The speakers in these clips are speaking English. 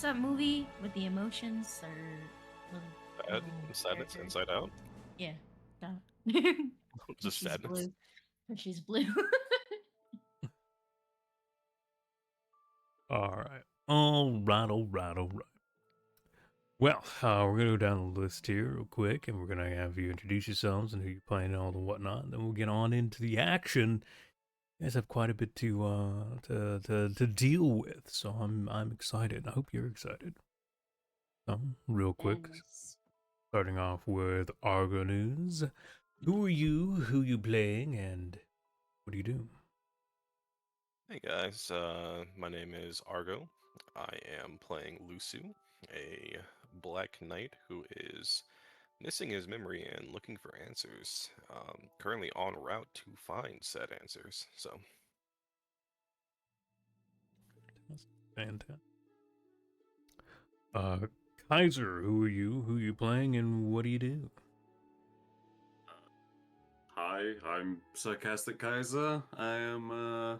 that movie with the emotions or Sadness, character? Inside Out. Yeah, that. Just She's sadness. blue. She's blue. All right. All right. Well, we're going to go down the list here real quick, and we're going to have you introduce yourselves and who you're playing and all the whatnot. And then we'll get on into the action. You guys have quite a bit to deal with, so I'm excited. I hope you're excited. Real quick, Yes. starting off with Argo News. Who are you? Who you playing? And what do you do? Hey guys, my name is Argo. I am playing Lusu, a black knight who is missing his memory and looking for answers. Currently en route to find said answers. So, Fantastic. Kaiser, who are you? Who you playing? And what do you do? Hi, I'm Sarcastic Kaiser. I am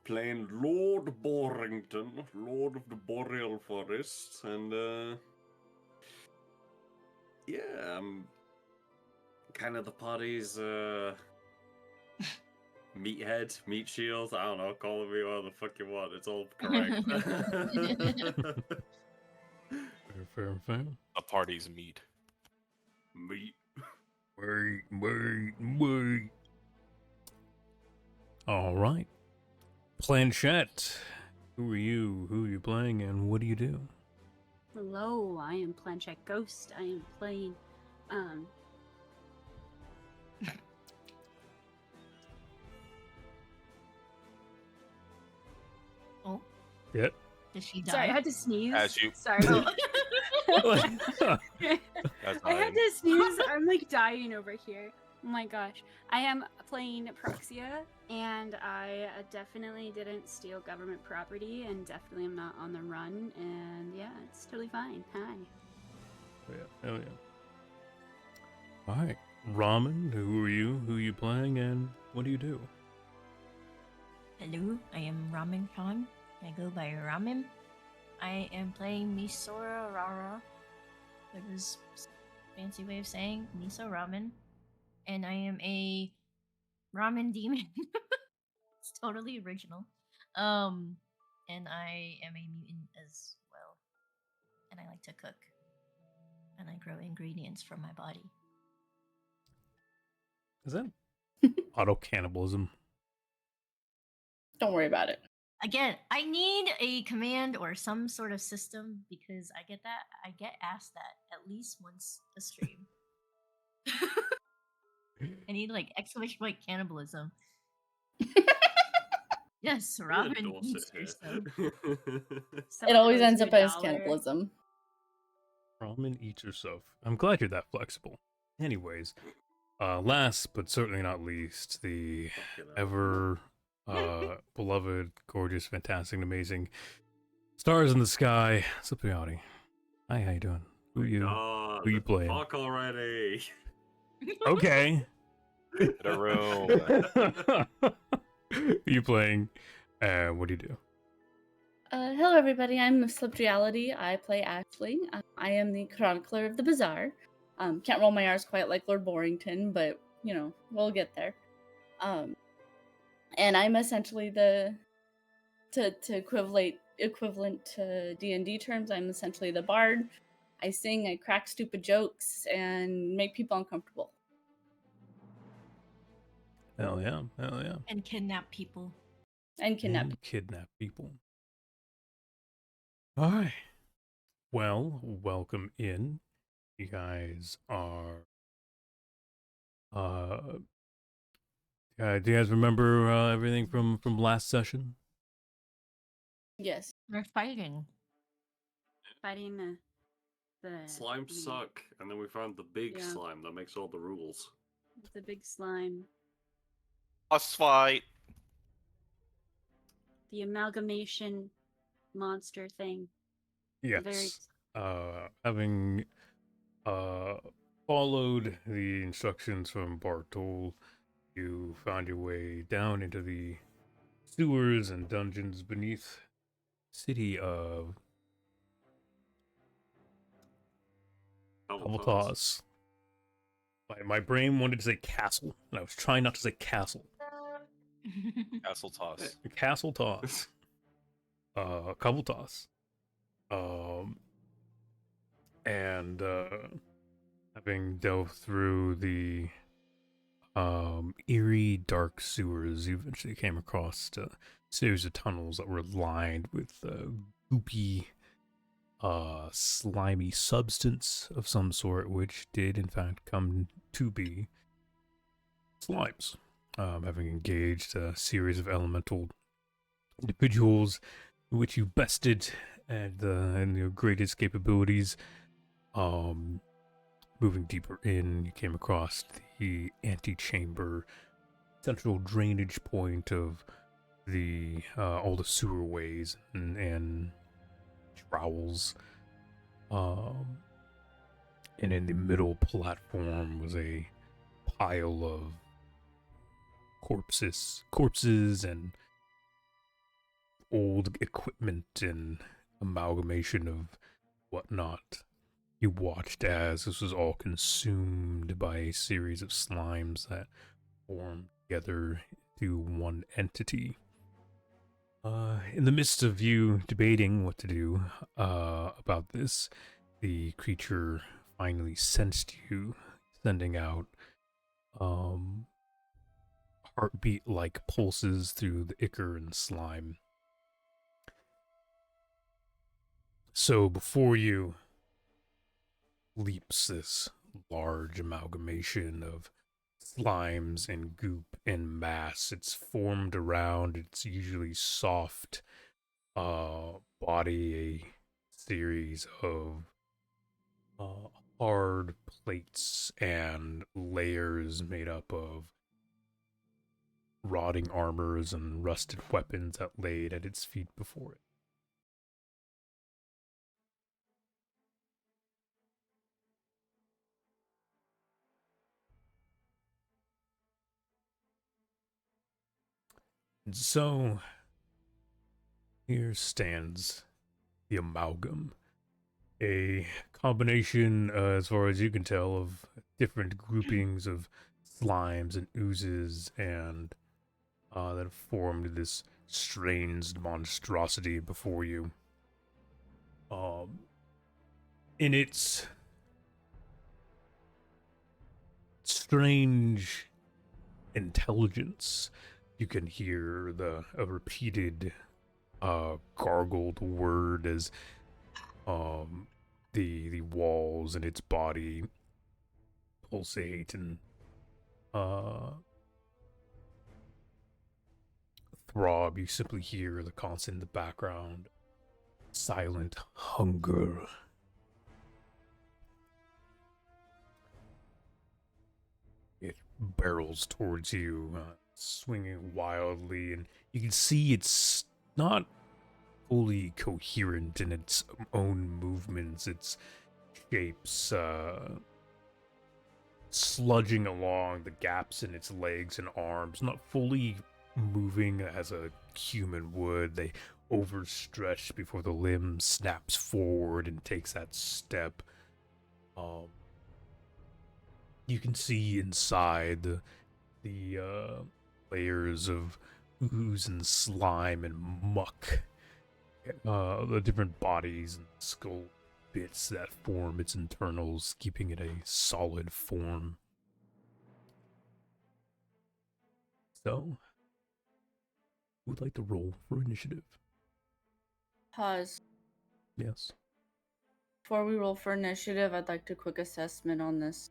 playing Lord Borrington, Lord of the Boreal Forest, and yeah, I'm kind of the party's meathead, meat shield. I don't know, call me whatever the fuck you want. It's all correct. Fair. a party's meat. Meat. Wait. All right. Planchette, who are you? Who are you playing? And what do you do? Hello, I am Planchette Ghost. I am playing Oh, Yep. did she die? sorry, I had to sneeze. As you- Sorry. I That's had to sneeze. I'm like dying over here. Oh my gosh. I am playing Proxia, and I definitely didn't steal government property, and definitely am not on the run, and yeah, it's totally fine. Hi. Hell yeah. All right. Ramen, who are you? Who are you playing? And what do you do? Hello, I am Ramen Khan. I go by Ramen. I am playing Misora Rara, which is a fancy way of saying miso ramen. And I am a ramen demon. It's totally original. And I am a mutant as well. And I like to cook. And I grow ingredients from my body. Is that auto cannibalism? Don't worry about it. Again, I need a command or some sort of system because I get asked that at least once a stream. I need like exclamation point cannibalism. Yes, Robin eats herself. It always ends up as cannibalism. Ramen eats yourself. I'm glad you're that flexible. Anyways, last but certainly not least, the ever beloved, gorgeous, fantastic, and amazing stars in the sky, Cipriani. Hi, how you doing? Who you? Who you playing? Fuck already. Okay. Get a room. Who you playing? What do you do? Hello, everybody. I'm Miss Slipped Reality. I play Ashley. I am the chronicler of the bazaar. Can't roll my R's quite like Lord Borrington, but you know we'll get there. And I'm essentially the to equivalent to D&D terms. I'm essentially the bard. I sing, I crack stupid jokes, and make people uncomfortable. Hell yeah. And kidnap people. And kidnap. And kidnap people. All right. Well, welcome in. You guys are. Do you guys remember everything from last session? Yes. We're fighting. Fighting the Slime suck, and then we found the big slime that makes all the rules. the big slime. Boss fight. The amalgamation monster thing. Yes. Having followed the instructions from Bartol, you found your way down into the sewers and dungeons beneath the city of Double toss. My brain wanted to say castle, and I was trying not to say castle. Castle toss. Castle toss. Couple toss. And having delved through the eerie dark sewers, you eventually came across a series of tunnels that were lined with goopy, slimy substance of some sort, which did in fact come to be slimes. Having engaged a series of elemental individuals which you bested and your greatest capabilities. Moving deeper in, you came across the antechamber, central drainage point of the all the sewerways and trowels. And in the middle platform was a pile of corpses and old equipment and amalgamation of whatnot. You watched as this was all consumed by a series of slimes that formed together into one entity. In the midst of you debating what to do about this, the creature finally sensed you, sending out heartbeat-like pulses through the ichor and slime. So before you leaps this large amalgamation of slimes and goop and mass. It's formed around its usually soft body, a series of hard plates and layers made up of rotting armors and rusted weapons that laid at its feet before it. And so, here stands the amalgam. A combination, as far as you can tell, of different groupings of slimes and oozes and that have formed this strange monstrosity before you. In its strange intelligence, you can hear a repeated gargled word as the walls in its body pulsate and throb. You simply hear the constant in the background. Silent hunger. It barrels towards you, swinging wildly, and you can see it's not fully coherent in its own movements. Its shapes sludging along the gaps in its legs and arms, not fully moving as a human would. They overstretch before the limb snaps forward and takes that step. You can see inside the layers of ooze and slime and muck, the different bodies and skull bits that form its internals, keeping it a solid form. So, who would like to roll for initiative? Pause. Yes. Before we roll for initiative, I'd like a quick assessment on this.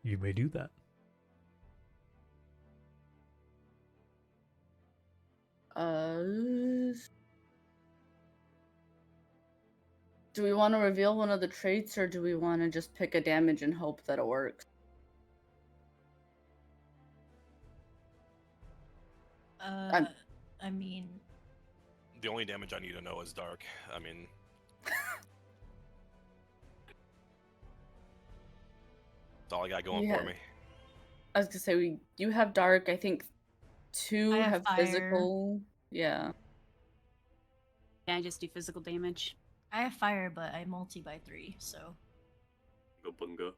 You may do that. Do we want to reveal one of the traits, or do we want to just pick a damage and hope that it works? I mean, The only damage I need to know is dark. I mean, that's all I got going Yeah. for me. I was gonna say you have dark. I think 2 I have have fire. physical. Yeah. Yeah, I just do physical damage. I have fire, but I multi by 3, so bunga.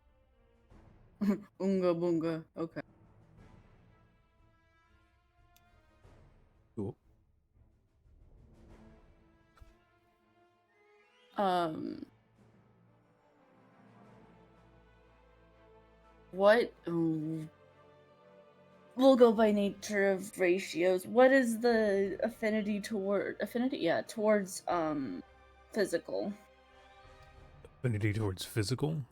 Unga bunga. Okay. Cool. What? We'll go by nature of ratios. What is the affinity towards physical? Affinity towards physical?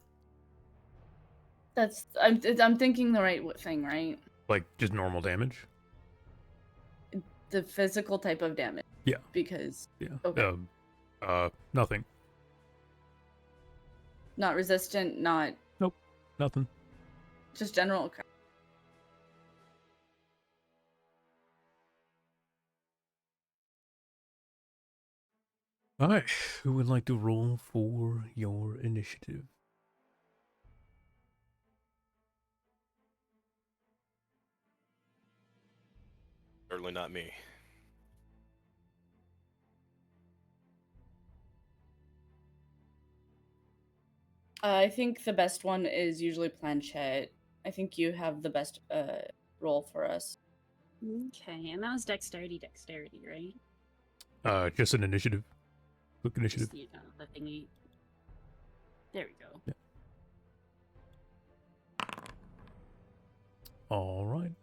I'm thinking the right thing, right? Like just normal damage? The physical type of damage. Yeah. Because Yeah. Okay. Nothing. Not resistant, not Nothing. just general. Okay. Alright, who would like to roll for your initiative? Certainly not me. I think the best one is usually Planchette. I think you have the best roll for us. Okay, and that was dexterity, right? Just an initiative. Quick initiative. Just, the thingy. There we go. Yeah. Alright.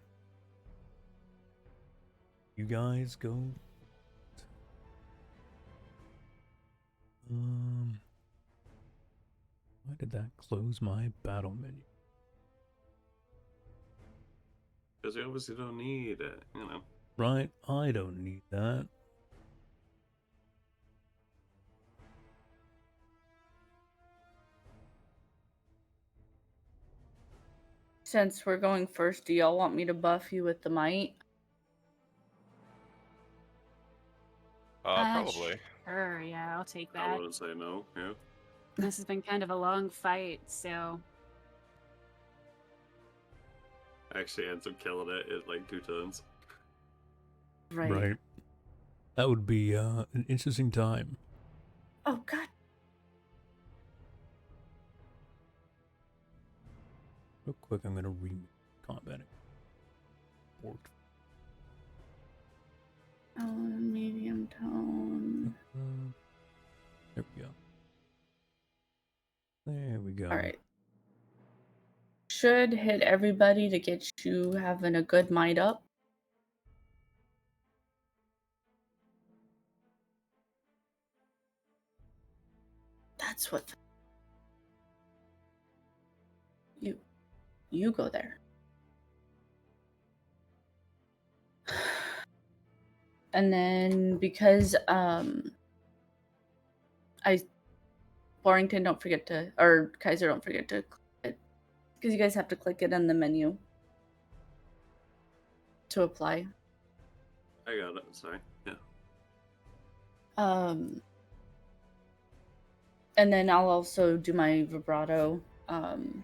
You guys go. Why did that close my battle menu? Because you obviously don't need it, Right, I don't need that. Since we're going first, do y'all want me to buff you with the might? Probably. Sure, yeah, I'll take I that. wouldn't say no, yeah. This has been kind of a long fight, so Actually ends up killing it in like 2 turns. Right. That would be an interesting time. Oh god. Real quick, I'm gonna read combat. Worked. Medium tone. There we go. There we go. All right. Should hit everybody to get you having a good might up. That's what. You go there. And then because Warrington, don't forget to, or Kaiser, don't forget to click it, because you guys have to click it in the menu to apply. I got it, sorry. Yeah. And then I'll also do my vibrato, and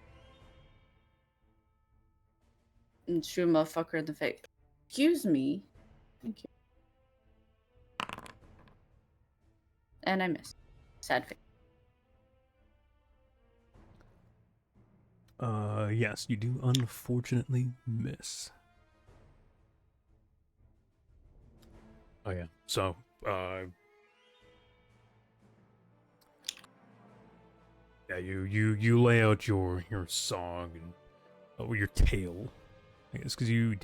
shoot a motherfucker in the face. Excuse me. Thank you. And I missed. Sad face. Yes, you do unfortunately miss. Oh yeah. So, yeah, you lay out your song and your tale. I guess because do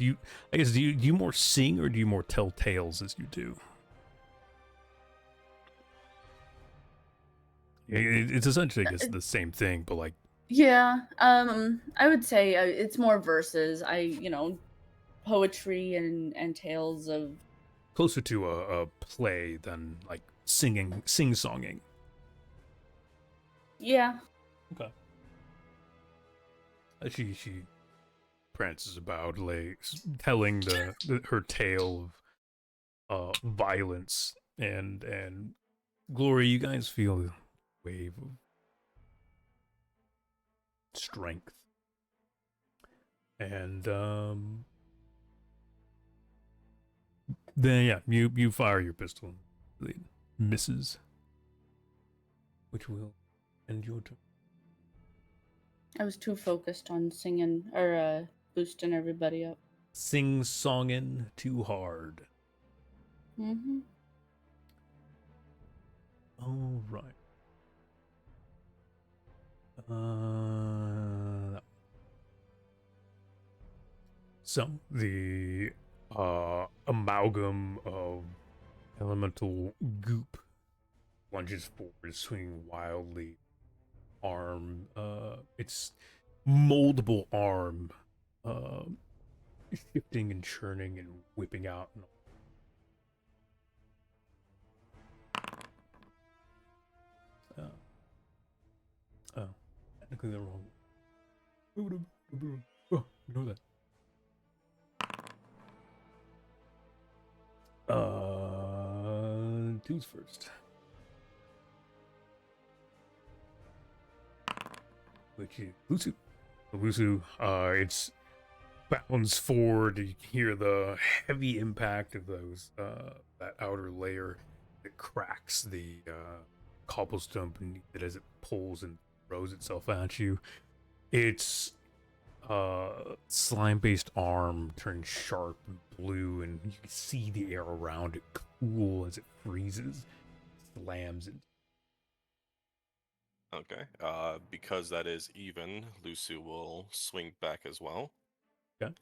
you more sing or do you more tell tales as you do? It's essentially just the same thing, but like. Yeah, I would say it's more verses. Poetry and tales of. Closer to a play than like sing-songing. Yeah. Okay. She prances about, like telling her tale of violence and glory. You guys feel a wave of strength, and then yeah, you fire your pistol. It misses, which will end your turn. I was too focused on singing or boosting everybody up. Sing-songing too hard. Mm-hmm. All right. So the amalgam of elemental goop lunges forward, swinging wildly. Arm, its moldable arm, shifting and churning and whipping out. Oh, technically they're wrong. Oh, ignore that. Two's first. Which is Lusu. Lusu, it's bounds forward. You can hear the heavy impact of those, that outer layer that cracks the cobblestone beneath it as it pulls and throws itself at you. Its slime-based arm turns sharp and blue, and you can see the air around it cool as it freezes, slams it. Okay. Because that is even, Lusu will swing back as well. Okay.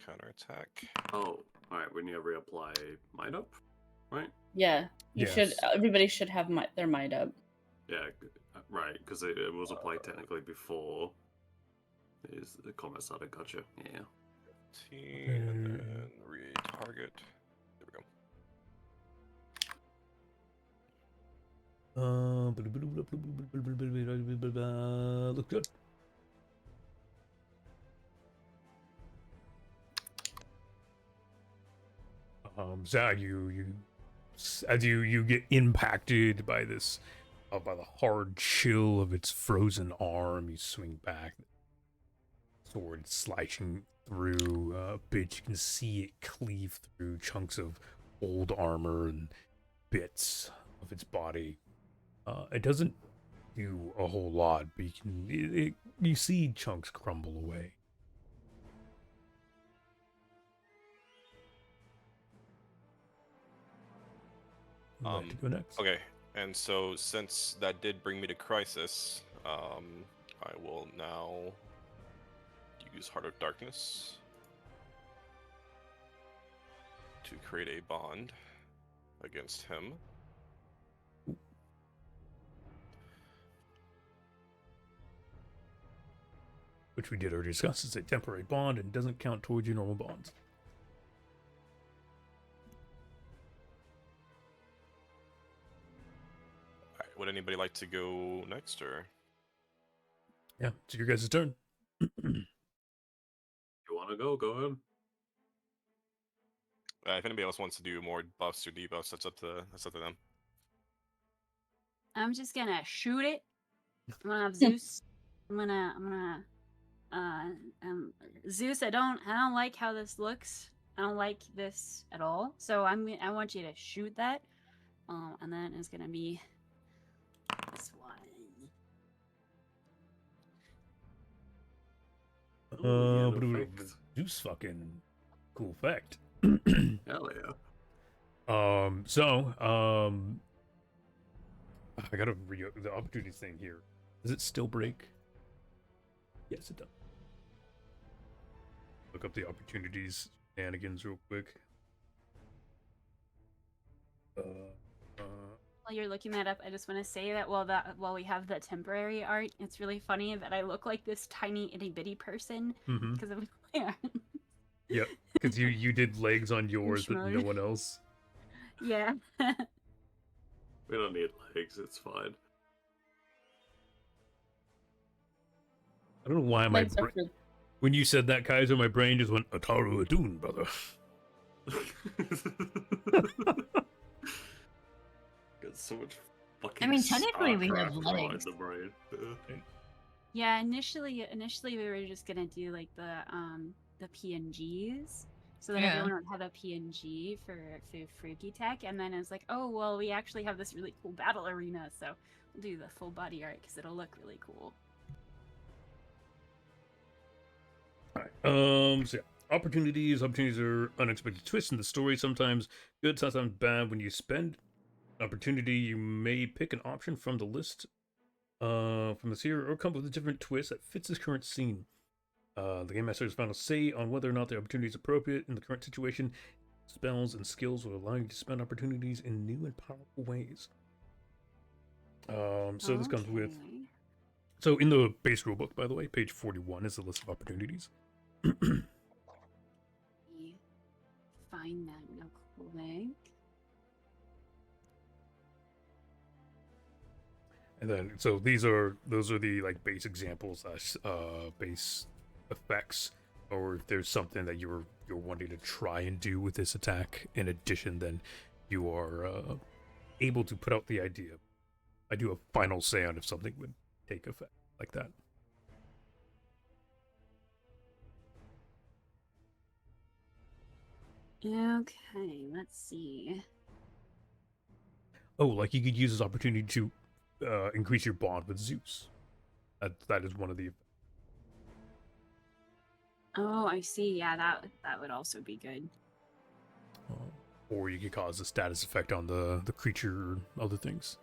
Counterattack. Oh, alright, we need to reapply might up, right? Yeah, you should. Yes. Everybody should have their might up. Yeah, right, because it was applied technically before the comment started. Gotcha. Yeah. T and then retarget. There we go. Look good. Zag, as you get impacted by this, by the hard chill of its frozen arm, you swing back, sword slicing through a bit. You can see it cleave through chunks of old armor and bits of its body. It doesn't do a whole lot, but you see chunks crumble away. Who'd like to go next? Okay, and so since that did bring me to crisis, I will now use Heart of Darkness to create a bond against him. Which we did already discuss. It's a temporary bond and doesn't count towards your normal bonds. Alright, would anybody like to go next, or? Yeah, it's your guys' turn. You want to go? Go ahead. If anybody else wants to do more buffs or debuffs, that's up to them. I'm just gonna shoot it. I'm gonna have Zeus. I'm gonna Zeus, I don't like how this looks. I don't like this at all. So I want you to shoot that. And then it's gonna be this one. Zeus fucking cool effect. Hell yeah. I gotta the opportunity thing here. Does it still break? Yes, it does. Look up the opportunities shenanigans real quick. While you're looking that up, I just want to say that while we have the temporary art, it's really funny that I look like this tiny itty bitty person because of my arm. Yep, because you did legs on yours, but no one else. Yeah. We don't need legs. It's fine. I don't know why my brain. When you said that, Kaiser, my brain just went Ataru Adun, brother. Got so much fucking. I mean, technically we have Starcraft legs. in the brain. Yeah, initially we were just gonna do like the PNGs, so that Yeah. everyone would have a PNG for Fruki Tech, and then it's like, oh well, we actually have this really cool battle arena, so we'll do the full body art because it'll look really cool. Alright, so yeah. Opportunities are unexpected twists in the story, sometimes good, sometimes bad. When you spend opportunity, you may pick an option from the list from this here, or come up with a different twist that fits the current scene. The game master's final say on whether or not the opportunity is appropriate in the current situation. Spells and skills will allow you to spend opportunities in new and powerful ways. So this comes with. So in the base rulebook, by the way, page 41 is the list of opportunities. Find that real quick. And then, so those are the like base examples, base effects, or if there's something that you're wanting to try and do with this attack in addition, then you are able to put out the idea. I do a final say on if something would take effect like that. Okay, let's see. Oh, like you could use this opportunity to increase your bond with Zeus. That is one of the. Oh, I see. Yeah, that would also be good. Or you could cause a status effect on the creature or other things.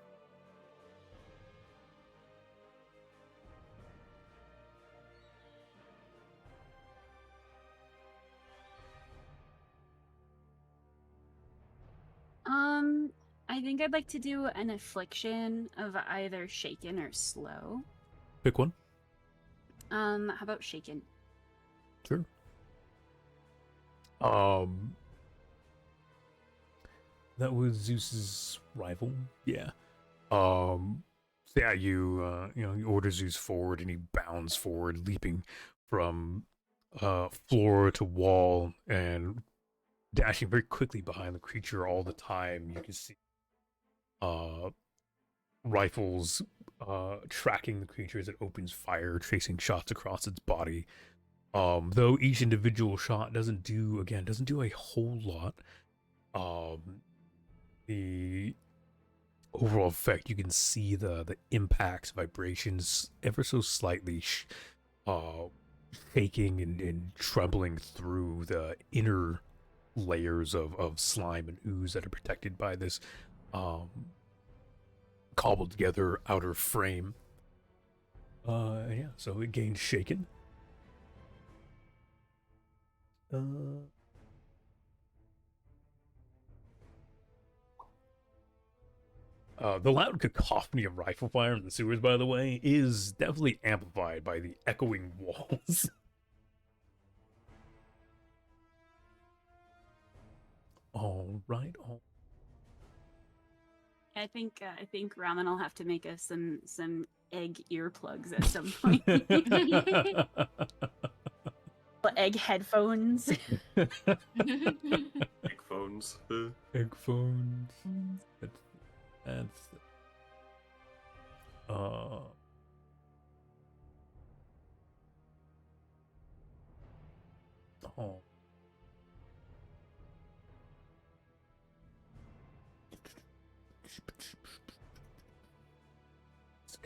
I think I'd like to do an affliction of either shaken or slow. Pick one. How about shaken? Sure. That was Zeus's rival. Yeah. So yeah, you order Zeus forward, and he bounds forward, leaping from floor to wall and dashing very quickly behind the creature all the time. You can see rifles tracking the creature as it opens fire, tracing shots across its body. Though each individual shot doesn't do a whole lot. The overall effect, you can see the impacts, vibrations ever so slightly shaking and trembling through the inner layers of slime and ooze that are protected by this cobbled together outer frame. Yeah, so it gains shaken. The loud cacophony of rifle fire in the sewers, by the way, is definitely amplified by the echoing walls. All right. I think Ramen will have to make us some egg earplugs at some point. Egg headphones. Egg phones. Egg phones. That's oh.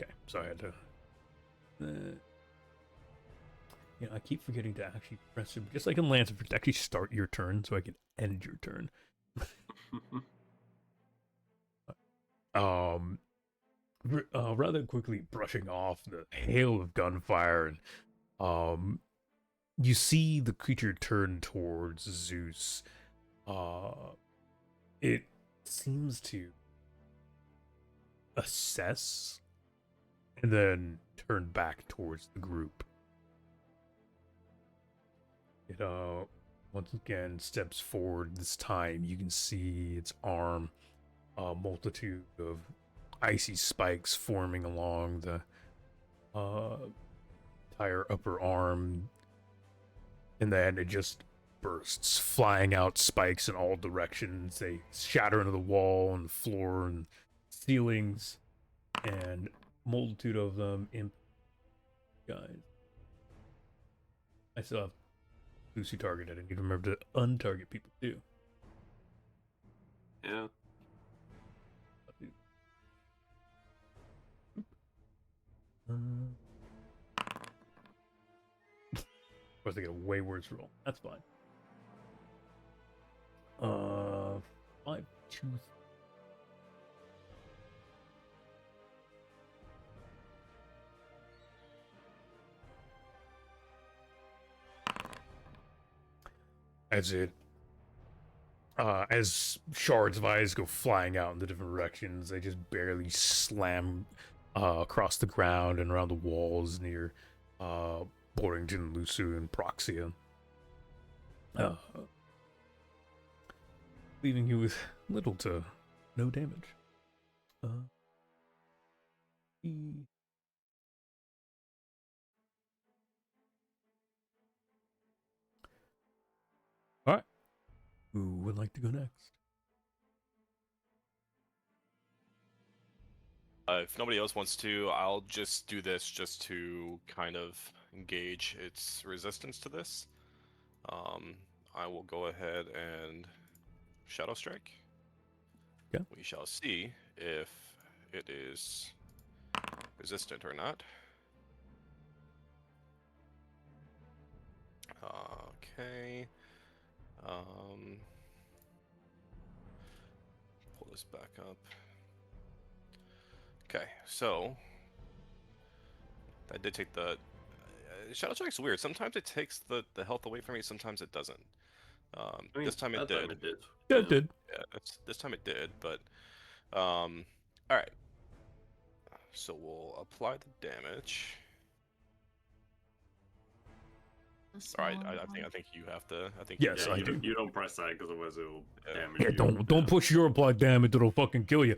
Okay, sorry, I had to. I keep forgetting to actually press it, just like in Lance, to actually start your turn so I can end your turn. Rather quickly brushing off the hail of gunfire, and you see the creature turn towards Zeus. It seems to assess and then turn back towards the group. It once again steps forward. This time you can see its arm, a multitude of icy spikes forming along the entire upper arm, and then it just bursts, flying out spikes in all directions. They shatter into the wall and the floor and ceilings, and multitude of them. Guys, I still have Lucy targeted. I need to remember to untarget people too. Yeah. Of course, they get a way worse roll. That's fine. 5, 2, as it as shards of eyes go flying out in the different directions, they just barely slam across the ground and around the walls near Borington, Lusu, and Proxia, leaving you with little to no damage. All right. Who would like to go next? If nobody else wants to, I'll just do this just to kind of gauge its resistance to this. I will go ahead and Shadow Strike. Yeah. We shall see if it is resistant or not. Okay. Pull this back up. Okay, so I did take the Shadow Strike's weird. Sometimes it takes the health away from me. Sometimes it doesn't. I mean, this time it that did. time it did. Yeah, it did. Yeah, this time it did. But all right. So we'll apply the damage. All right, I think you have to. I think Yes, you I have to. do. You don't press that because otherwise it will Yeah. damage Yeah, you. don't push your applied damage, it'll fucking kill you.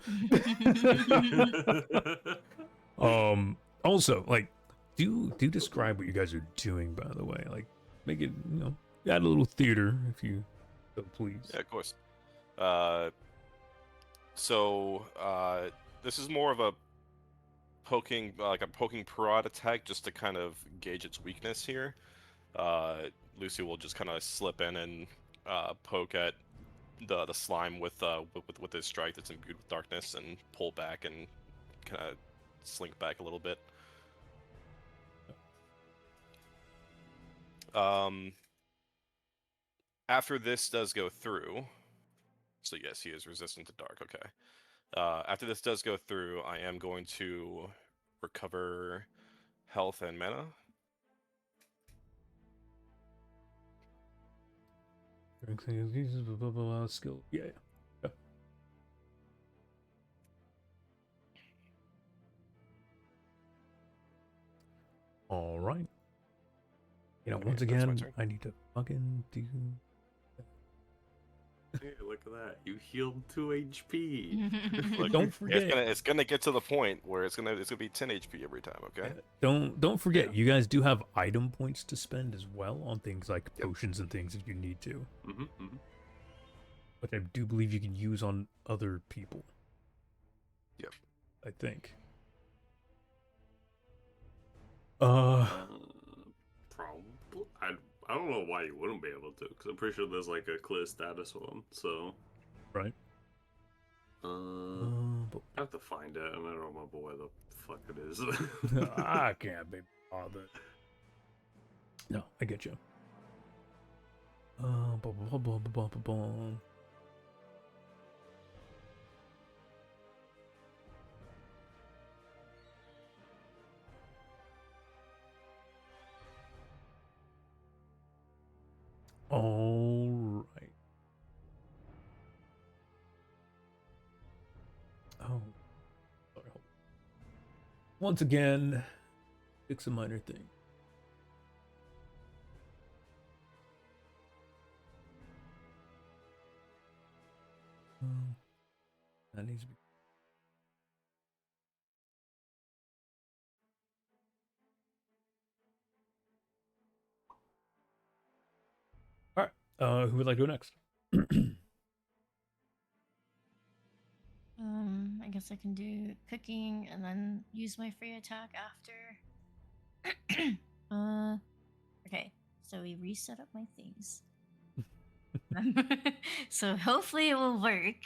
Also, like, do describe what you guys are doing, by the way. Like, make it, add a little theater if you so please. Yeah, of course. This is more of a poking, like a poking prod attack, just to kind of gauge its weakness here. Lucy will just kind of slip in and poke at the slime with his strike that's imbued with darkness, and pull back and kind of slink back a little bit. After this does go through, so yes, he is resistant to dark. Okay. After this does go through, I am going to recover health and mana. Skill. Yeah. All right. Okay, Once that's my again, turn. I need to fucking do. Hey, look at that! You healed 2 HP. Look, Don't forget. it's gonna get to the point where it's gonna be 10 HP every time. Okay. Don't forget. You guys do have item points to spend as well on things like potions and things if you need to, which I do believe you can use on other people. Yep. I think. Probably. I don't know why you wouldn't be able to, because I'm pretty sure there's like a clear status one. So. Right. I have to find it, and I don't remember where the fuck it is. I can't be bothered. No, I get you. All right. Oh, sorry. Once again, fix a minor thing. That needs to be. All right. Who would like to go next? I guess I can do cooking and then use my free attack after. Okay. So we reset up my things. So hopefully it will work.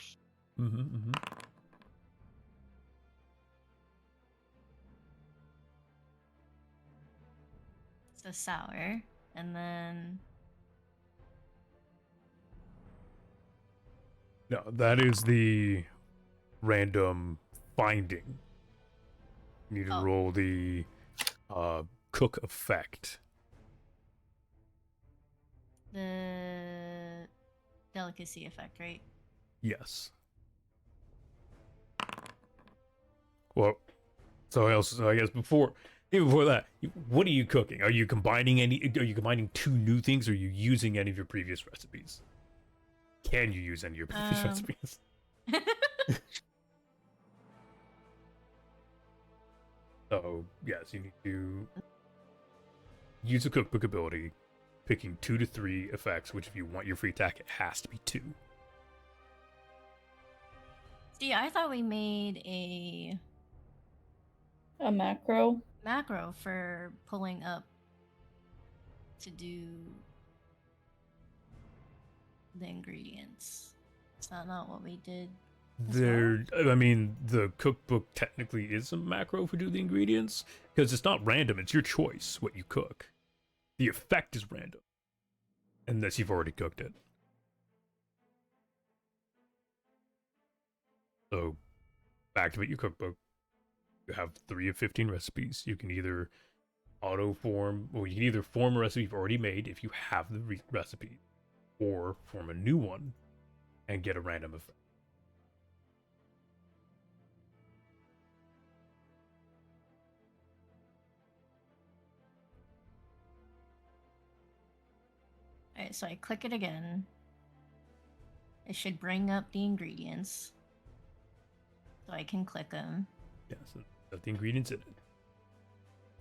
It's a sour, and then No, that is the random finding. You need to roll the cook effect. the delicacy effect, right? Yes. Well, so I guess even before that, what are you cooking? Are you combining two new things, or are you using any of your previous recipes? Can you use any of your previous recipes? So, yes, you need to use a cookbook ability, picking 2 to 3 effects, which if you want your free attack, it has to be 2. See, I thought we made a macro. macro for pulling up to do the ingredients. Is that not what we did? I mean, the cookbook technically is a macro for do the ingredients, because it's not random, it's your choice what you cook. The effect is random, unless you've already cooked it. So, activate your cookbook. You have 3 of 15 recipes. You can either form a recipe you've already made if you have the recipe, or form a new one and get a random effect. Alright, so I click it again. It should bring up the ingredients. So I can click them. Yeah, so put the ingredients in it.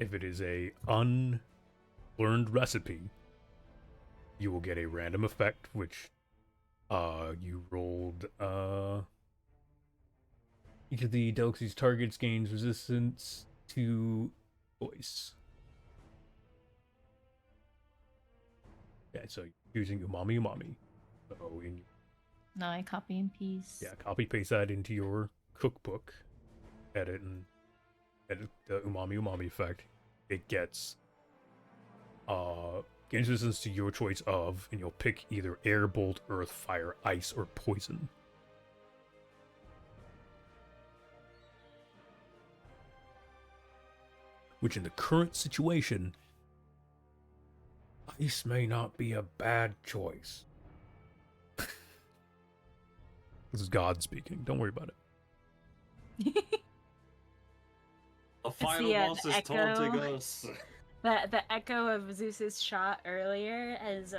If it is a unlearned recipe, you will get a random effect, which you rolled each of the delicacies targets gains resistance to choice. Yeah, so using umami. So Now I copy and paste. Yeah, copy paste that into your cookbook. Edit the umami effect. It gets gains resistance to your choice of, and you'll pick either air, bolt, earth, fire, ice, or poison. Which in the current situation, ice may not be a bad choice. This is God speaking. Don't worry about it. The final the boss is taunting echo. us. The echo of Zeus's shot earlier as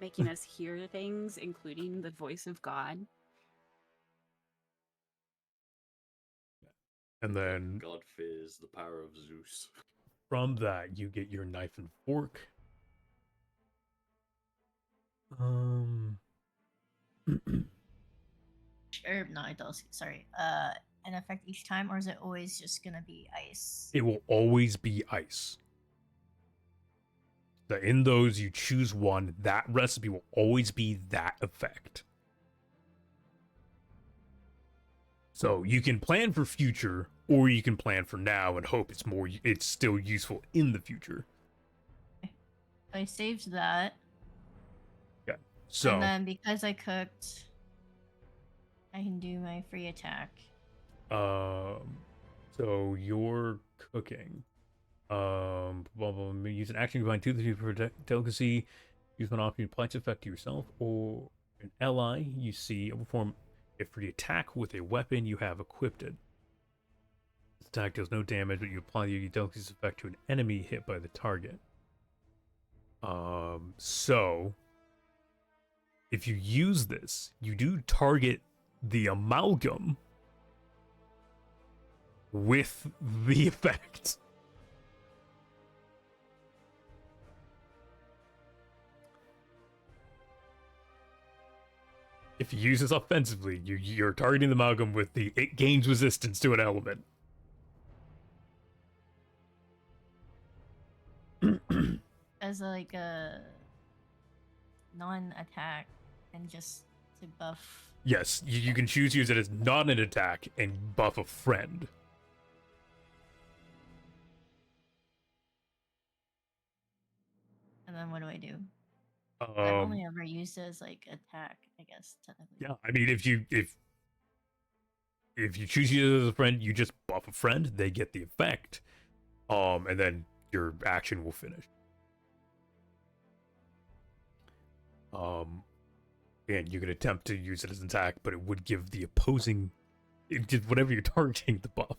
making us hear things, including the voice of God. And then God fears the power of Zeus. From that, you get your knife and fork. Or no, it does. Sorry. An effect each time, or is it always just gonna be ice? It will always be ice. So in those, you choose one. That recipe will always be that effect. So you can plan for future, or you can plan for now and hope it's still useful in the future. I saved that. Okay. So and then because I cooked, I can do my free attack. So you're cooking. Use an action to combine 2 to for delicacy. Use one option to apply its effect to yourself or an ally you see perform a free attack with a weapon you have equipped. This attack deals no damage, but you apply the delicacy's effect to an enemy hit by the target. So if you use this, you do target the amalgam with the effect. If you use this offensively, you're targeting the amalgam with it gains resistance to an element. as like a non-attack and just to buff. Yes, you can choose to use it as not an attack and buff a friend. And then what do I do? I've Um, only ever used it as like attack, I guess technically. yeah, I mean, if you choose to use it as a friend, you just buff a friend. They get the effect, and then your action will finish. And you can attempt to use it as an attack, but it would give the opposing, whatever you're targeting, the buff.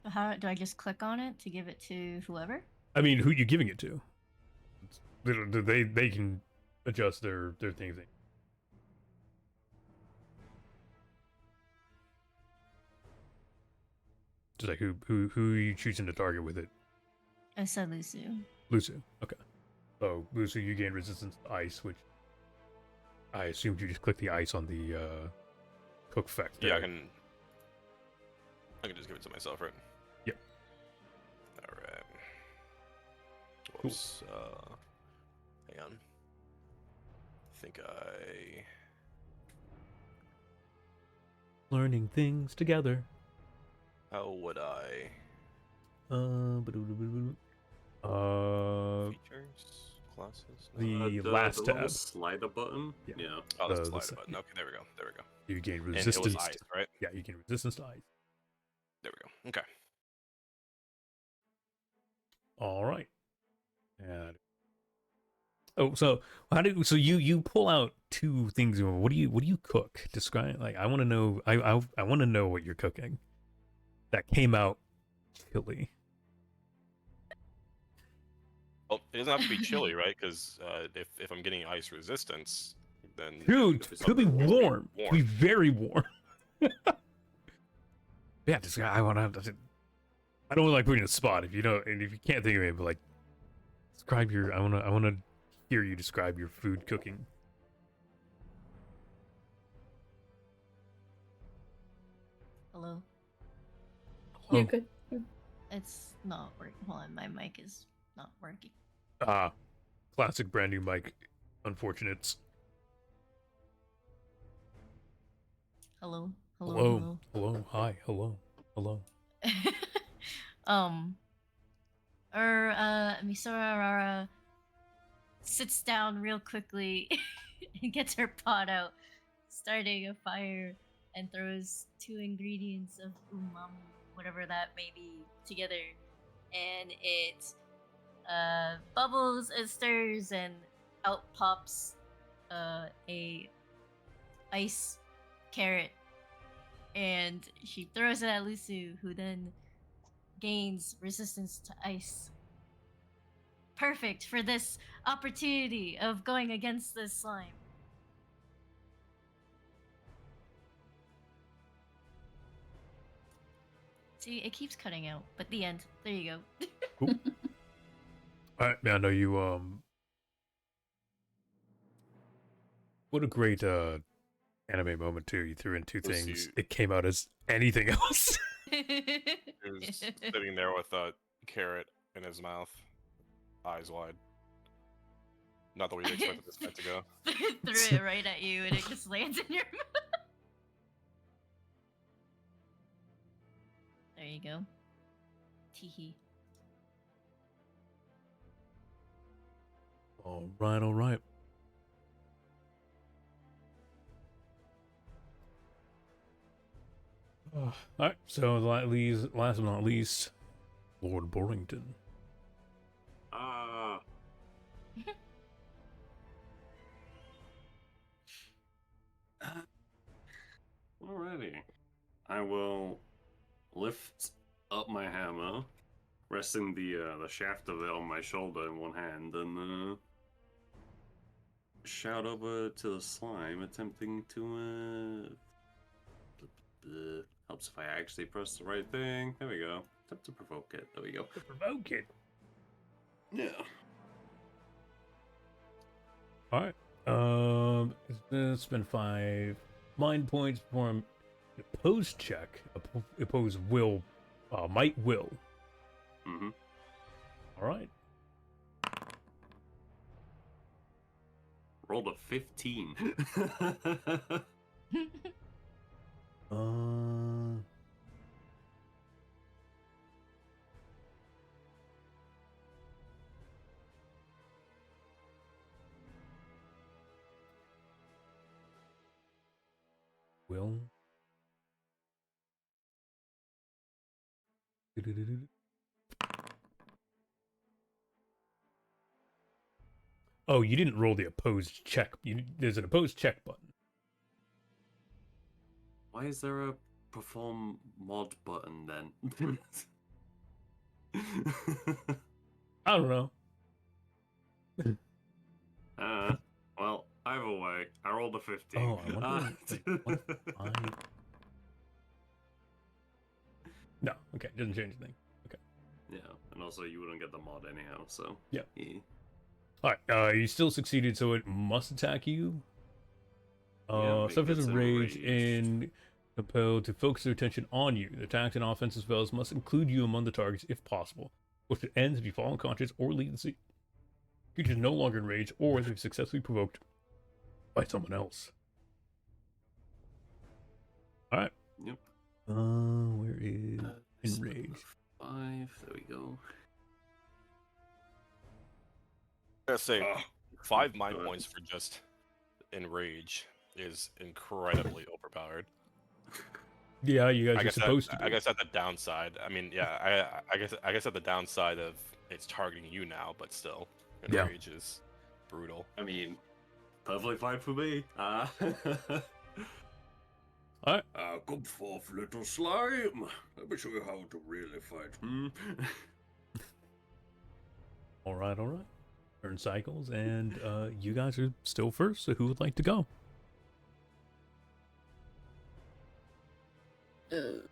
So how do I just click on it to give it to whoever? I mean, who you giving it to? They can adjust their things. Just like who are you choosing to target with it? I said Lusu. Lusu. Okay. So Lusu, you gain resistance to ice, which I assumed you just click the ice on the cook effect. Yeah, there. I can just give it to myself, right? Yep. All right. Whoops. Hang on. I think I. Learning things together. How would I? Features, Classes. the last the tab. little slider button. Yeah. Yeah. Oh, that's the the slider second- button. Okay, there we go. There we go. You gain And it resistance. was ice, right? Yeah, you gain resistance to ice. There we go. Okay. All right. And so you pull out two things. What do you cook? Describe, like, I want to know. I want to know what you're cooking. That came out chili. Well, it doesn't have to be chili, right? Because if I'm getting ice resistance, then Dude, it's could be something that's warm. Could be very warm. Yeah, just I want to. I don't like putting you in a spot if you don't, and if you can't think of it, but like, describe your. I want to hear you describe your food cooking. Hello. You're Oh. good. It's not working. Hold on, my mic is not working. Ah, classic brand new mic. Unfortunates. Hello. Hello. Hello. Hi. Hello. Hello. Misora Rara sits down real quickly and gets her pot out, starting a fire, and throws two ingredients of umami, whatever that may be, together, and it bubbles and stirs, and out pops a ice carrot, and she throws it at Lusu, who then gains resistance to ice. Perfect for this opportunity of going against this slime. See, it keeps cutting out, but the end. There you go. Cool. All right, man. I know you. What a great anime moment too. You threw in two Was things. you- It came out as anything else. He was sitting there with a carrot in his mouth, eyes wide. Not the way you expected this fight to go. Threw it right at you, and it just lands in your mouth. There you go. Teehee. All right. All right. All right. So last but not least, Lord Borrington. Alrighty. I will lift up my hammer, resting the shaft of it on my shoulder in one hand, and shout over to the slime, attempting to helps if I actually press the right thing. There we go. Attempt to provoke it. There we go. To provoke it. Yeah. All right. Spend 5 mind points for an opposed check. Opposed will, might will. Mm-hmm. All right. Rolled a 15. Will. Oh, you didn't roll the opposed check. There's an opposed check button. Why is there a perform mod button then? I don't know. Well, either way, I rolled a 15. Oh, I wonder. What if I... No, okay, doesn't change anything. Okay. Yeah, and also you wouldn't get the mod anyhow, so. Yeah. Yeah. Alright, you still succeeded, so it must attack you. It Suffers gets a rage enraged. and compelled to focus their attention on you. The attacks and offensive spells must include you among the targets if possible, which ends if you fall unconscious or leave the scene. Creatures no longer enraged or if they've successfully provoked by someone else. Alright. Yep. Where is enraged? 5, there we go. I gotta say, Oh, 5 mind God. points for just enrage is incredibly overpowered. Yeah, you guys I are guess supposed to be. I guess at the downside. I mean, yeah, I guess at the downside of it's targeting you now, but still, Yeah. enrage is brutal. I mean, perfectly fine for me. Alright. Come forth, little slime. Let me show you how to really fight. Alright. Turn cycles, and you guys are still first, so who would like to go? Would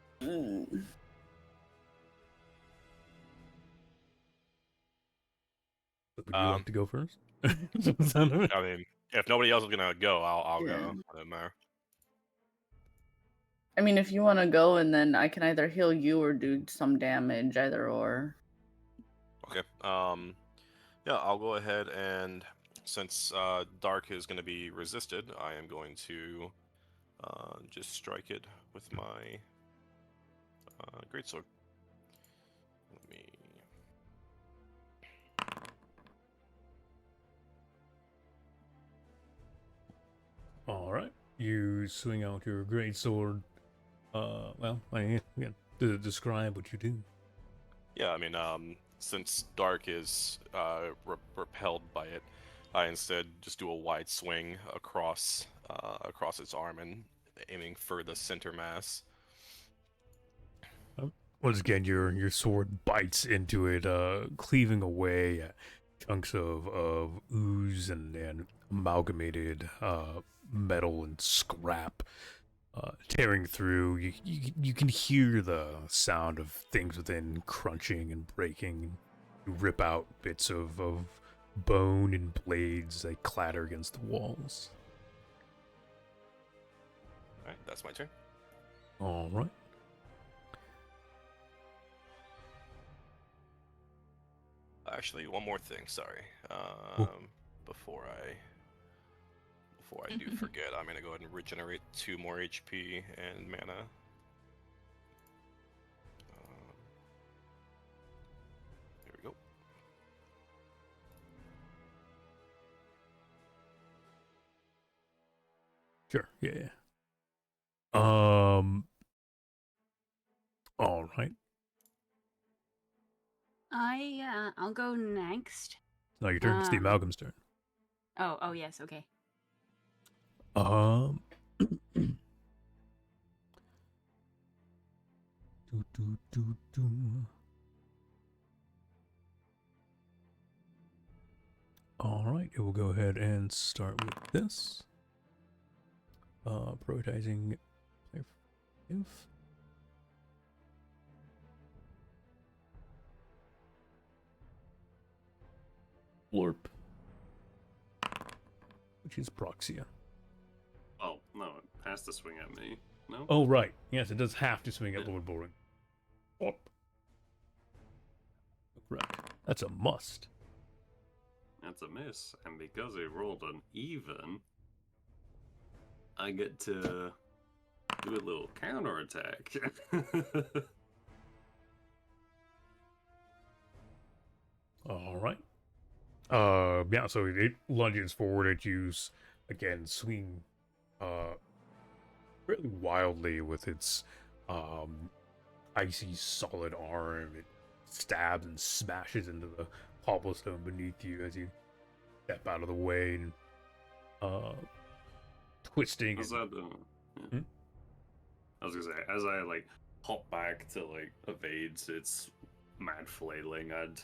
you like to go first? I mean, if nobody else is gonna go, I'll Yeah. go. I don't matter. I mean, if you want to go, and then I can either heal you or do some damage, either or. Okay. Yeah, I'll go ahead and since Dark is going to be resisted, I am going to just strike it with my greatsword. Let me. All right, you swing out your greatsword. Well, to describe what you do. Yeah, I mean, since Dark is repelled by it, I instead just do a wide swing across its arm and aiming for the center mass. Once again, your sword bites into it, cleaving away at chunks of ooze and amalgamated metal and scrap, tearing through. You can hear the sound of things within crunching and breaking. You rip out bits of bone and blades. They clatter against the walls. All right, that's my turn. All right. Actually, one more thing. Sorry. Before I do forget, I'm gonna go ahead and regenerate 2 more HP and mana. Here we go. Sure. Yeah. All right. I'll go next. Now your turn. It's the amalgam's turn. Oh yes, okay. All right, it will go ahead and start with this. Prioritizing if Blorp, which is Proxia. Oh, no, it has to swing at me. No? Oh, right. Yes, it does have to swing at Lord Boring. Blorp. Correct. That's a must. That's a miss. And because I rolled an even, I get to do a little counterattack. All right. Yeah, so it lunges forward at you, again, swinging really wildly with its icy solid arm. It stabs and smashes into the cobblestone beneath you as you step out of the way and twisting. As I was gonna say, as I like hop back to like evade its mad flailing, I'd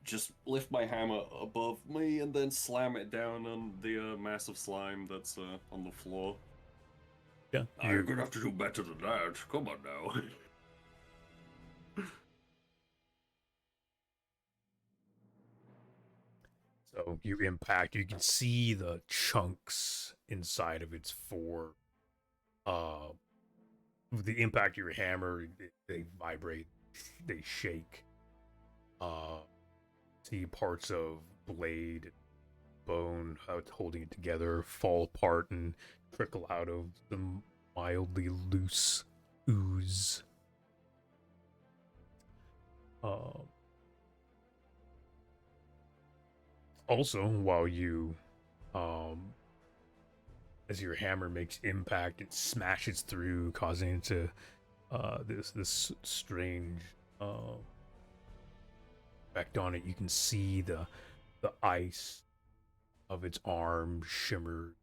just lift my hammer above me and then slam it down on the massive slime that's on the floor. Yeah, You're gonna have to do better than that. Come on now. So you impact, you can see the chunks inside of its fore. With the impact of your hammer, they vibrate, they shake. See parts of blade, bone, how it's holding it together, fall apart and trickle out of the mildly loose ooze. Also, while you, as your hammer makes impact, it smashes through, causing it to, this strange, effect on it. You can see the ice of its arm shimmer,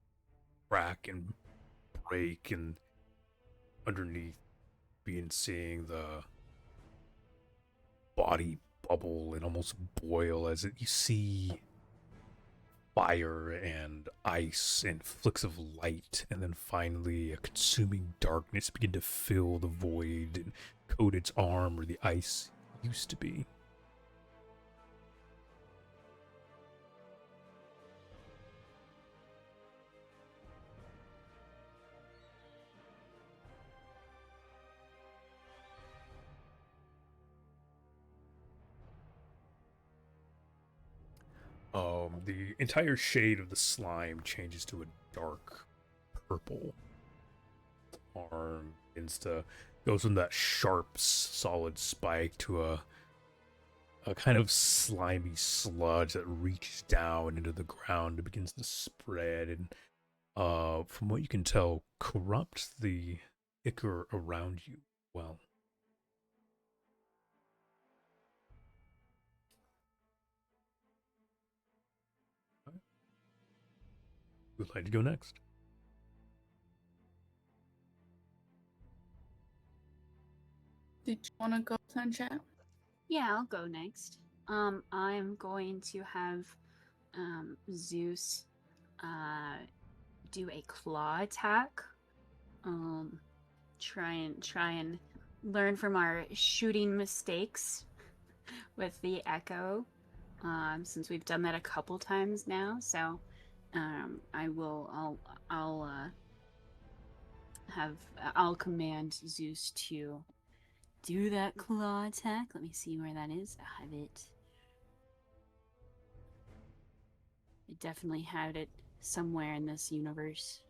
crack, and break, and underneath, seeing the body bubble and almost boil as you see fire and ice and flicks of light, and then finally a consuming darkness begin to fill the void and coat its arm where the ice used to be. The entire shade of the slime changes to a dark purple. Arm goes from that sharp, solid spike to a kind of slimy sludge that reaches down into the ground and begins to spread and, from what you can tell, corrupt the ichor around you well. Who'd like to go next? Did you want to go, Sunshine? Yeah, I'll go next. I'm going to have Zeus do a claw attack. Try and learn from our shooting mistakes with the echo. Since we've done that a couple times now, so I'll command Zeus to do that claw attack. Let me see where that is. I have it. I definitely had it somewhere in this universe.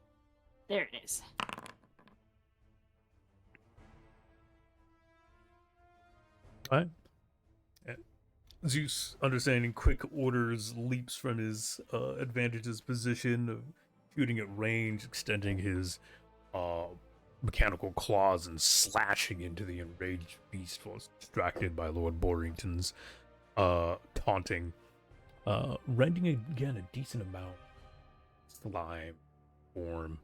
There it is. Alright. Zeus, understanding quick orders, leaps from his advantageous position of shooting at range, extending his mechanical claws and slashing into the enraged beast while distracted by Lord Borrington's taunting, rending again a decent amount of slime form.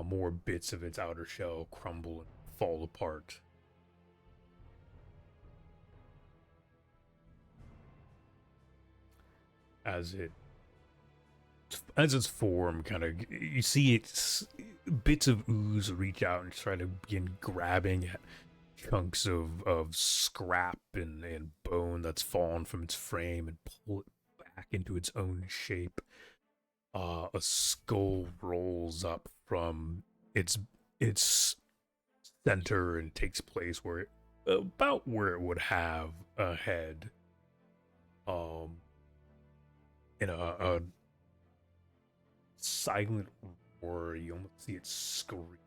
More bits of its outer shell crumble and fall apart. As it as its form kind of, you see its bits of ooze reach out and try to begin grabbing at chunks of scrap and bone that's fallen from its frame and pull it back into its own shape. A skull rolls up from its center and takes place where about where it would have a head. In a silent roar, you almost see it scream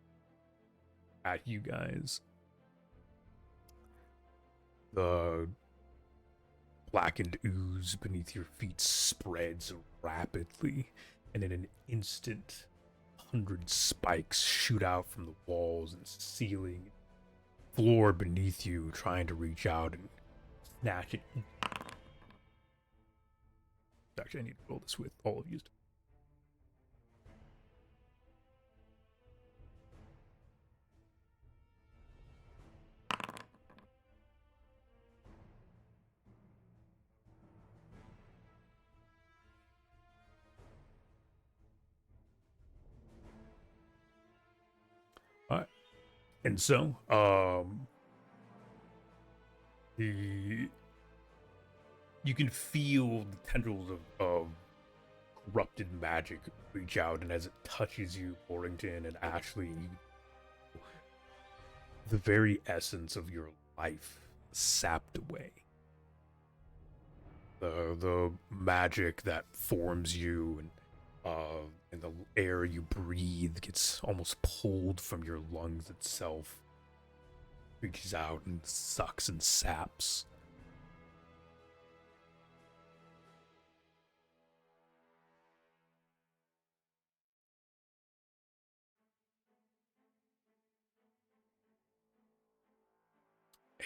at you guys. The blackened ooze beneath your feet spreads rapidly, and in an instant, 100 spikes shoot out from the walls and ceiling, floor beneath you, trying to reach out and snatch it. Actually, I need to roll this with all of you. Alright. And so, you can feel the tendrils of corrupted magic reach out, and as it touches you, Orrington and Ashley, the very essence of your life sapped away. The magic that forms you and the air you breathe gets almost pulled from your lungs itself, reaches out and sucks and saps.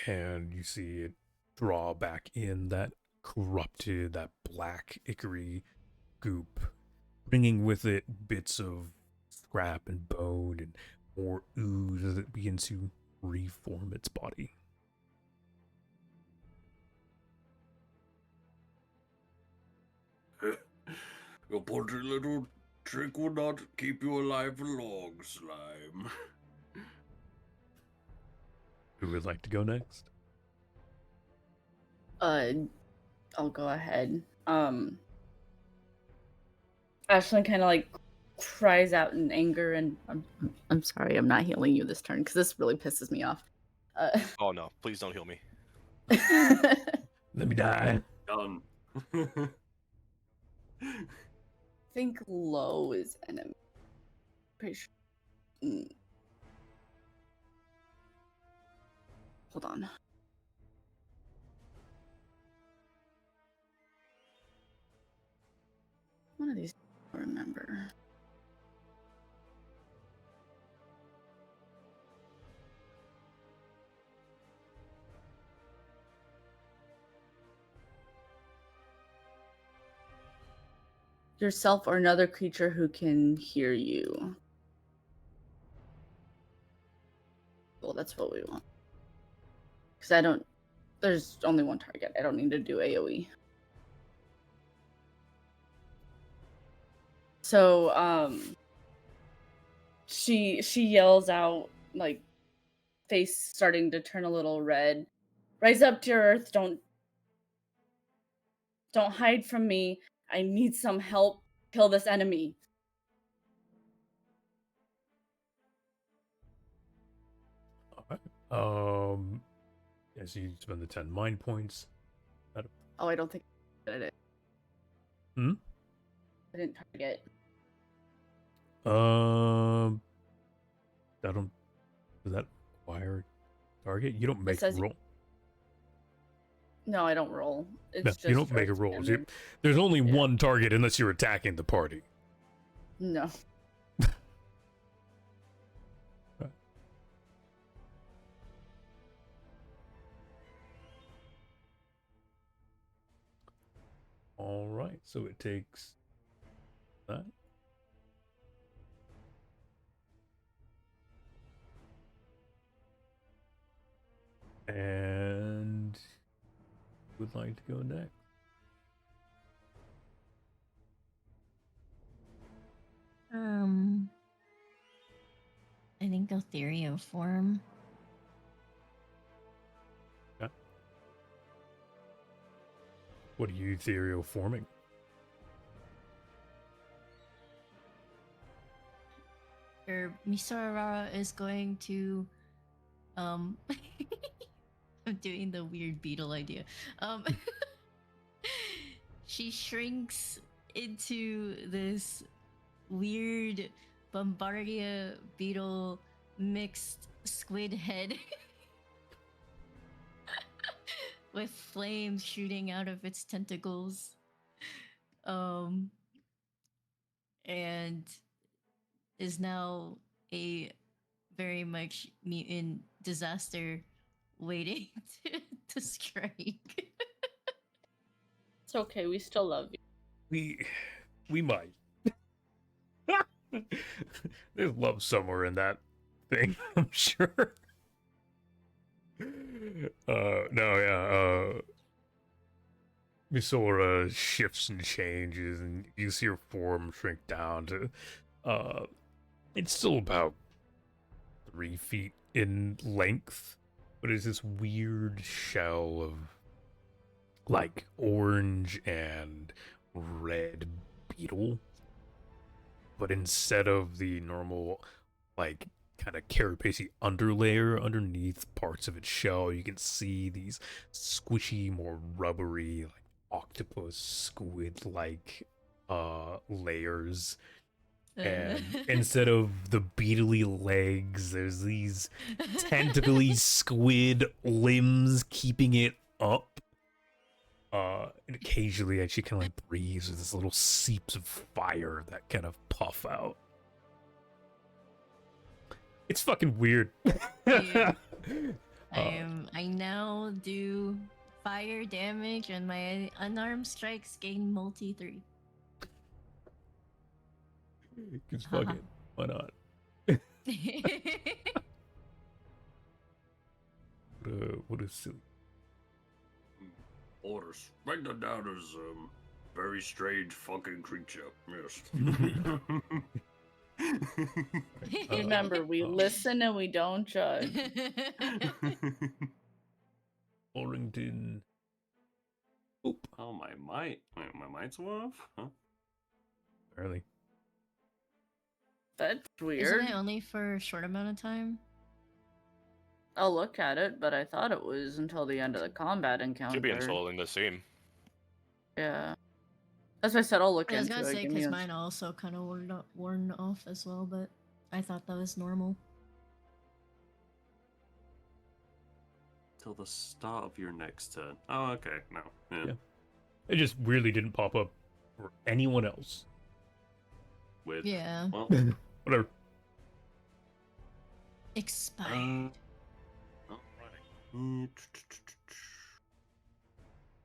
And you see it draw back in that corrupted, that black ichory goop, bringing with it bits of scrap and bone and more ooze as it begins to reform its body. Your podgy little trick will not keep you alive for long, slime. Who would like to go next? I'll go ahead. Ashlyn kind of like cries out in anger, and I'm sorry, I'm not healing you this turn because this really pisses me off. Oh no, please don't heal me. Let me die. Done. I think low is enemy. Pretty sure. Hold on. One of these I remember. Yourself or another creature who can hear you. Well, that's what we want. Because there's only one target. I don't need to do AoE. So, she yells out, like, face starting to turn a little red. Rise up to earth. Don't hide from me. I need some help. Kill this enemy. As you spend the 10 mind points. Oh, I don't think I did it. Hmm? I didn't target. Does that require target? You don't make a roll. No, I don't roll. It's No, just you don't make a roll. damage. There's only one target unless you're attacking the party. No. All right, so it takes that. And would like to go next. ethereal form. What are you ethereal forming? Misorara is going to I'm doing the weird beetle idea. She shrinks into this weird Bombardia beetle mixed squid head with flames shooting out of its tentacles. And is now a very much mutant disaster waiting to strike. It's okay. We still love you. We might. There's love somewhere in that thing, I'm sure. Misora shifts and changes, and you see her form shrink down to, it's still about 3 feet in length, but it's this weird shell of, like, orange and red beetle. But instead of the normal, like, kind of carapace underlayer underneath parts of its shell, you can see these squishy, more rubbery, like octopus, squid-like layers. And instead of the beetly legs, there's these tentacly squid limbs keeping it up. And occasionally she kind of like breathes with these little seeps of fire that kind of puff out. It's fucking weird. Yeah. I now do fire damage, and my unarmed strikes gain multi 3. Cause fuck it, why not? What a silly. Orders. Write that down as very strange fucking creature. Yes. Remember, we listen and we don't judge. Orrington. Oop. Oh, my might's off? Huh? Early. That's Isn't weird. it only for a short amount of time? I'll look at it, but I thought it was until the end of the combat encounter. Should be until in the scene. Yeah. That's why I said I'll look I was into gonna it. say, Give me because a- mine also kind of worn off as well, but I thought that was normal. Till the start of your next turn. Oh, okay. No. Yeah. It just weirdly didn't pop up for anyone else. Weird. Yeah. Well, Whatever. Expired. alright.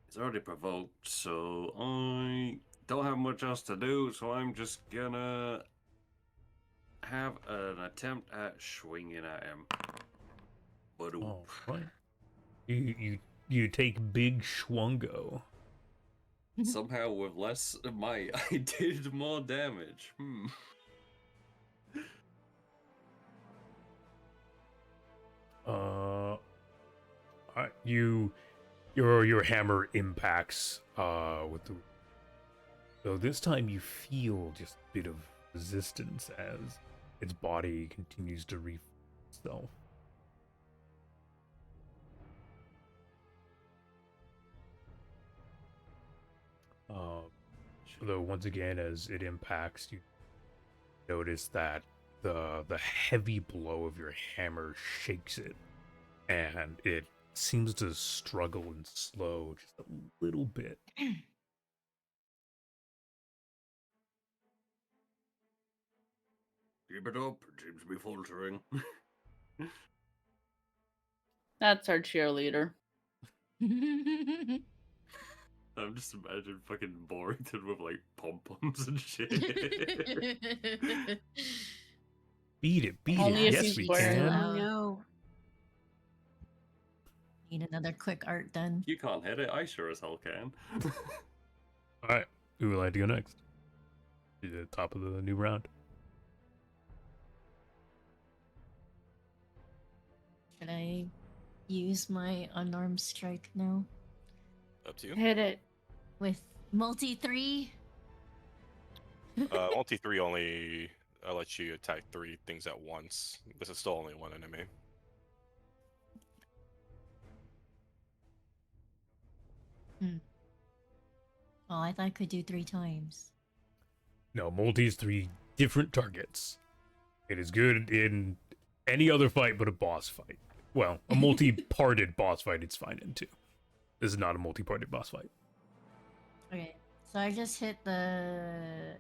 It's already provoked, so I don't have much else to do, so I'm just gonna have an attempt at swinging at him. But All right. You take big schwungo. somehow with less might, I did more damage. Your hammer impacts with the. So this time you feel just a bit of resistance as its body continues to refill itself. Though once again, as it impacts, you notice that the heavy blow of your hammer shakes it, and it seems to struggle and slow just a little bit. Keep it up. It seems to be faltering. That's our cheerleader. I'm just imagining fucking Borington with like pom-poms and shit. Beat it, Only if yes he's we wearing can. Oh no. Need another quick art done. You can't hit it, I sure as hell can. Alright, who would like to go next? To the top of the new round. Should I use my unarmed strike now Up to you. Hit it. with multi 3? Multi 3 only lets you attack 3 things at once. This is still only one enemy. Oh, I thought I could do 3 times. No, multi's 3 different targets. It is good in any other fight but a boss fight. Well, a multi-parted boss fight it's fine in too. This is not a multi-parted boss fight. Okay, so I just hit the.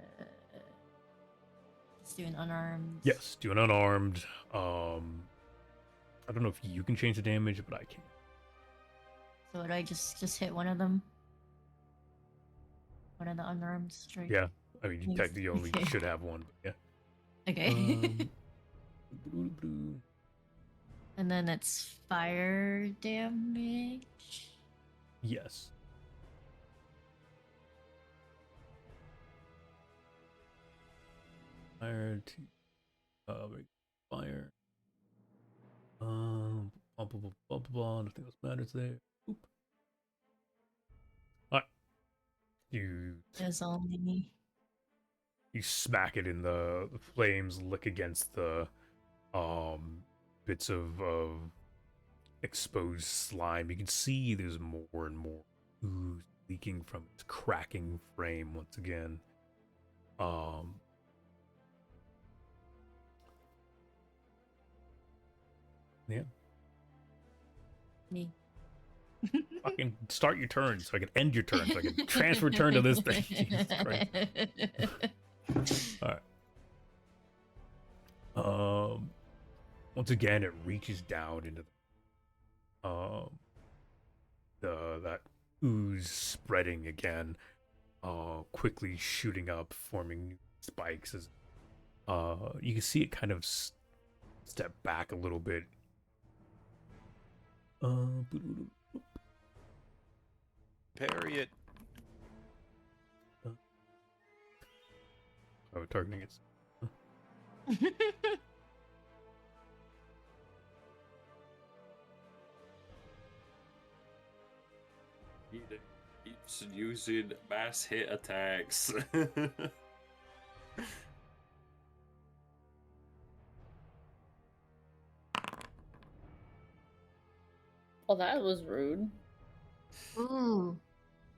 Let's do an unarmed. Yes, do an unarmed. I don't know if you can change the damage, but I can. So would I just hit one of them? One of the unarmed strike? Yeah, I mean, you Thanks. technically only Okay. should have one, but yeah. Okay. And then it's fire damage. Yes. Fire to fire. Blah, blah, blah, blah, blah. Nothing else matters there. Oop. Alright. There's only. You smack it in the flames, lick against the bits of exposed slime. You can see there's more and more ooze leaking from its cracking frame once again. Yeah. Me. Fucking start your turn so I can end your turn so I can transfer turn to this thing. Jesus Christ. Alright. Once again it reaches down into that ooze spreading again, quickly shooting up, forming new spikes as you can see it kind of step back a little bit. Parry it. Oh, targeting it. It's using mass hit attacks. Well, that was rude. Ooh.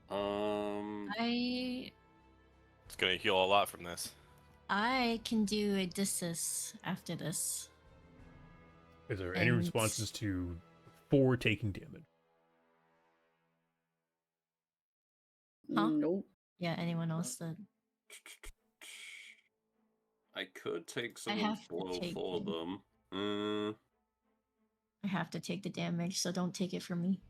Um, It's gonna heal a lot from this. I can do a dissus after this. Is there any And- responses to 4 taking damage? Huh? Nope. Yeah, anyone else that. I could take some have of to blow take for them. them. I have to take the damage, so don't take it from me.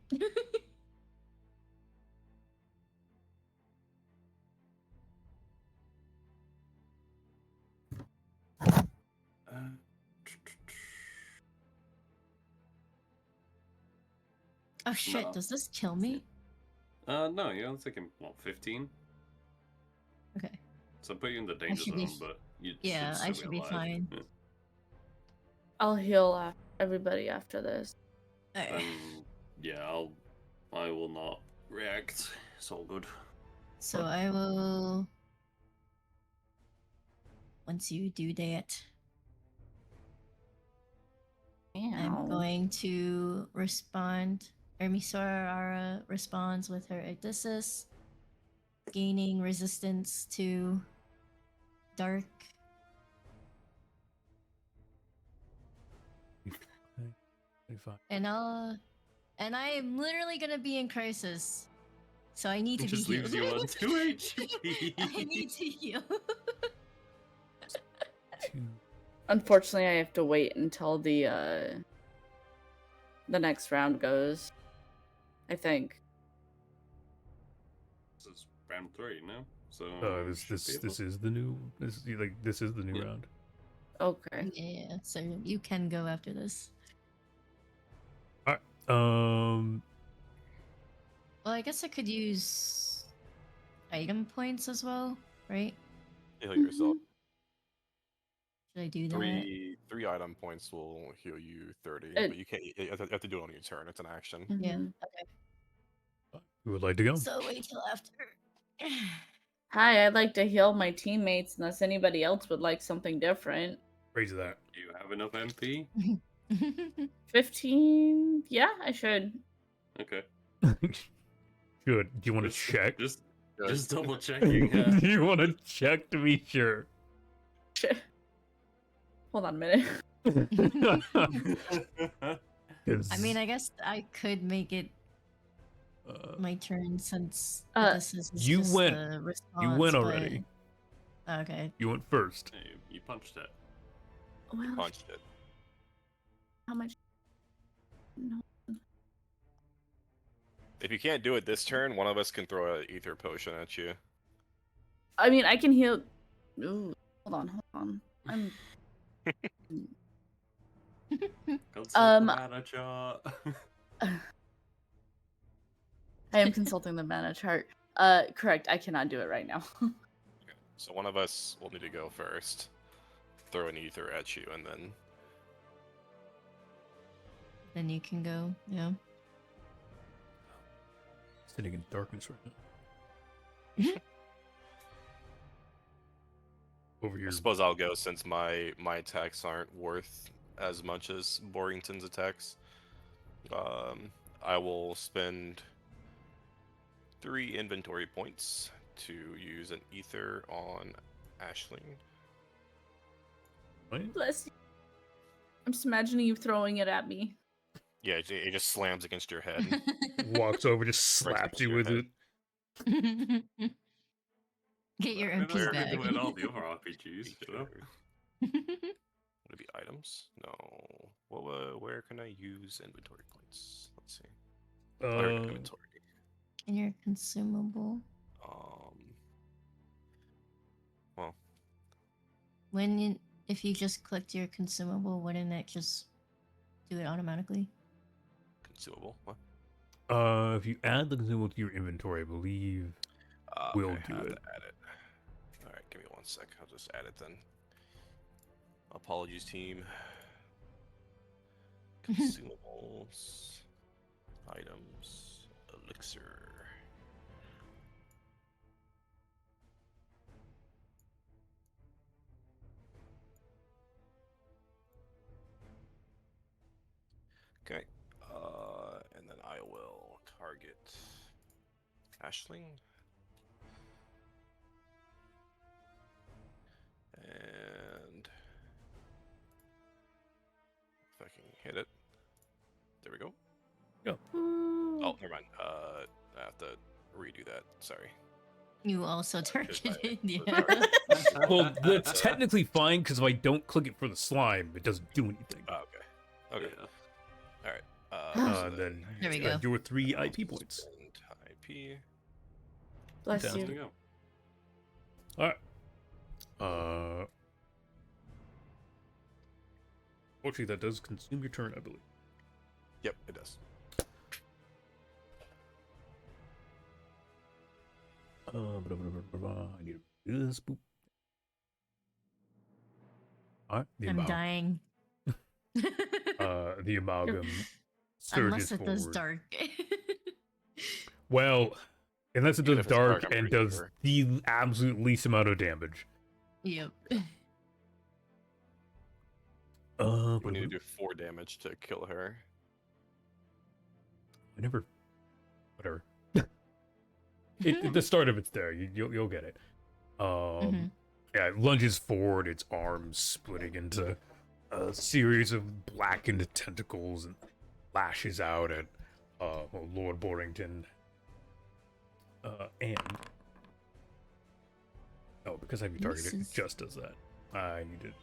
Oh shit, No. does this kill me? No, you're only taking, what, 15? Okay. So I put you in the danger should be zone, but you Yeah, should I still should be alive. fine. Yeah. I'll heal everybody after this. Alright. Yeah, I will not react. It's all good. So I will. Once you do that, I'm going to respond. Misora responds with her Odysseus, gaining resistance to dark. And I'm literally gonna be in crisis, so I need to It just be leaves healed. you on 2 HP. I need to heal. Unfortunately, I have to wait until the next round goes. I think. This is round 3 now, so This is the new round. Okay. Yeah, so you can go after this. Alright. Well, I guess I could use item points as well, right? Heal yourself. Should I do that? Three item points will heal you 30, but you can't. You have to do it on your turn. It's an action. Yeah. Mhm. Okay. Who would like to go? So wait till after. Hi, I'd like to heal my teammates unless anybody else would like something different. Raise that. Do you have enough MP? 15? Yeah, I should. Okay. Good. Do you want to check? Just double checking. Do you want to check to be sure? Shit. Hold on a minute. I mean, I guess I could make it my turn since this is you just went- the response. you went but- already. Okay. You went first. Hey, you punched it. Well, Punched it. how much? No. If you can't do it this turn, one of us can throw an ether potion at you. I mean, I can heal. Ooh, hold on. I'm. Consult Um, the mana chart. I am consulting the mana chart. Correct. I cannot do it right now. So one of us will need to go first. Throw an ether at you, and then Then you can go. Yeah. Sitting in darkness right now. Over here. I suppose I'll go since my attacks aren't worth as much as Borington's attacks. I will spend 3 inventory points to use an ether on Aisling. Right? Bless you. I'm just imagining you throwing it at me. Yeah, it just slams against your head. Walks over, just Right slaps next to you your with head. it. Get your Where MPs are back. we doing all the other RPGs? You know? Would it be items? No. Where can I use inventory points? Let's see. Where in inventory? And your consumable. Well, If you just clicked your consumable, wouldn't it just do it automatically? consumable. What? If you add the consumable to your inventory, I believe we'll Okay, do I have it. to add it. All right, give me 1 sec. I'll just add it then. Apologies, team. Consumables, items, elixir. Okay, and then I will target Aisling. And if I can hit it. There we go. Oh, never mind. I have to redo that. Sorry. You also Because targeted. I- Yeah. Well, that's technically fine because if I don't click it for the slime, it doesn't do anything. Oh, okay. Okay. Yeah. All right. So Then There we spend go. your 3 I'll IP points. spend IP. Bless Down. There we you. go. All right. Actually, that does consume your turn, I believe. Yep, it does. I need to do this. Boop. All right. The I'm amalgam. dying. The amalgam surges Unless it does forward. dark. Well, unless it Even does if it's dark, dark I'm and pretty does sure. the absolute least amount of damage. Yep. We need to do 4 damage to kill her. I never. Whatever. At the start of it's there. You'll get it. Mhm. Yeah, it lunges forward, its arms splitting into a series of blackened tentacles and lashes out at Lord Borington. And because I have you targeted, it Misses. just does that. I need it.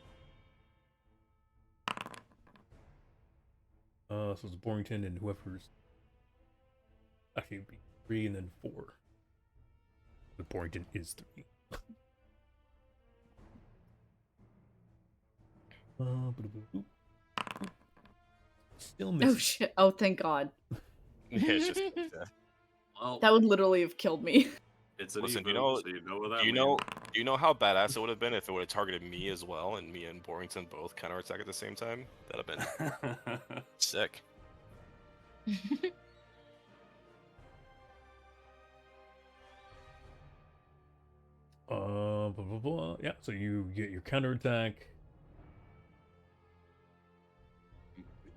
So it's Borington and whoever's actually it'd be 3 and then 4. The Borington is 3. Still missing. Oh shit. Oh, thank God. Yeah, it's just yeah. Well, That would literally have killed me. It's an Listen, evo, so you know what that do you means. know, do you know how badass it would have been if it would have targeted me as well, and me and Borrington both counterattack at the same time? That'd have been sick. Blah, blah, blah. Yeah, so you get your counterattack.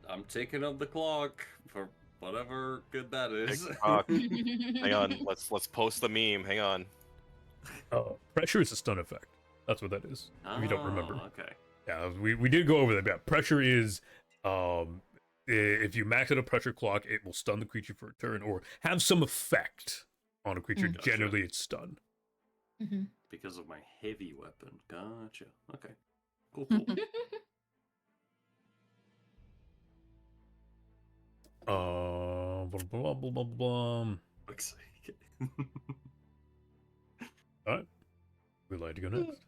I'm taking up the clock for whatever good that is. Hang on, let's post the meme. Hang on. Pressure is a stun effect. That's what that is. If you don't remember. Okay. Yeah, we did go over that. Yeah, pressure is if you max out a pressure clock, it will stun the creature for a turn or have some effect on a creature. Gotcha. Generally, it's stun. Because of my heavy weapon. Gotcha. Okay. Cool. Cool. Blah, blah, blah, blah, blah. Excited. All right. We'd like to go next.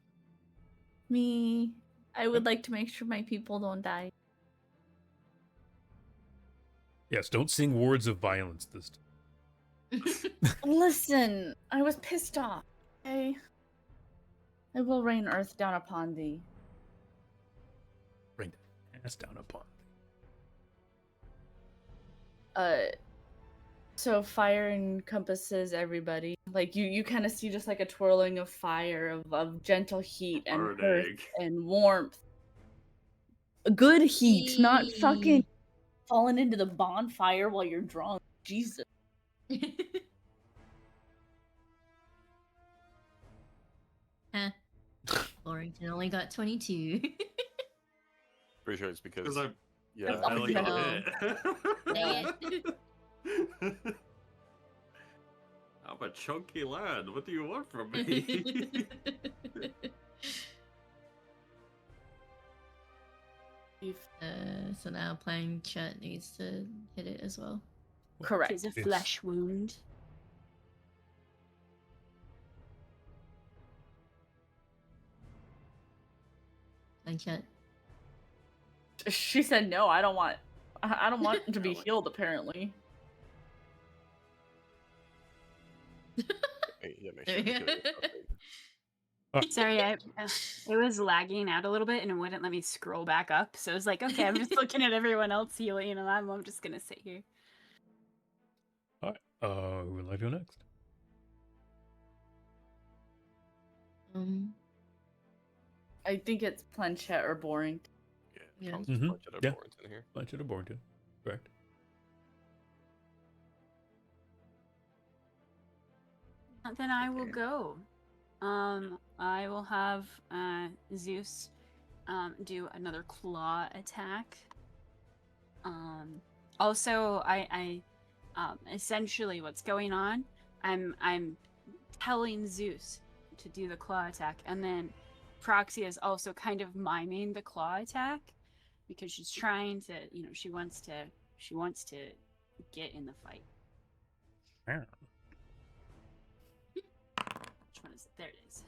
Me. I would like to make sure my people don't die. Yes, don't sing words of violence this time. Listen, I was pissed off. Okay? I will rain earth down upon thee. Rain ass down upon. So fire encompasses everybody. Like you kind of see just like a twirling of fire, of gentle heat and Burn earth egg. and warmth. Good heat, not fucking falling into the bonfire while you're drunk. Jesus. Huh. Borrington only got 22. Pretty sure it's because Because I yeah. barely got no. hit. Dang it. I'm a chunky lad. What do you want from me? So now playing chat needs to hit it as well. Correct. It's a Yes. flesh wound. Playing chat. She said no. I don't want to be No. healed. Apparently. Yeah, make sure you do it. Sorry, it was lagging out a little bit and it wouldn't let me scroll back up. So I was like, okay, I'm just looking at everyone else healing, and I'm just gonna sit here. All right. Who would like to go next? I think it's planchette or boring. Yeah, Yeah. comes Mhm. bunch of Yeah. Borrington here. Bunch of Borrington. Correct. Then I will go. I will have Zeus do another claw attack. Also, I essentially what's going on, I'm telling Zeus to do the claw attack, and then Proxy is also kind of miming the claw attack because she's trying to, she wants to get in the fight. Yeah. Which one is it? There it is.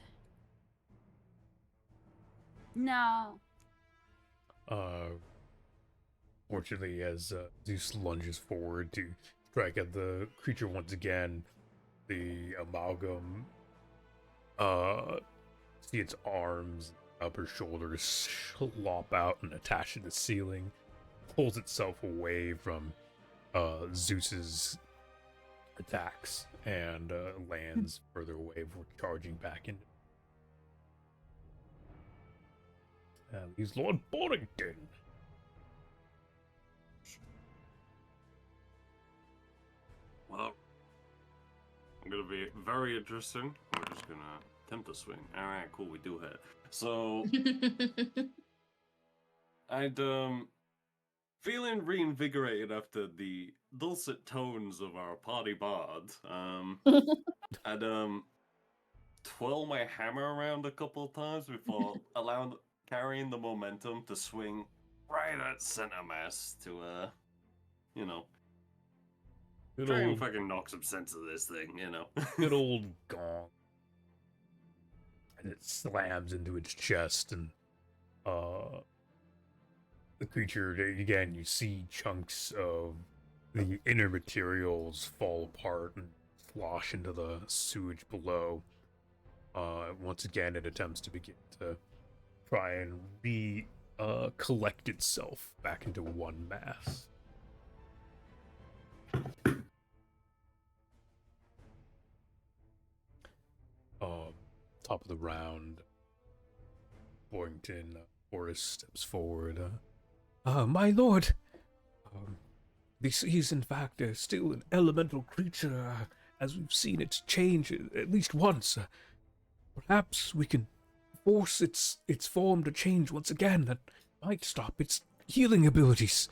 No. Fortunately, as Zeus lunges forward to strike at the creature once again, the amalgam, see its arms, upper shoulders lop out and attach to the ceiling, pulls itself away from Zeus's attacks and lands further away before charging back into. And he's Lord Borrington. Well, I'm gonna be very interesting. We're just gonna attempt to swing. Alright, cool, we do hit. So I'd feeling reinvigorated after the dulcet tones of our party bard. I'd twirl my hammer around a couple of times before carrying the momentum to swing right at center mass to Good try and old, fucking knock some sense of this thing, good old gong. And it slams into its chest, and the creature, again, you see chunks of the inner materials fall apart and slosh into the sewage below. Once again, it attempts to begin to try and collect itself back into one mass. Top of the round, Borington Forrest steps forward. My lord, this is in fact still an elemental creature, as we've seen it change at least once. Perhaps we can force its form to change once again. That might stop its healing abilities.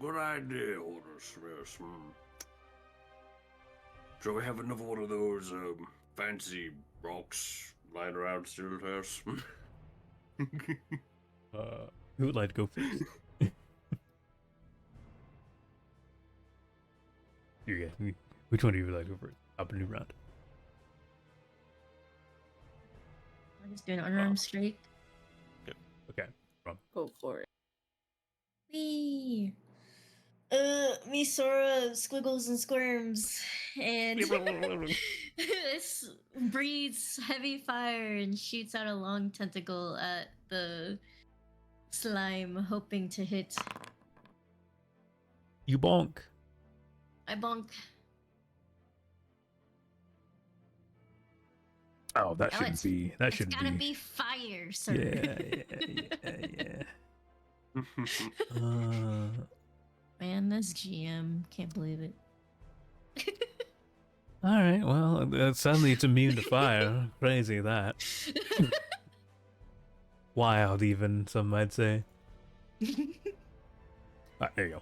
Good idea, Horus. Yes. So we have another one of those fancy rocks lying around still, yes? Who would like to go first? Which one do you like to go first? Up a new round. I'll just do an unarmed strike. Okay. Go for it. Wee! Misora squiggles and squirms and breathes heavy fire and shoots out a long tentacle at the slime, hoping to hit. You bonk. I bonk. Oh, that shouldn't be. That It's shouldn't gotta be. be fire, sir. Yeah. Man, this GM can't believe it. All right. Well, suddenly it's immune to fire. Crazy that. Wild, even some might say. There you go.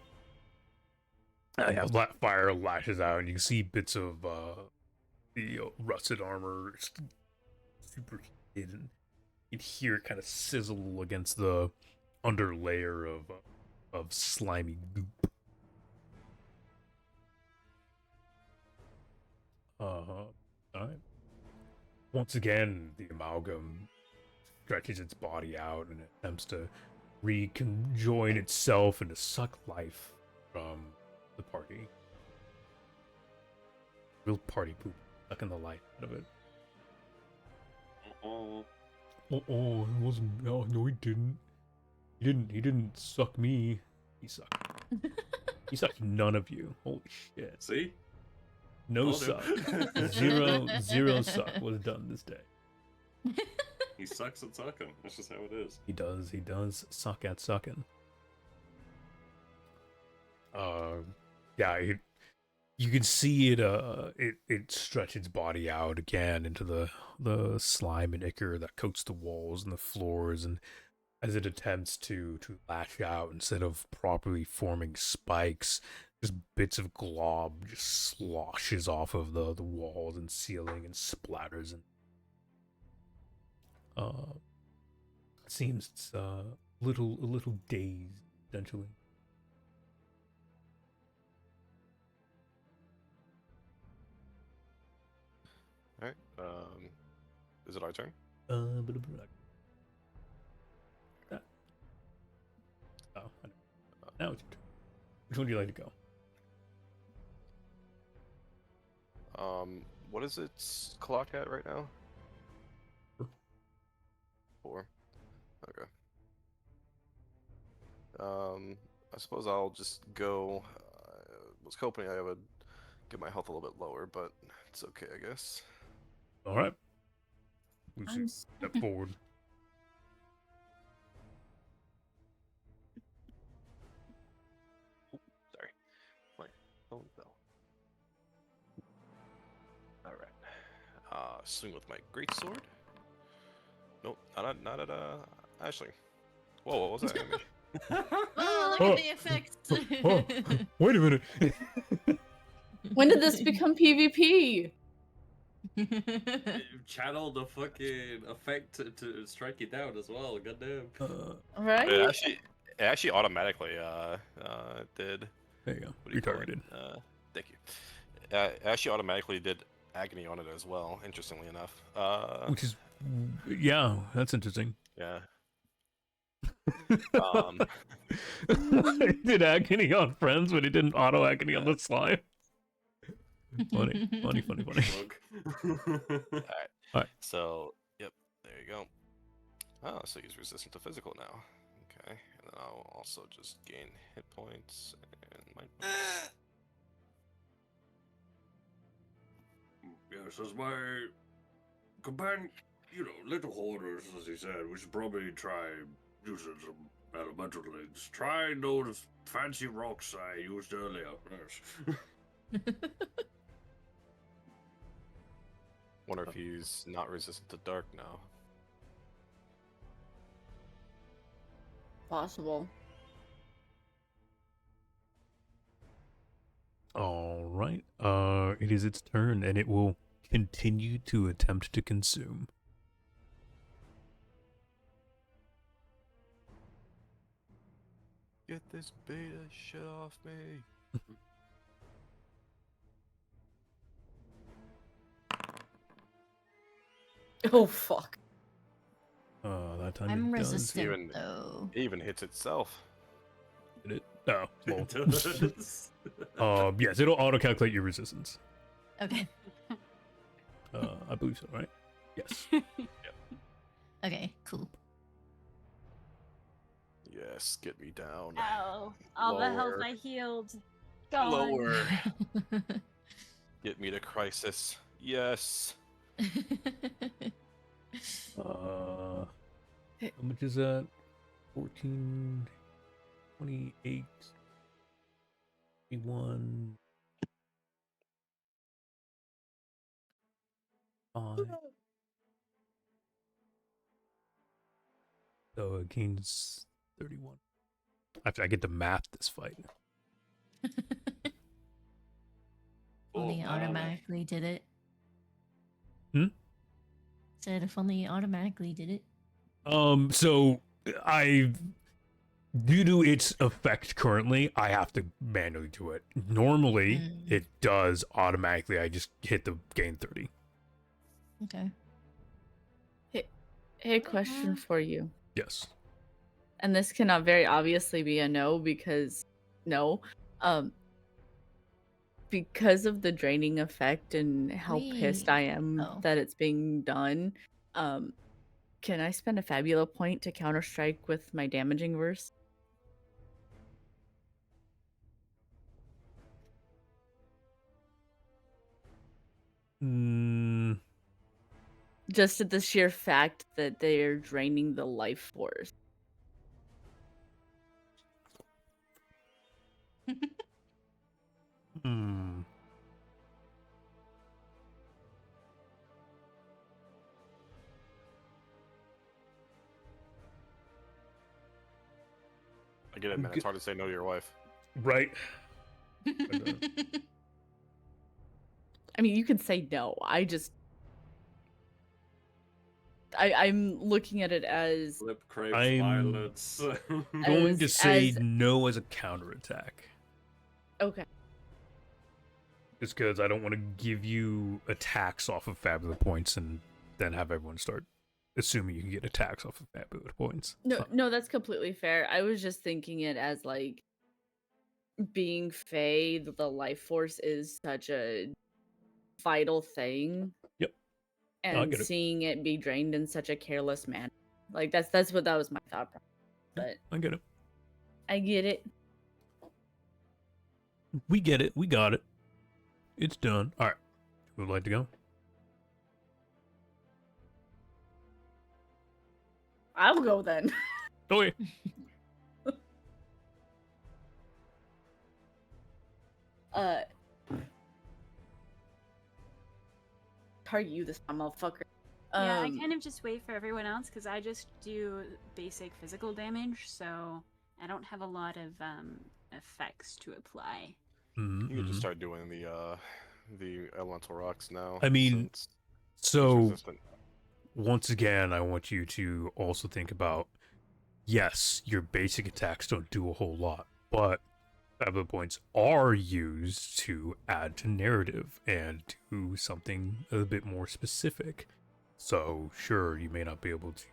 Yeah, fire lashes out, and you can see bits of the rusted armor super heated, and you can hear it kind of sizzle against the under layer of slimy goop. All right. Once again, the amalgam stretches its body out and attempts to reconjoin itself and to suck life from the party. Real party poop, sucking the life out of it. It wasn't. No, he didn't. He didn't suck me. He sucked. He sucked none of you. Holy shit. See? No suck. Zero suck was done this day. He sucks at sucking. That's just how it is. He does suck at sucking. Yeah, you can see it stretch its body out again into the slime and ichor that coats the walls and the floors, and as it attempts to lash out instead of properly forming spikes, just bits of glob just sloshes off of the walls and ceiling and splatters, and it seems it's a little dazed essentially. Alright, is it our turn? Oh, now it's your turn. Which one do you like to go? What is its clock at right now? 4. Okay. I suppose I'll just go. I was hoping I would get my health a little bit lower, but it's okay, I guess. All right. Lucy, step forward. Sorry. My phone fell. Alright. Swing with my greatsword. Nope, not at Ashley. Whoa, what was that? Oh, look at the effects. Oh, wait a minute. When did this become PvP? Channel the fucking effect to strike you down as well. Goddamn. Right? It actually automatically did. There you go. What do you call it? Retargeted. Thank you. It actually automatically did agony on it as well. Interestingly enough. Which is, yeah, that's interesting. Yeah. It did agony on friends, but it didn't auto agony on the slime. Funny. Look. Alright. So, yep, there you go. Oh, so he's resistant to physical now. Okay, and then I'll also just gain hit points and mind points. Yes, as my companion, little hoarders, as he said, we should probably try using some elemental things. Try those fancy rocks I used earlier. Yes. Wonder if he's not resistant to dark now. Possible. All right. It is its turn, and it will continue to attempt to consume. Get this beta shit off me. Oh fuck. That time I'm it does resistant Even- though. It even hits itself. hit it. Oh, well. It does. Yes, it'll auto-calculate your resistance. Okay. I believe so, right? Yes. Okay, cool. Yes, get me down. Ow. All the health Lower. I healed. Gone. Lower. Get me to crisis. Yes. How much is that? 14, 28, 21, 5. So it gains 31. I get to math this fight. Only automatically did it. Hmm? Said if only automatically did it. So due to its effect currently, I have to manually do it. Normally, it does automatically. I just hit the gain 30. Okay. Hey, question for you. Yes. And this cannot very obviously be a no because no. Because of the draining effect and how pissed I am Oh. that it's being done, can I spend a Fabula point to counter strike with my damaging verse? Just at the sheer fact that they're draining the life force. I get it, man. It's hard to say no to your wife. Right. I mean, you can say no. I'm looking at it as Flip craves I'm- violence. Going to say as- no as a counterattack. okay. Just because I don't want to give you attacks off of Fabula points and then have everyone start assuming you can get attacks off of Fabula points. No, that's completely fair. I was just thinking it as like being Fae, the life force is such a vital thing. Yep. No, I And get it. seeing it be drained in such a careless manner. Like that was my thought process. But I get it. I get it. We get it. We got it. It's done. All right. Who would like to go? I'll go then. Okay. Target you this time, motherfucker. Yeah, I kind of just wait for everyone else because I just do basic physical damage, so I don't have a lot of effects to apply. Mhm, You can just mhm. start doing the elemental rocks now. I mean, since it's So, resistant. once again, I want you to also think about, yes, your basic attacks don't do a whole lot, but Fabula points are used to add to narrative and do something a bit more specific. So, sure, you may not be able to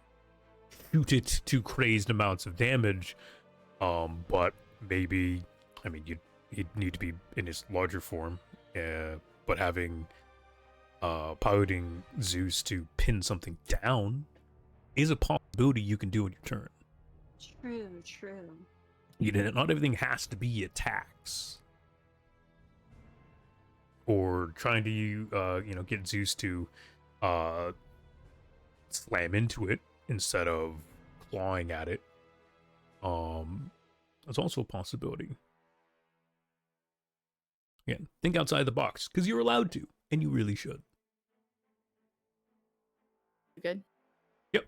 shoot it to crazed amounts of damage. But maybe, I mean, he'd need to be in his larger form. But having piloting Zeus to pin something down is a possibility you can do in your turn. True. Not everything has to be attacks. Or trying to, get Zeus to slam into it instead of clawing at it. That's also a possibility. Again, think outside the box, because you're allowed to, and you really should. Good. Yep.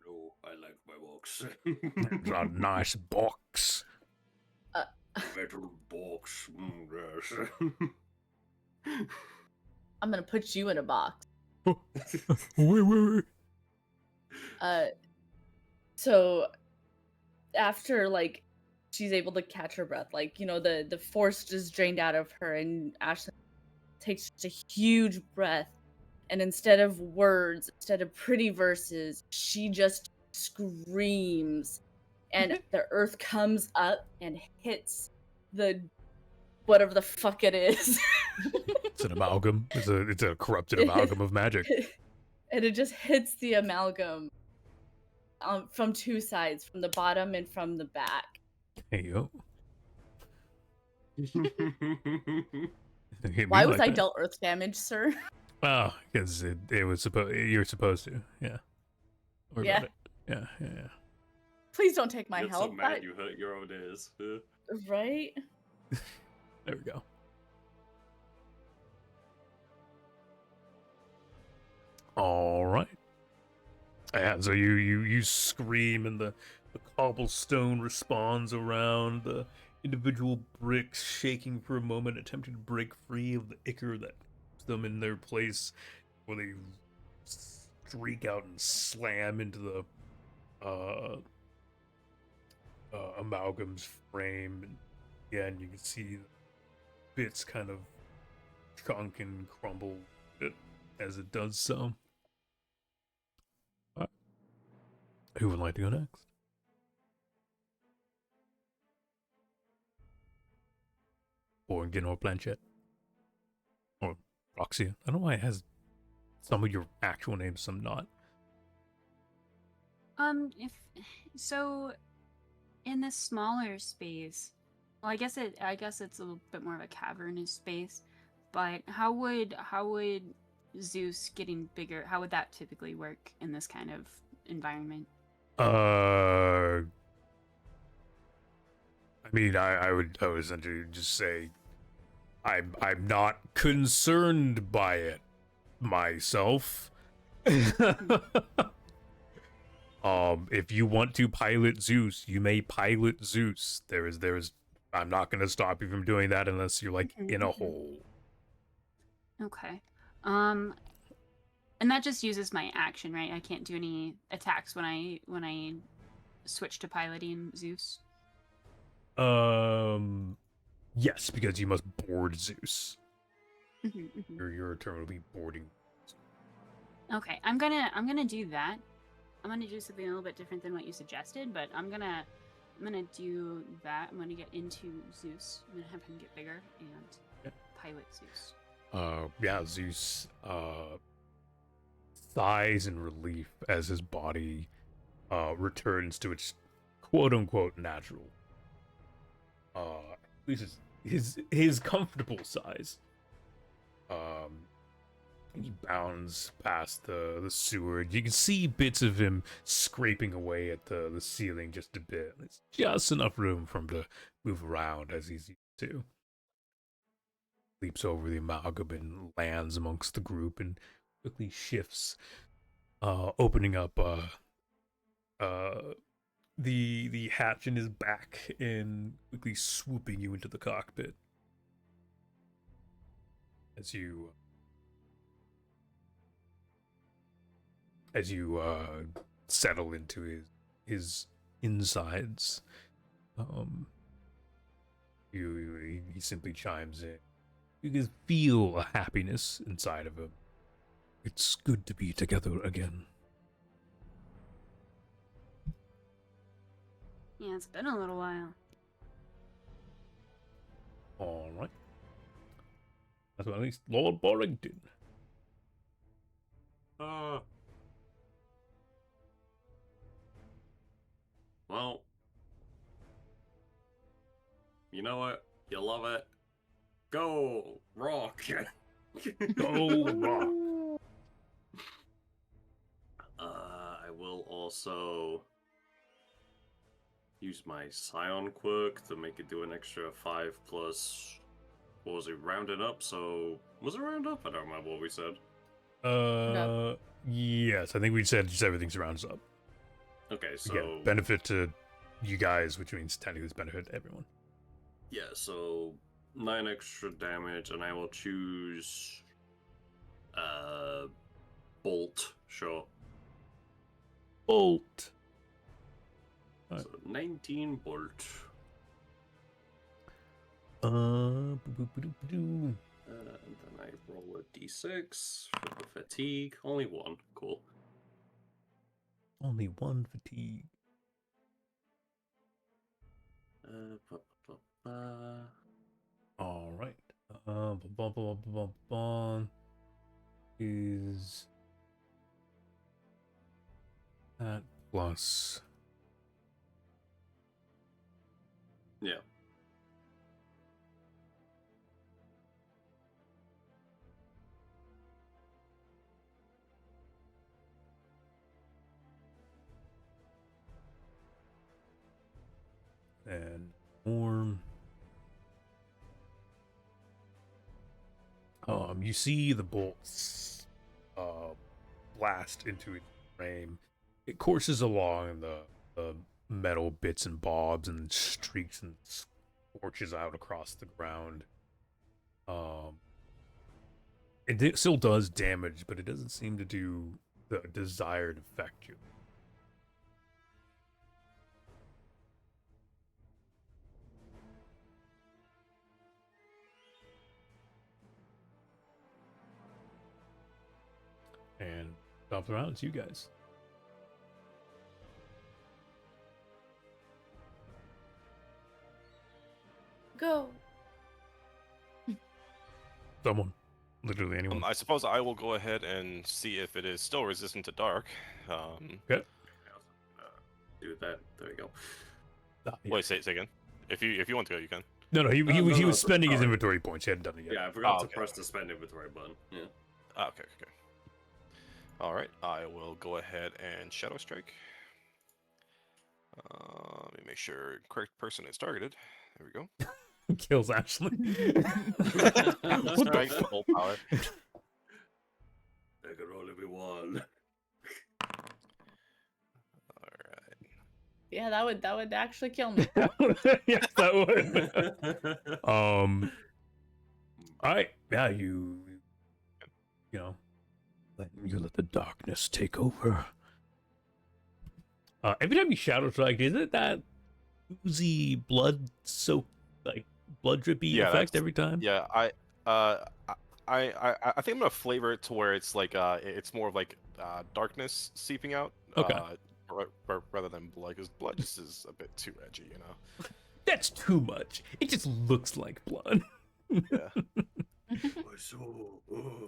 No, I like my box. It's a nice box. Metal box. Yes. I'm gonna put you in a box. Wait. So after like she's able to catch her breath, like the force just drained out of her, and Ashley takes just a huge breath, and instead of words, instead of pretty verses, she just screams, and the earth comes up and hits the whatever the fuck it is. It's an amalgam. It's a corrupted amalgam of magic. And it just hits the amalgam from two sides, from the bottom and from the back. Hey yo. Why was I dealt earth damage, sir? Oh, because it was you're supposed to. Yeah. Yeah. About it. Yeah. Please don't take my Get help. so mad you hurt your own ears. Right? There we go. All right. And so you scream, and the cobblestone responds around, the individual bricks shaking for a moment, attempting to break free of the ichor that keeps them in their place, where they streak out and slam into the amalgam's frame. And again, you can see the bits kind of chunk and crumble as it does so. Who would like to go next? Or Gin or Planchette? Or Roxy? I don't know why it has some of your actual names, some not. If so, in the smaller space, well, I guess it's a little bit more of a cavernous space. But how would Zeus getting bigger? How would that typically work in this kind of environment? I mean, I would essentially just say I'm not concerned by it myself. If you want to pilot Zeus, you may pilot Zeus. There is I'm not gonna stop you from doing that unless you're like in a hole. Okay. And that just uses my action, right? I can't do any attacks when I switch to piloting Zeus. Yes, because you must board Zeus. Mm-hmm. Your turn will be boarding. Okay, I'm gonna do that. I'm gonna do something a little bit different than what you suggested, but I'm gonna do that. I'm gonna get into Zeus. I'm gonna have him get bigger and pilot Zeus. Zeus sighs in relief as his body returns to its quote-unquote natural, at least his comfortable size. He bounds past the sewer. You can see bits of him scraping away at the ceiling just a bit. It's just enough room for him to move around as he's used to. Leaps over the amalgam and lands amongst the group and quickly shifts, opening up the hatch in his back and quickly swooping you into the cockpit. As you settle into his insides, he simply chimes in. You can feel a happiness inside of him. It's good to be together again. Yeah, it's been a little while. All right. That's what at least Lord Borrington. Well, you know what? You love it. Go rock. Go rock. I will also use my Scion quirk to make it do an extra 5 plus. What was it? Rounded up. So was it round up? I don't remember what we said. Yes, I think we said just everything's rounds up. Okay, so Again, benefit to you guys, which means technically it's benefit to everyone. yeah, so 9 extra damage, and I will choose bolt. Sure. Bolt. So 19 bolt. Boo-boo-boo-boo-boo. And then I roll a d6 for the fatigue. Only one. Cool. Only one fatigue. Ba, ba, ba. All right. Is that plus? Yeah. And warm. You see the bolts blast into its frame. It courses along the metal bits and bobs and streaks and scorches out across the ground. It still does damage, but it doesn't seem to do the desired effect. And top of the round, it's you guys. Go. Someone. Literally anyone. I suppose I will go ahead and see if it is still resistant to dark. Okay. Do that. There you go. Yeah. Wait, say again. If you want to go, you can. No, he no, was spending his sorry. inventory points. He hadn't done it yet. Yeah, I forgot to okay. press the spend inventory button. Yeah. Okay. All right, I will go ahead and Shadow Strike. Let me make sure correct person is targeted. There we go. Kills Ashley. What the full power. There could only be one. All right. Yeah, that would actually kill me. Yes, that would. All right. Yeah, you know, let the darkness take over. Every time you Shadow Strike, is it that oozy blood blood drippy effect every time? Yeah, I think I'm gonna flavor it to where it's like it's more of like darkness seeping out. Okay. Rather than blood, because blood just is a bit too edgy, you know. That's too much. It just looks like blood. Yeah.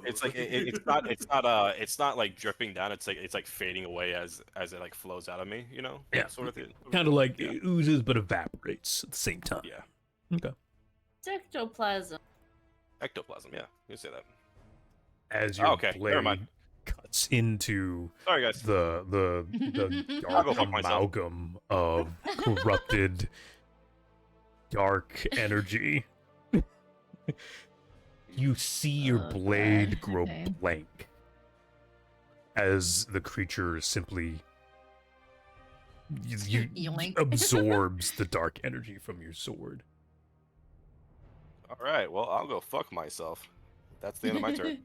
It's like it's not like dripping down. It's like fading away as it like flows out of me, you know. Yeah. Sort of thing. Kind of like it oozes but evaporates at the same time. Yeah. Okay. It's ectoplasm. Ectoplasm. Yeah, you say that. As your Never blade mind. cuts into Sorry, guys. the I'll go dark fuck myself. amalgam of corrupted dark energy. You see your blade grow okay. blank as the creature simply Yoink. absorbs the dark energy from your sword. All right. Well, I'll go fuck myself. That's the end of my turn.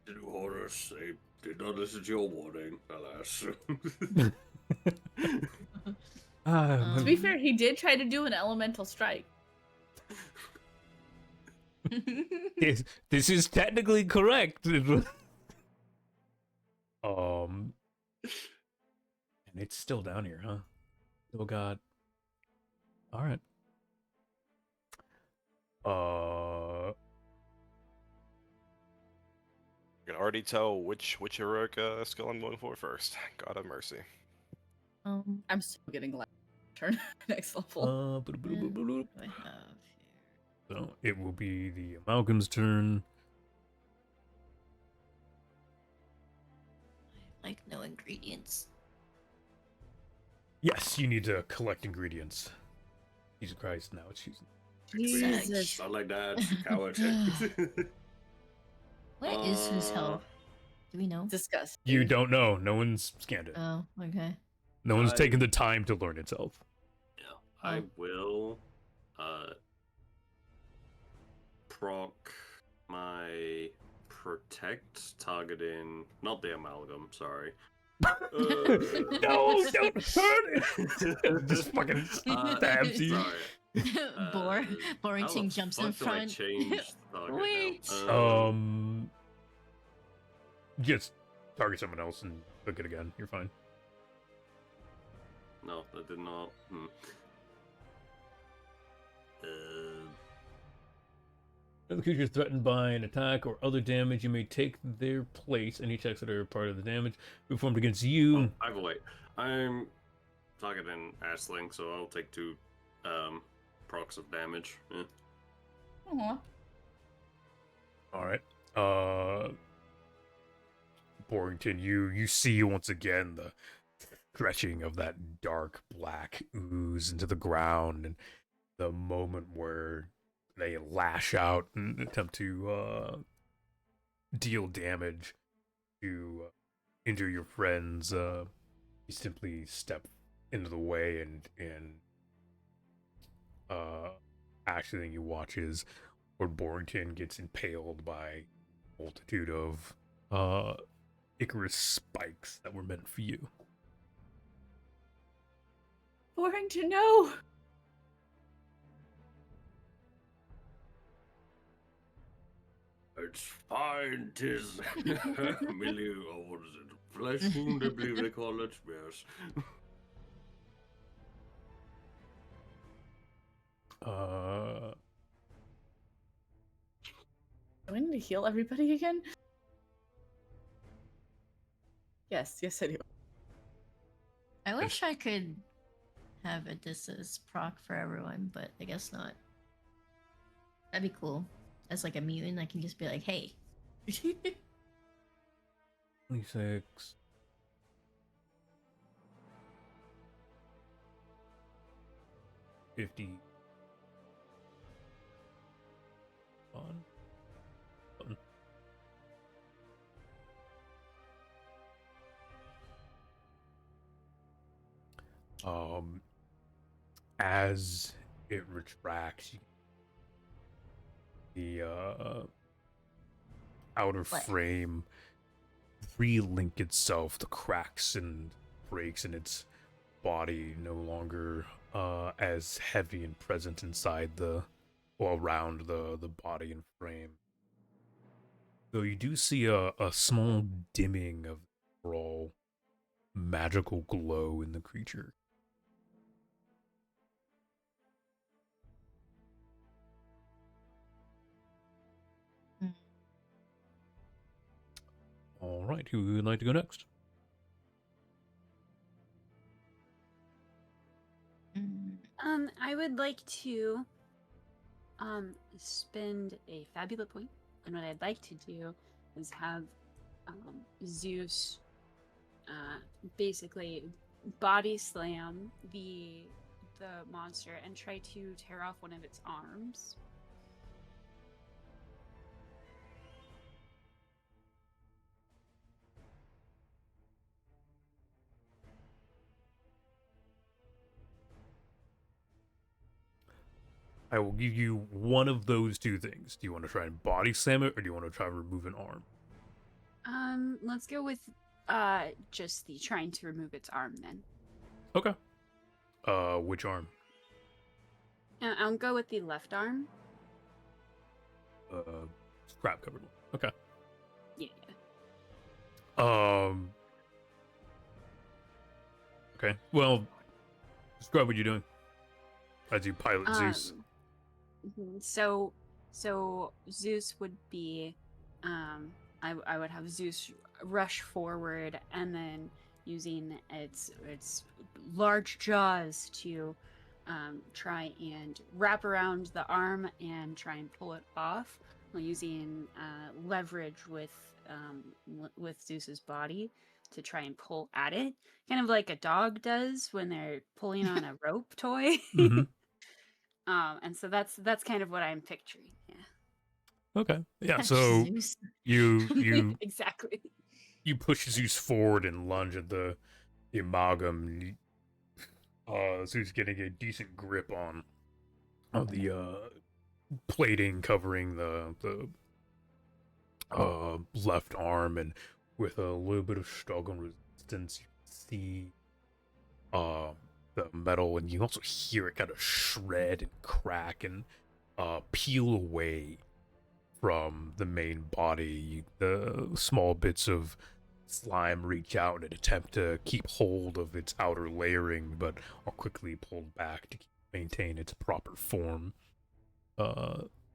Did Horus say did not listen to your warning, alas. To be fair, he did try to do an elemental strike. This is technically correct. And it's still down here, huh? Still got. All right. I can already tell which heroic skill I'm going for first. God have mercy. I'm still getting last turn next level. What do I have here? So it will be the Amalgam's turn. I have like no ingredients. Yes, you need to collect ingredients. Jesus Christ! Now it's using. Jesus. Not like that, coward. What is his health? Do we know? Disgusting. You don't know. No one's scanned it. Oh, okay. No one's taken the time to learn itself. Yeah, I will proc my protect targeting, not the amalgam, sorry. No, don't hurt it! Just fucking stabs you. Sorry. Borington jumps in How the fuck do I front. change target Wait. now? Just target someone else and click it again. You're fine. No, that did not. If the creature is threatened by an attack or other damage, you may take their place. Any checks that are part of the damage performed against you. Oh, I have a wait. I'm targeting Ashling, so I'll take 2 procs of damage. Yeah. Aw. All right. Borington, you see once again the stretching of that dark black ooze into the ground, and the moment where they lash out and attempt to deal damage to injure your friends. You simply step into the way, and actually, you watch as Lord Borington gets impaled by a multitude of Icarus spikes that were meant for you. Boring to know. It's fine, 'tis merely, what is it? Flesh wound, I believe they call it. Yes. Do I need to heal everybody again? Yes, I do. I wish I could have Odysseus proc for everyone, but I guess not. That'd be cool. As like a mutant, I can just be like, hey. 26. $50. On. Button. As it retracts, the outer frame relink itself, the cracks and breaks in its body no longer as heavy and present inside or around the body and frame. Though you do see a small dimming of the overall magical glow in the creature. All right, who would like to go next? I would like to spend a Fabula point, and what I'd like to do is have Zeus basically body slam the monster and try to tear off one of its arms. I will give you one of those two things. Do you want to try and body slam it, or do you want to try and remove an arm? Let's go with just the trying to remove its arm then. Okay. Which arm? I'll go with the left arm. Scrap covered one. Okay. Yeah. Okay. Well, just describe what you're doing as you pilot Zeus. So Zeus would be, I would have Zeus rush forward and then using its large jaws to try and wrap around the arm and try and pull it off, while using leverage with Zeus's body to try and pull at it, kind of like a dog does when they're pulling on a rope toy. Mm-hmm. And so that's kind of what I'm picturing. Yeah. Okay. Yeah. Catch So Zeus. you Exactly. you push Zeus forward and lunge at the amalgam. Zeus getting a decent grip on the plating covering the left arm, and with a little bit of struggle and resistance, you see the metal, and you also hear it kind of shred and crack and peel away from the main body. The small bits of slime reach out in an attempt to keep hold of its outer layering, but are quickly pulled back to maintain its proper form.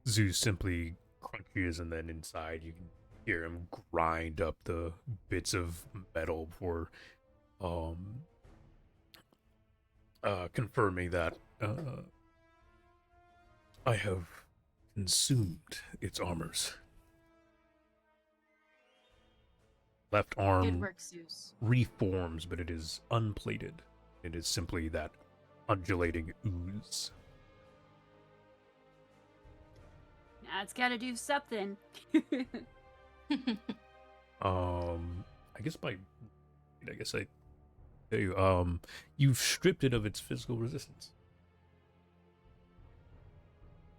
Zeus simply crunches, and then inside you can hear him grind up the bits of metal before confirming that I have consumed its armors. Left Good arm work, Zeus. reforms, but it is unplated. It is simply that undulating ooze. Yeah, it's got to do something. I guess I tell you, you've stripped it of its physical resistance.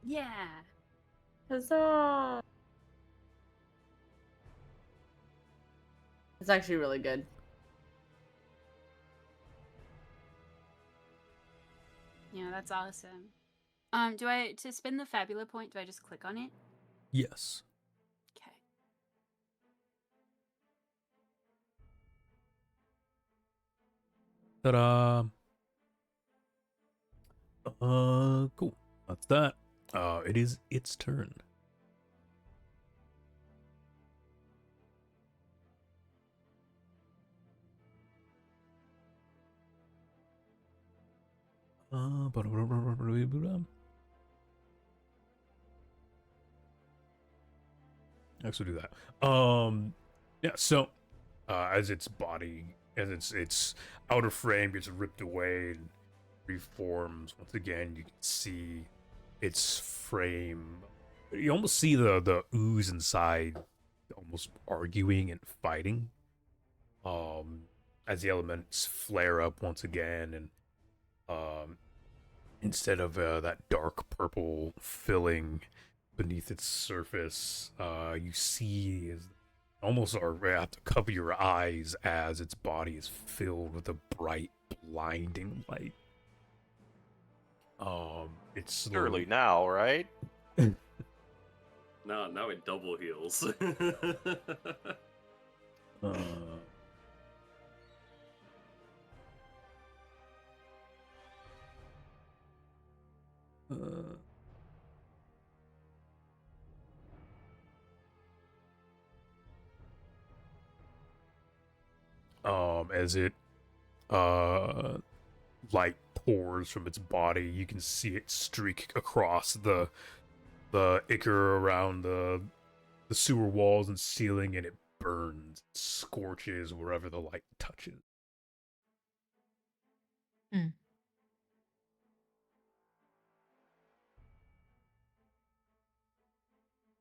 Yeah. Huzzah! It's actually really good. Yeah, that's awesome. To spin the Fabula point, do I just click on it? Yes. Okay. Ta-da! Cool. That's that. It is its turn. Actually do that. Yeah, so as its body, as its outer frame gets ripped away and reforms once again, you can see its frame. You almost see the ooze inside almost arguing and fighting. As the elements flare up once again, and instead of that dark purple filling beneath its surface, you see is almost have to cover your eyes as its body is filled with a bright, blinding light. It's Early now, right? Now it double heals. As it light pours from its body, you can see it streak across the ichor around the sewer walls and ceiling, and it burns, scorches wherever the light touches.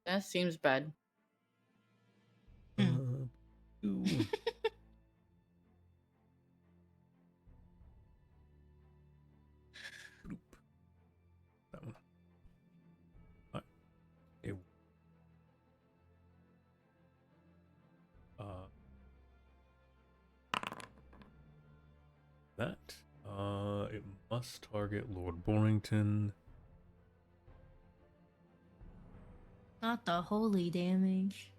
That seems bad. Ooh. That one. It must target Lord Borrington. Not the holy damage.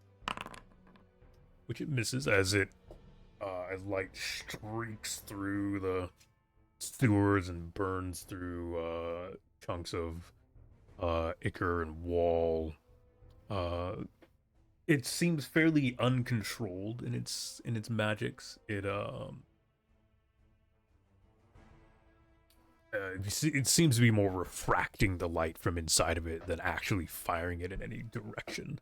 Which it misses as it as light streaks through sewers and burns through chunks of ichor and wall. It seems fairly uncontrolled in its magics. It seems to be more refracting the light from inside of it than actually firing it in any direction.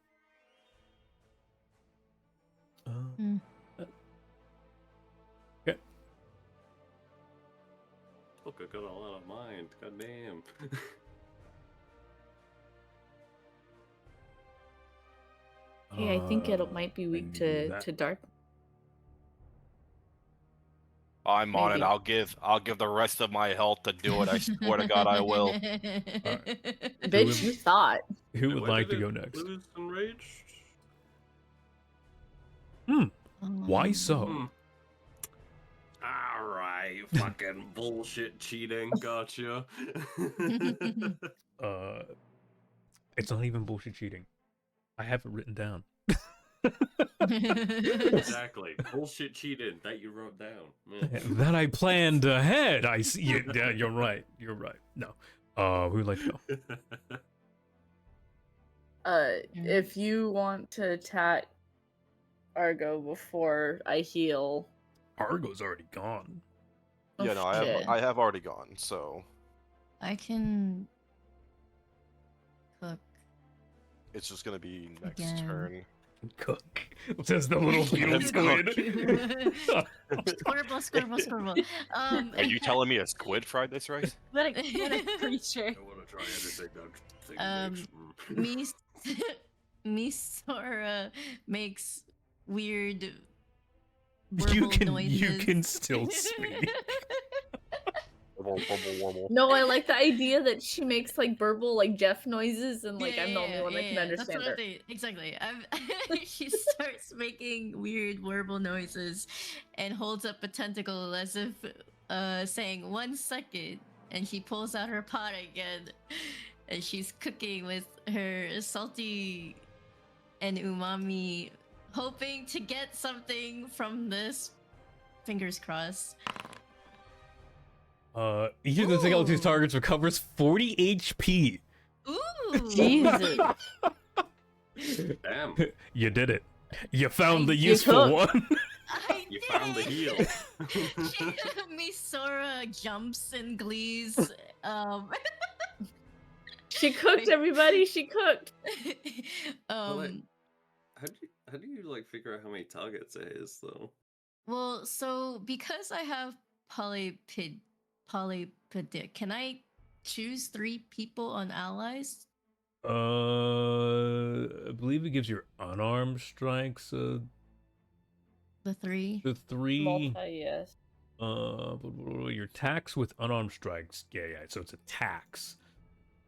Okay. Look, I got a lot of mind. God damn. Hey, I think it might be weak to dark. I'm on it. Maybe. I'll give the rest of my health to do it. I swear to God, I will. Bitch, you thought. Who would Why like to did go it next? lose enraged? Why so? Alright, fucking bullshit cheating. Gotcha. It's not even bullshit cheating. I have it written down. Exactly. Bullshit cheating that you wrote down. Yeah. That I planned ahead. I see. Yeah, you're right. You're right. No. Who would like to go? If you want to attack Argo before I heal. Argo's already gone. Yeah, no, shit. I have already gone. So I can cook. it's just gonna be next Again. turn. Cook. Says the little beetle squid. Squirble. Are you telling me a squid fried this rice? What a creature. I want to try anything that thing makes. Misora makes weird You burble noises. you can still speak. No, I like the idea that she makes like burble, like Jeff noises, and like I'm the only one that can understand her. Exactly. She starts making weird warble noises and holds up a tentacle as if saying 1 second, and she pulls out her pot again, and she's cooking with her salty and umami, hoping to get something from this. Fingers crossed. Each of the Skeleton's Ooh. targets recovers 40 HP. Ooh. Jesus. Damn. You did it. You found the You useful cooked. one. I You did found the it. heel. Misora jumps in glees. She cooked, everybody. She cooked. How do you like figure out how many targets it is though? Well, so because I have polypedic, can I choose 3 people on allies? I believe it gives your unarmed strikes The 3. the 3. Multi, yes. Your attacks with unarmed strikes. Yeah. So it's attacks.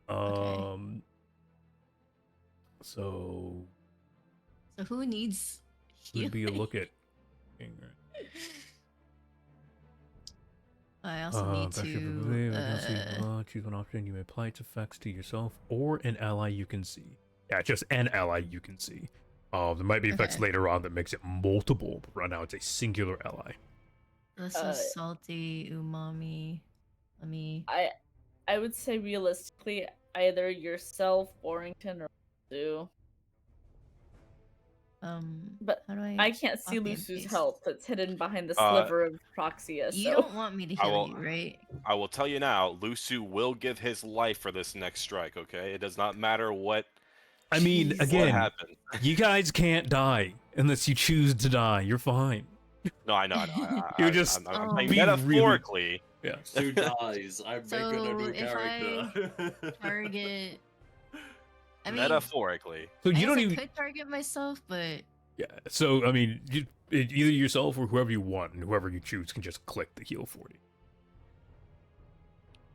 Okay. So So who needs would be a healing? look at. I also need to choose one option. You may apply its effects to yourself or an ally you can see. Yeah, just an ally you can see. There might be effects Okay. later on that makes it multiple, but right now it's a singular ally. This is salty umami. Let me. I would say realistically, either yourself, Borrington, or Sue. But how do I can't see copy and Lucy's paste? health. It's hidden behind the sliver of Proxia. You So don't want me to I heal will- you, right? I will tell you now, Lusu will give his life for this next strike, okay? It does not matter what I mean, Jeez. again, happens. you guys can't die unless you choose to die. You're fine. No, I know. You're just I'm Oh. saying be really- metaphorically. Yeah. Sue dies. I'm making a So new if character. Target. I mean, Metaphorically. So I you guess don't I even. could target myself, but Yeah. So I mean, either yourself or whoever you want, and whoever you choose can just click the heal 40.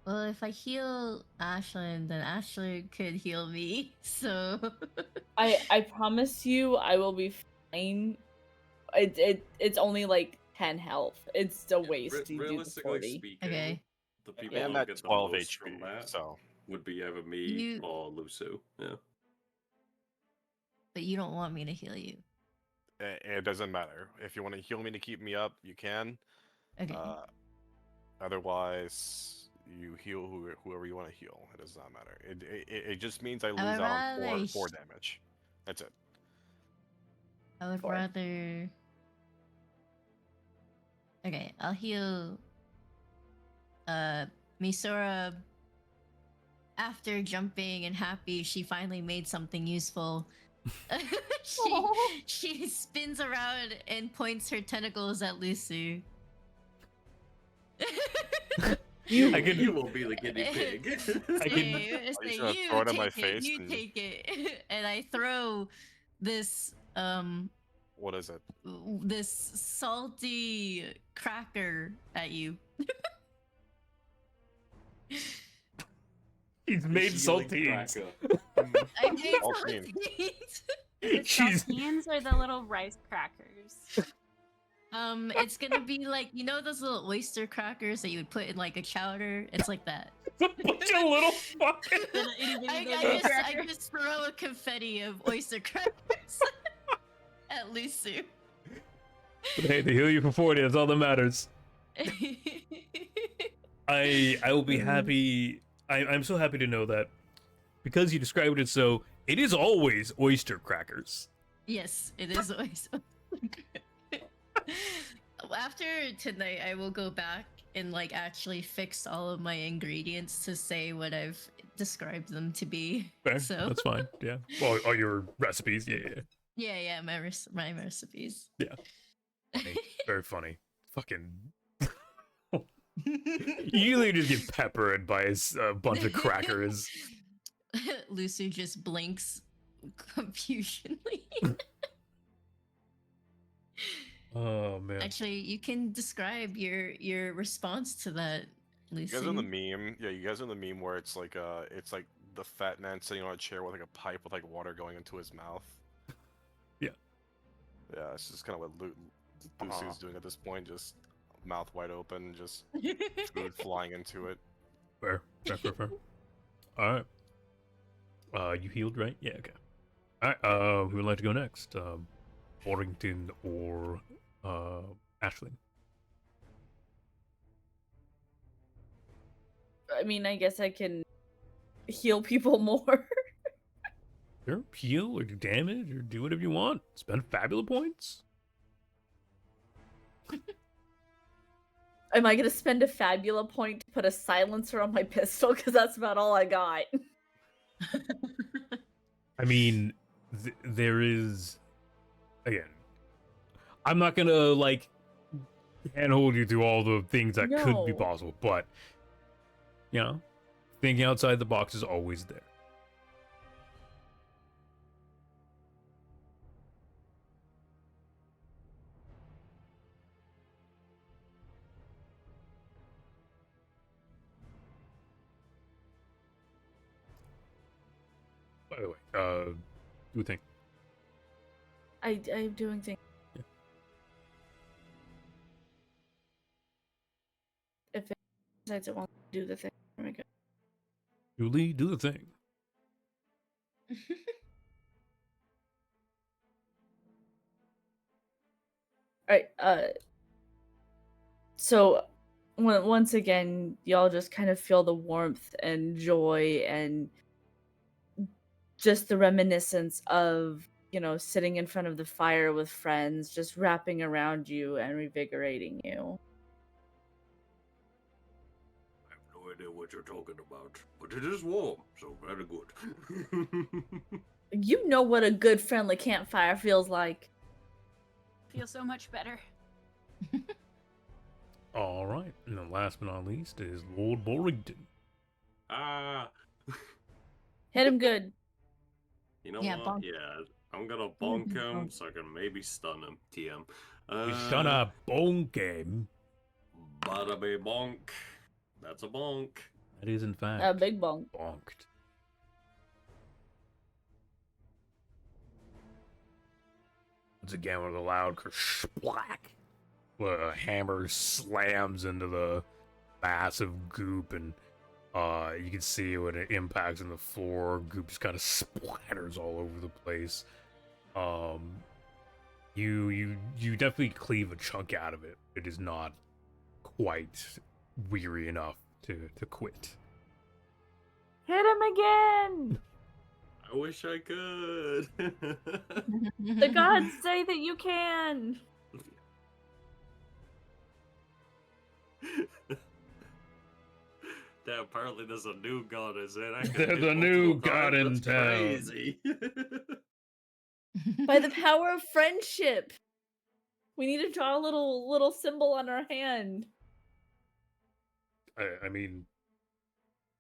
well, if I heal Ashlyn, then Ashlyn could heal me. So I promise you, I will be fine. It's only like 10 health. It's a waste to do the Realistically 40. speaking, Okay. the people I'm that at get the 12 most HP, from that so would be either me You- or Lusu. Yeah. but you don't want me to heal you. it doesn't matter. If you want to heal me to keep me up, you can. Okay. Otherwise, you heal whoever you want to heal. It does not matter. It just means I lose would out on rather four damage. That's it. I would 4. rather. Okay, I'll heal. Misora. After jumping and happy, she finally made something useful. She spins around and points her tentacles at Lucy. You will be the guinea pig. I can- Are you gonna throw it in my face You and- take it, and I throw this What is it? this salty cracker at you. He's made Healing saltines. cracker. I made Saltine. saltines. The She's- saltines are the little rice crackers. It's gonna be like, you know those little oyster crackers that you would put in like a chowder? It's like that. A bunch of little fucking. I just throw a confetti of oyster crackers at Lucy. But hey, they heal you for 40. That's all that matters. I will be happy. I'm so happy to know that because you described it so. It is always oyster crackers. Yes, it is oyster. After tonight, I will go back and like actually fix all of my ingredients to say what I've described them to be. Fair. So That's fine. Yeah. Well, all your recipes. Yeah. yeah, my recipes. Yeah. Funny. Very funny. Fucking. You usually just get peppered by a bunch of crackers. Lucy just blinks confusionally. Oh man. Actually, you can describe your response to that, Lucy. You guys in the meme? Yeah, you guys in the meme where it's like the fat man sitting on a chair with like a pipe with like water going into his mouth. Yeah. Yeah, it's just kind of what Lucy's doing at this point, just mouth wide open, just food flying into it. Fair. All right. You healed, right? Yeah. Okay. All right. Who would like to go next? Orrington or Ashling? I mean, I guess I can heal people more. Sure. Heal or do damage or do whatever you want. Spend Fabula points. Am I gonna spend a Fabula point to put a silencer on my pistol? Because that's about all I got. I mean, there is. Again, I'm not gonna like handhold you through all the things that could be No. possible, but you know, thinking outside the box is always there. By the way, do a thing. I'm doing things. Yeah. If it decides it won't do the thing, oh my god. Julie, do the thing. Alright, so once again, y'all just kind of feel the warmth and joy and just the reminiscence of, you know, sitting in front of the fire with friends, just wrapping around you and revigorating you. I have no idea what you're talking about, but it is warm, so very good. You know what a good friendly campfire feels like. Feel so much better. All right, and then last but not least is Lord Borrington. Hit him good. You know Yeah, what? bonk. Yeah, I'm gonna bonk him so I can maybe stun him. TM. We've done a bone game. Bada be bonk. That's a bonk. That is in fact A big bong. bonked. Once again with a loud splack. A hammer slams into the massive goop, and you can see when it impacts on the floor, goop just kind of splatters all over the place. You definitely cleave a chunk out of it. It is not quite weary enough to quit. Hit him again! I wish I could. The gods say that you can! Damn, apparently there's a new god, is it? There's a new god in town. Crazy. By the power of friendship! We need to draw a little symbol on our hand. I mean,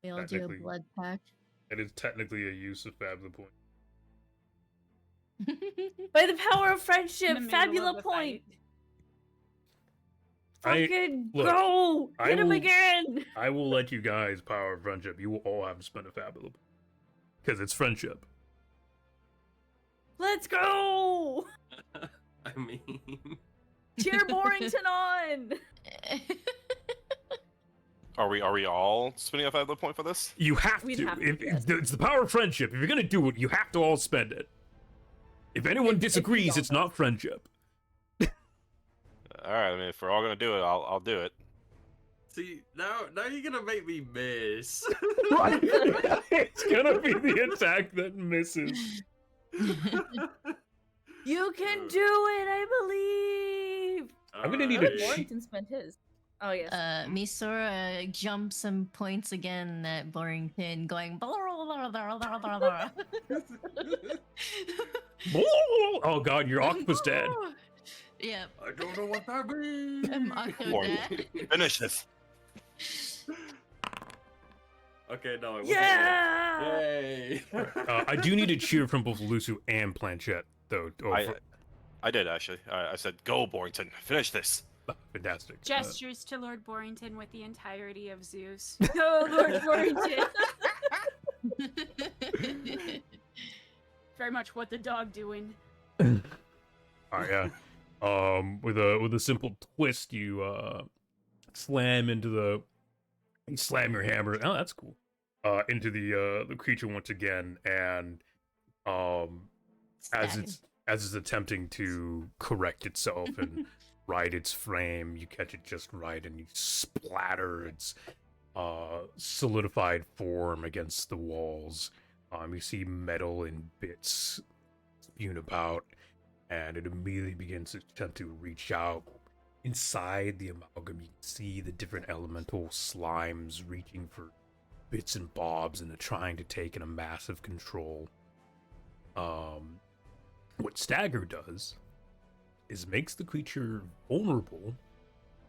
We all do a Technically- blood pact. it is technically a use of Fabula point. By the power of In friendship, the middle of Fabula the point! I- Fucking look, go! I Hit him will- again! I will let you guys power of friendship. You will all have to spend a Fabula point. Because it's friendship. Let's go! I mean, Cheer Borrington on! Are we all spending a Fabula point for this? You have We'd to. have to, If, yes. it's the power of friendship. If you're going to do it, you have to all spend it. If anyone If we disagrees, don't, it's not friendship. All right. I mean, if we're all gonna do it, I'll do it. see, now you're gonna make me miss. It's gonna be the attack that misses. You can do it, I believe! I'm gonna need How a did cheat. Borrington spend his? Oh, yes. Misora jumps and points again at Borrington, going. Oh god, your octopus dead. Yep. I don't know what that means. I'm Octo Born. dead. Finish this. Okay, no, it wasn't Yeah! Yay! I do need a cheer from both Lusu and Planchette, though. I did actually. I said, "Go, Borrington, finish this." Fantastic. Gestures to Lord Borrington with the entirety of Zeus. Go, Lord Borrington! Very much what the dog doing. Alright, yeah. With a simple twist, you slam your hammer. Oh, that's cool. Into the creature once again, and as it's attempting to correct itself and right its frame, you catch it just right, and you splatter its solidified form against the walls. You see metal in bits spewing about, and it immediately begins to attempt to reach out. Inside the amalgam, you can see the different elemental slimes reaching for bits and bobs and trying to take in a massive control. What Stagger does is makes the creature vulnerable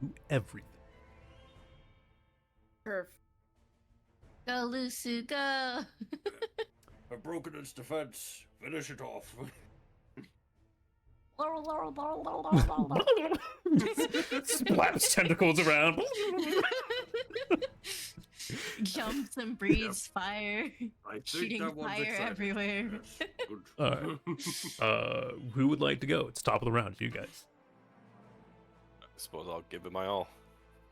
to everything. Perf. Go, Lusu, go. I've broken its defense. Finish it off. Splaps tentacles around. Jumps and breathes fire. I think Shooting that one's fire exciting. everywhere. Yes, good. Alright. Who would like to go? It's top of the round, you guys. I suppose I'll give it my all.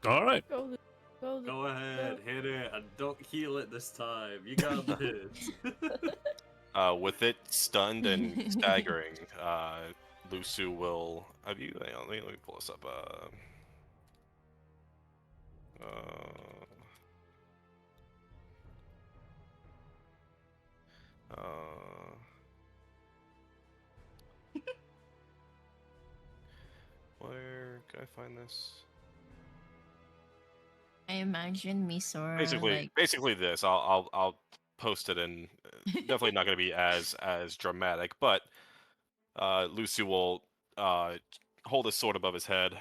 All right. Go, Lu- go, Lu- Go ahead, hit it, and don't heal it this time. You got this. With it stunned and staggering, Lusu will. Have you? Hang on, let me pull this up. Where can I find this? I imagine Misora Basically this. I'll post it in. Definitely not going to be as dramatic, but Lucy will hold his sword above his head,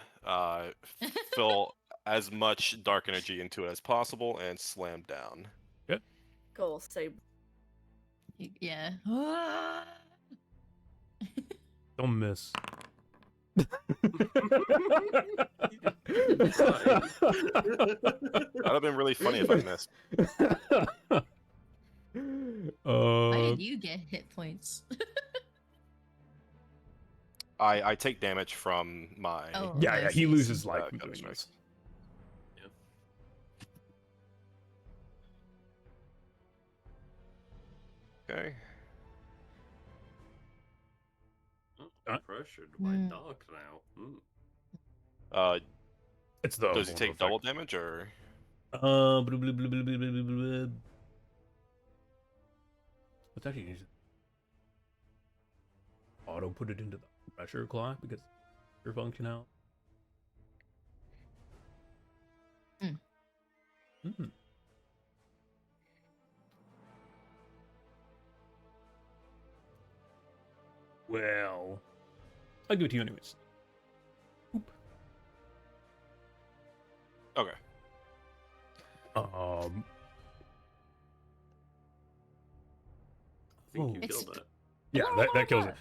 fill as much dark energy into it as possible, and slam down. Go, say. yeah. Don't miss. That'd have been really funny if I missed. Why did you get hit points? I take damage from my. Oh. Yeah, he loses life Uh, from comes doing right. this. Okay. Pressured by Mm. dark now. Uh, It's the Does he vulnerable take double effect. damage or? Blah, blah, blah, blah, blah, blah, blah, blah. What's actually easy? Auto put it into the pressure clock because your function out. Hmm. Well, I'll give it to you anyways. Oop. Okay. I think you It's- killed it. Yeah, that kills it.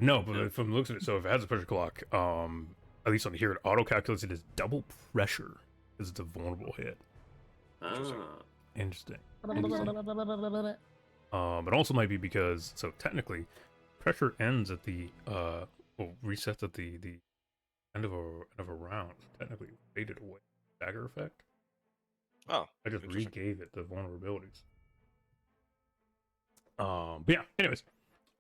No, but from the looks of it, so if it has a pressure clock, at least on here, it auto calculates it as double pressure because it's a vulnerable hit. Interesting. It also might be because, so technically, pressure ends at the resets at the end of a round. Technically, faded away. Dagger effect. Oh, I just interesting. regave it the vulnerabilities. But yeah. Anyways,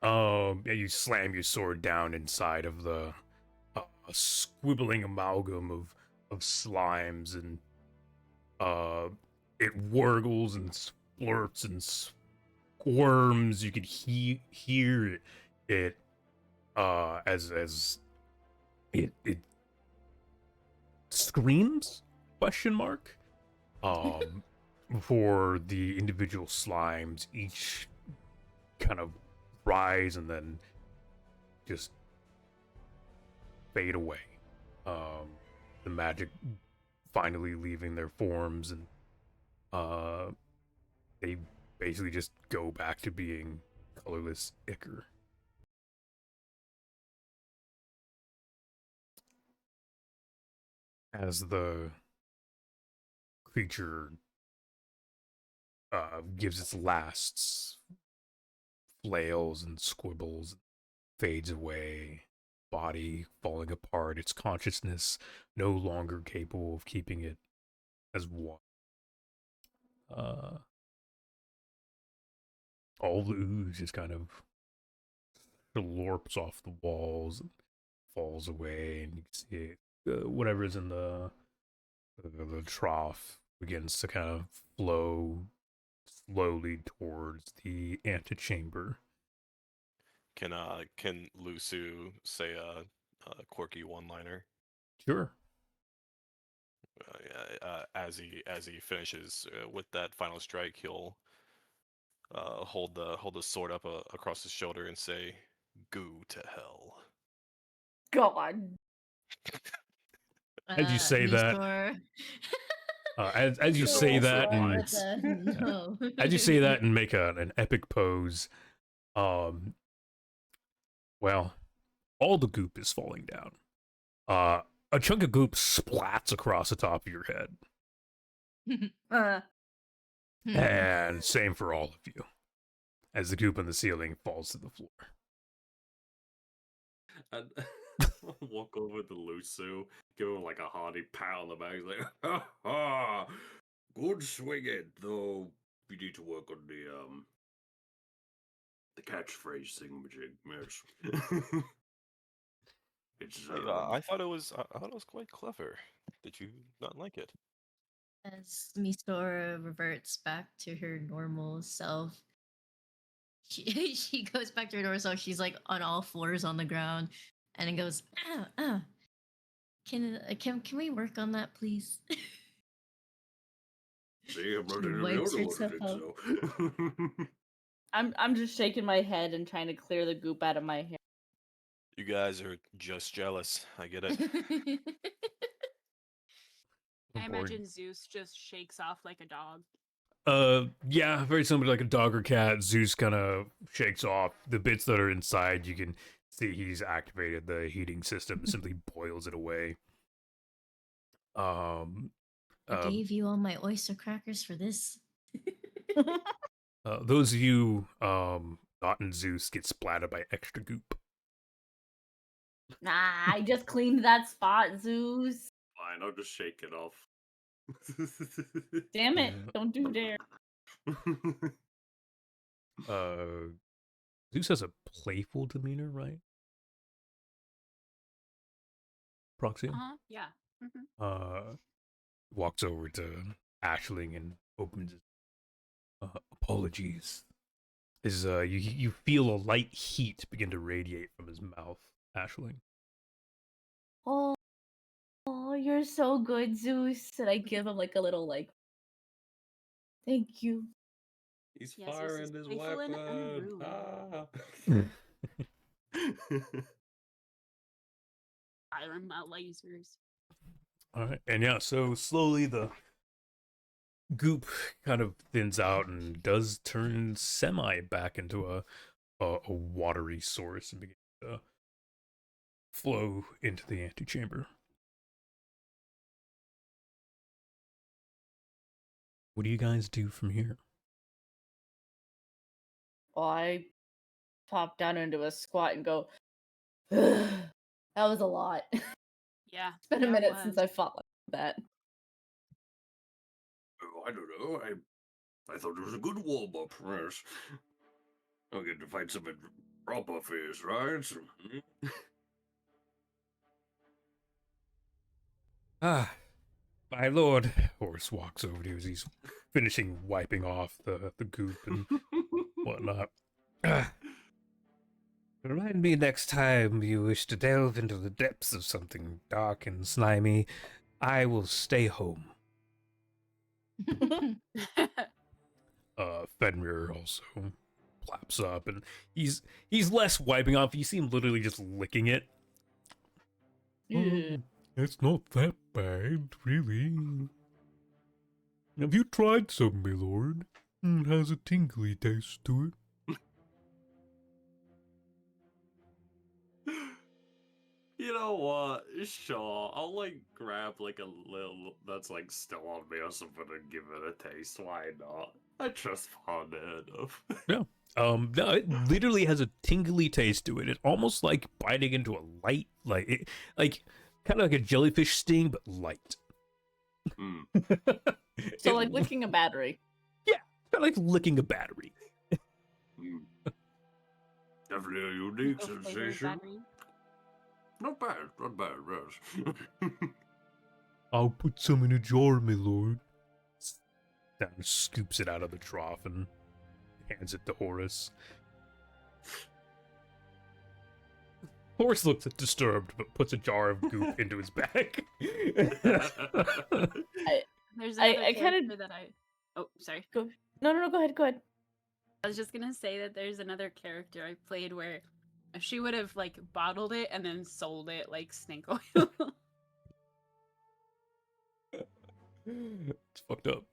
yeah, you slam your sword down inside of the a squibbling amalgam of slimes, and it wurgles and splurts and squirms. You could hear it as it screams, question mark, before the individual slimes each kind of rise and then just fade away. The magic finally leaving their forms, and they basically just go back to being colorless ichor. As the creature gives its last flails and squibbles, fades away, body falling apart, its consciousness no longer capable of keeping it as one. All the ooze just kind of lorps off the walls and falls away, and you can see it, whatever's in the trough begins to kind of flow slowly towards the antechamber. Can Lusu say a quirky one-liner? Sure. As he finishes with that final strike, he'll hold the sword up across his shoulder and say, "Goo to hell." God. As you say that, Misor. as you Just say also that, and bites. No. as you say that and make an epic pose, well, all the goop is falling down. A chunk of goop splats across the top of your head, and same for all of you, as the goop on the ceiling falls to the floor. And walk over to Lusu, give him like a hearty pat on the back. He's like, ha ha! Good swinging, though you need to work on the catchphrase thingamajig. Yes. It's I thought it was quite clever. Did you not like it? As Misora reverts back to her normal self, she goes back to her normal self. She's like on all fours on the ground, and then goes, Can we work on that, please? See, I'm She running wipes around herself out. so. I'm just shaking my head and trying to clear the goop out of my hair. You guys are just jealous. I get it. I Boring. imagine Zeus just shakes off like a dog. Yeah, very similar to like a dog or cat. Zeus kind of shakes off the bits that are inside. You can see he's activated the heating system, simply boils it away. I gave you all my oyster crackers for this. Those of you not in Zeus get splattered by extra goop. Nah, I just cleaned that spot, Zeus. Fine, I'll just shake it off. Damn it! Don't do dare. Zeus has a playful demeanor, right? Proxy? Yeah. Walks over to Ashling and opens his apologies. You feel a light heat begin to radiate from his mouth, Ashling. Oh, you're so good, Zeus. And I give him like a little like, thank you. He's Yes, this firing is his playful and weapon. unruly. Firing my lasers. All right, and yeah, so slowly the goop kind of thins out and does turn semi back into a watery source and begins to flow into the antechamber. What do you guys do from here? Well, I pop down into a squat and go, that was a lot. Yeah. It's been a yeah, it minute since was. I fought like that. Oh, I don't know. I thought it was a good warm up. Yes. I'll get to fight some proper fish, right? Ah, my lord. Horse walks over to you as he's finishing wiping off the goop and whatnot. Remind me next time you wish to delve into the depths of something dark and slimy. I will stay home. Fenrir also claps up, and he's less wiping off. You see him literally just licking it. Yeah. It's not that bad, really. Have you tried some, my lord? It has a tingly taste to it. You know what? Sure, I'll like grab like a little that's like still on me or something and give it a taste. Why not? I trust Fonda enough. Yeah. No, it literally has a tingly taste to it. It's almost like biting into a light, like kind of like a jellyfish sting, but light. So like licking a battery. Yeah, kind of like licking a battery. Definitely a unique Go flavor sensation. battery. Not bad, yes. I'll put some in a jar, my lord. Down scoops it out of the trough and hands it to Horus. Horus looks disturbed, but puts a jar of goop into his bag. There's I another kinda- character that I. Oh, sorry. No, go ahead. I was just gonna say that there's another character I played where she would have like bottled it and then sold it like snake oil. It's fucked up.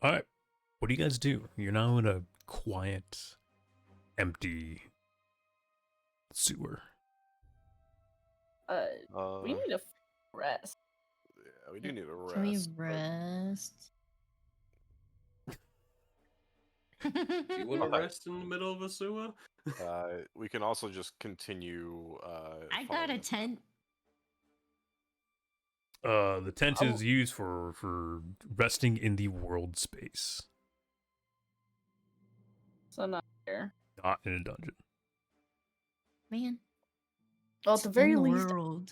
Alright. What do you guys do? You're now in a quiet, empty sewer. We need a rest. Yeah, we do need a rest. Can we but- rest? Do you want to rest in the middle of a sewer? We can also just continue. I got following a the- tent. The tent Oh. is used for resting in the world space, So not here. not in a dungeon. Man. Well, at it's the very in the least, world.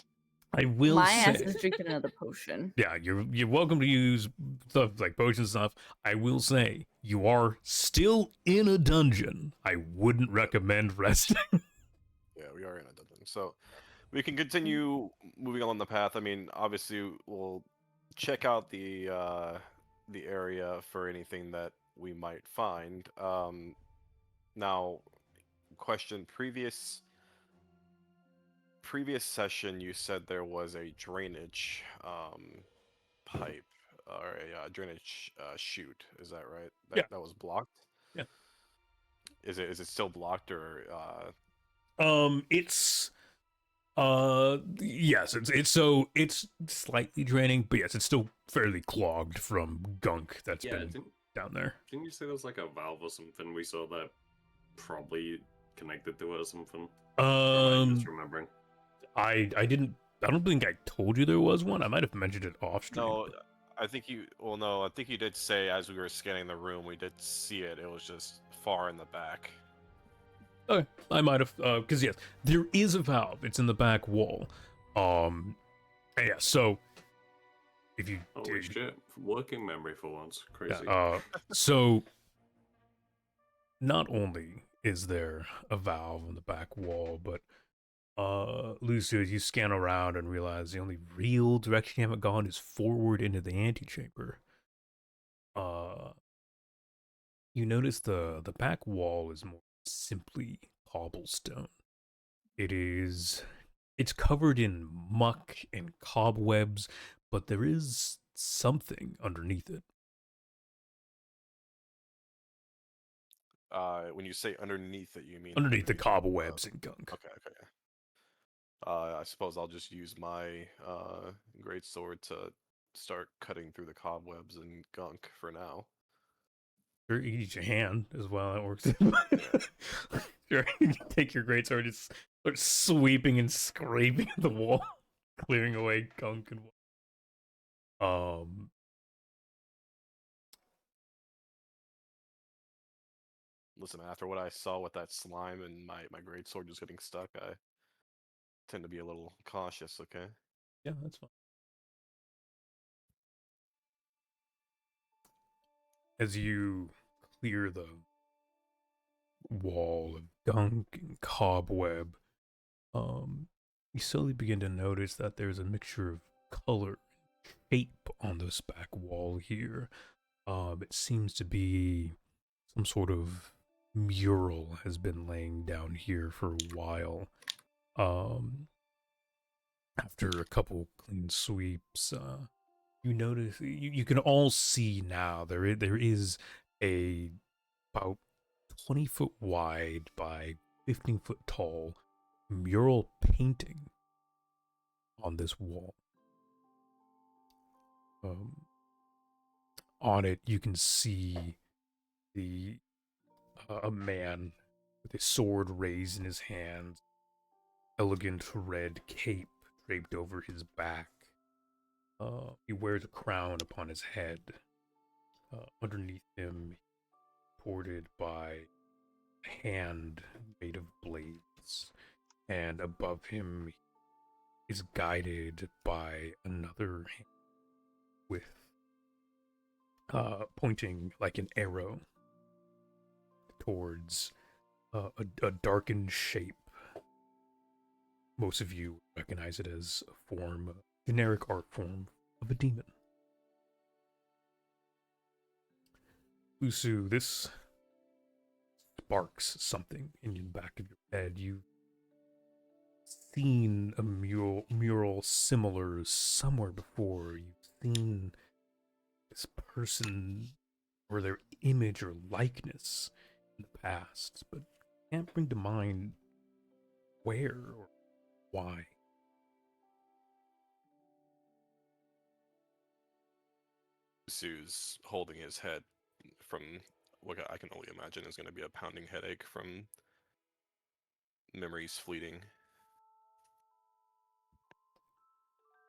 I will my say, ass is drinking another potion. yeah, you're welcome to use stuff like potions and stuff. I will say, you are still in a dungeon. I wouldn't recommend resting. Yeah, we are in a dungeon, so we can continue moving along the path. I mean, obviously, we'll check out the area for anything that we might find. Now, question: previous session, you said there was a drainage pipe or a drainage chute. Is that right? Yeah. That was blocked. Yeah. Is it still blocked or? It's yes, it's slightly draining, but yes, it's still fairly clogged from gunk that's Yeah, been down there. didn't you say there's like a valve or something we saw that probably connected to it or something? Or am I just remembering. I don't think I told you there was one. I might have mentioned it off stream. No, but- I think you. Well, no, I think you did say as we were scanning the room, we did see it. It was just far in the back. Okay, I might have, because yes, there is a valve. It's in the back wall. Yeah, so if you Holy shit. Working memory for once. Crazy. So not only is there a valve on the back wall, but Lucio, you scan around and realize the only real direction you haven't gone is forward into the antechamber. You notice the back wall is more simply cobblestone. It's covered in muck and cobwebs, but there is something underneath it. When you say underneath it, you mean Underneath the cobwebs and gunk. Okay. I suppose I'll just use my great sword to start cutting through the cobwebs and gunk for now. Sure, you can use your hand as well. That works. Sure, you can take your greatsword and start sweeping and scraping at the wall, clearing away gunk and Listen, after what I saw with that slime and my great sword just getting stuck, I tend to be a little cautious. Okay. yeah, that's fine. As you clear the wall of gunk and cobweb, you slowly begin to notice that there's a mixture of color and shape on this back wall here. It seems to be some sort of mural has been laying down here for a while. After a couple clean sweeps, you notice you can all see now there is a about 20-foot wide by 15-foot tall mural painting on this wall. On it, you can see a man with a sword raised in his hand, elegant red cape draped over his back. He wears a crown upon his head. Underneath him, supported by a hand made of blades, and above him is guided by another hand with pointing like an arrow towards a darkened shape. Most of you recognize it as a form, generic art form of a demon. Usu, this sparks something in the back of your head. You've seen a mural similar somewhere before. You've seen this person or their image or likeness in the past, but can't bring to mind where or why. Sue's holding his head from what I can only imagine is going to be a pounding headache from memories fleeting.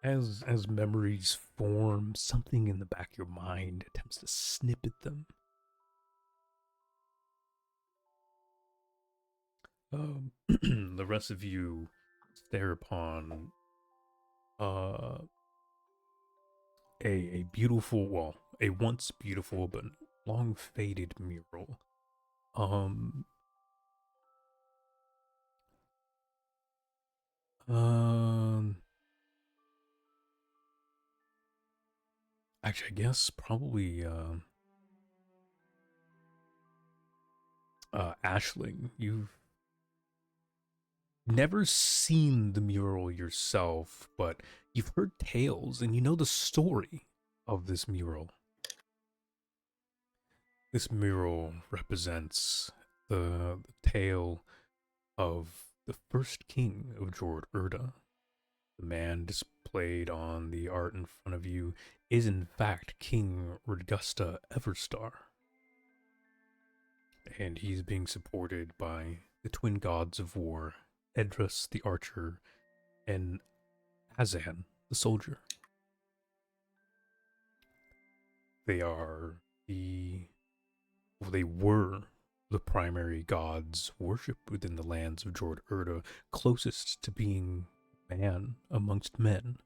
As memories form, something in the back of your mind attempts to snip at them. The rest of you stare upon a beautiful, well, a once beautiful but long faded mural. Actually, I guess probably Ashling, you've never seen the mural yourself, but you've heard tales and you know the story of this mural. This mural represents the tale of the first king of Jord Urda. The man displayed on the art in front of you is in fact King Radgusta Everstar. And he's being supported by the twin gods of war, Edras the archer, and Azan the soldier. They were the primary gods worshipped within the lands of Jord Urda, closest to being man amongst men,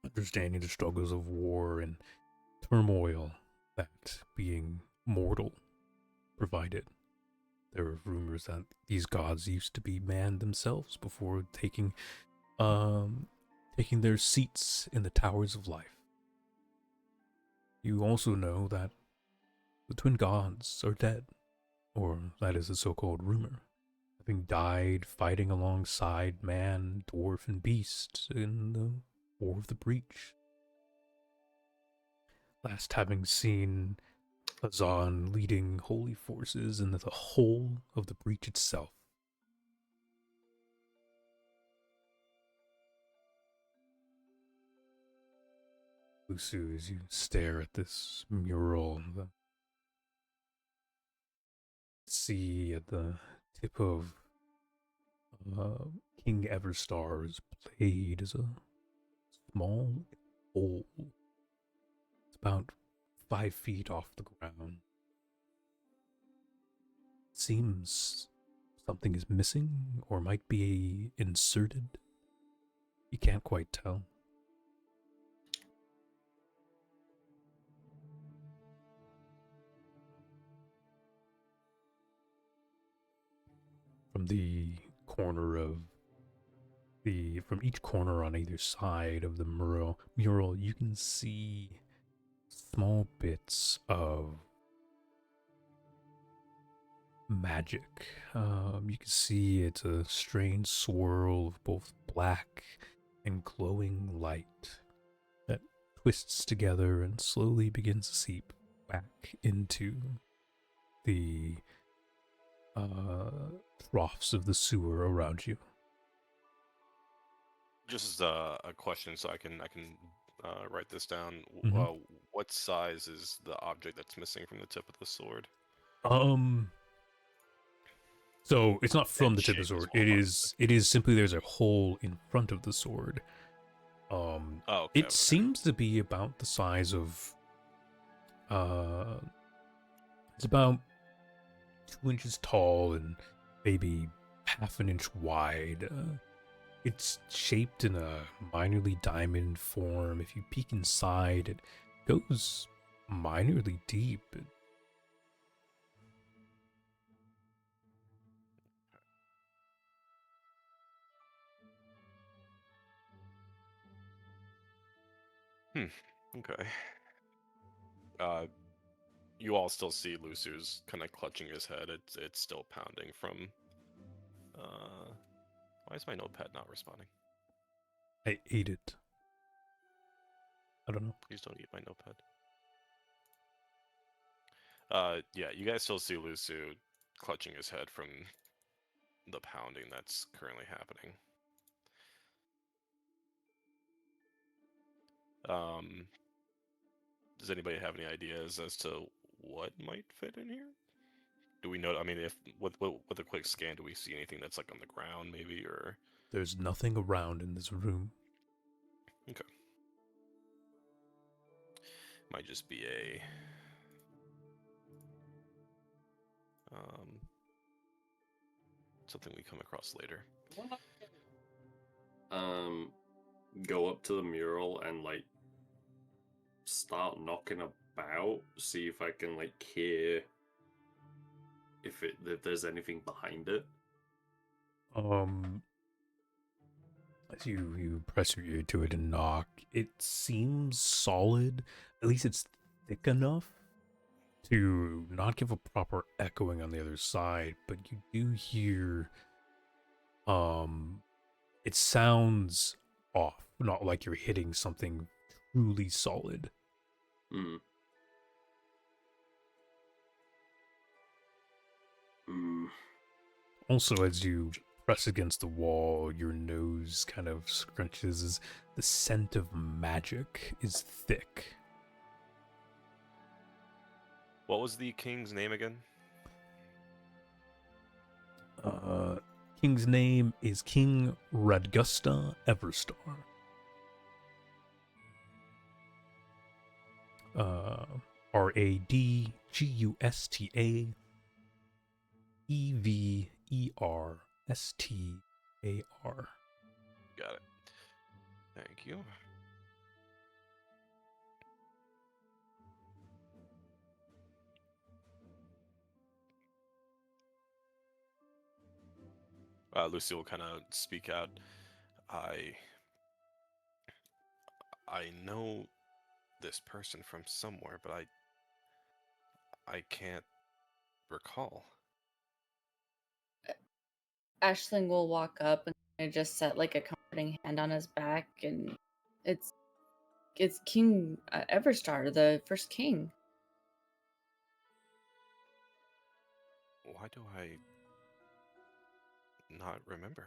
understanding the struggles of war and turmoil that being mortal provided. There are rumors that these gods used to be man themselves before taking their seats in the towers of life. You also know that the twin gods are dead, or that is the so-called rumor, having died fighting alongside man, dwarf, and beast in the War of the Breach. Last having seen Hazan leading holy forces in the whole of the breach itself. Lusu, as you stare at this mural, the sea at the tip of King Everstar's blade is a small hole. It's about 5 feet off the ground. Seems something is missing or might be inserted. You can't quite tell. From the corner of from each corner on either side of the mural, you can see small bits of magic. You can see it's a strange swirl of both black and glowing light that twists together and slowly begins to seep back into the troughs of the sewer around you. Just a question, so I can write this down. Mhm. What size is the object that's missing from the tip of the sword? So it's not from And the tip of the shape as sword. well, It is simply there's a hole in front of the sword. Oh, okay, It okay. seems to be about the size of it's about 2 inches tall and maybe half an inch wide. It's shaped in a minorly diamond form. If you peek inside, it goes minorly deep. Okay. You all still see Lusu's kind of clutching his head. It's still pounding from. Why is my notepad not responding? I ate it. I don't know. Please don't eat my notepad. Yeah, you guys still see Lusu clutching his head from the pounding that's currently happening. Does anybody have any ideas as to what might fit in here? Do we know? I mean, if with a quick scan, do we see anything that's like on the ground, maybe, or? There's nothing around in this room. Okay. Might just be a something we come across later. Go up to the mural and like start knocking about, see if I can like hear if there's anything behind it. As you press your ear to it and knock, it seems solid. At least it's thick enough to not give a proper echoing on the other side, but you do hear it sounds off, not like you're hitting something truly solid. Also, as you press against the wall, your nose kind of scrunches as the scent of magic is thick. What was the king's name again? King's name is King Radgusta Everstar. Radgusta Everstar. got it. Thank you. Lucy will kind of speak out. I know this person from somewhere, but I can't recall. Ashling will walk up and just set like a comforting hand on his back, and it's King Everstar, the first king. Why do I not remember?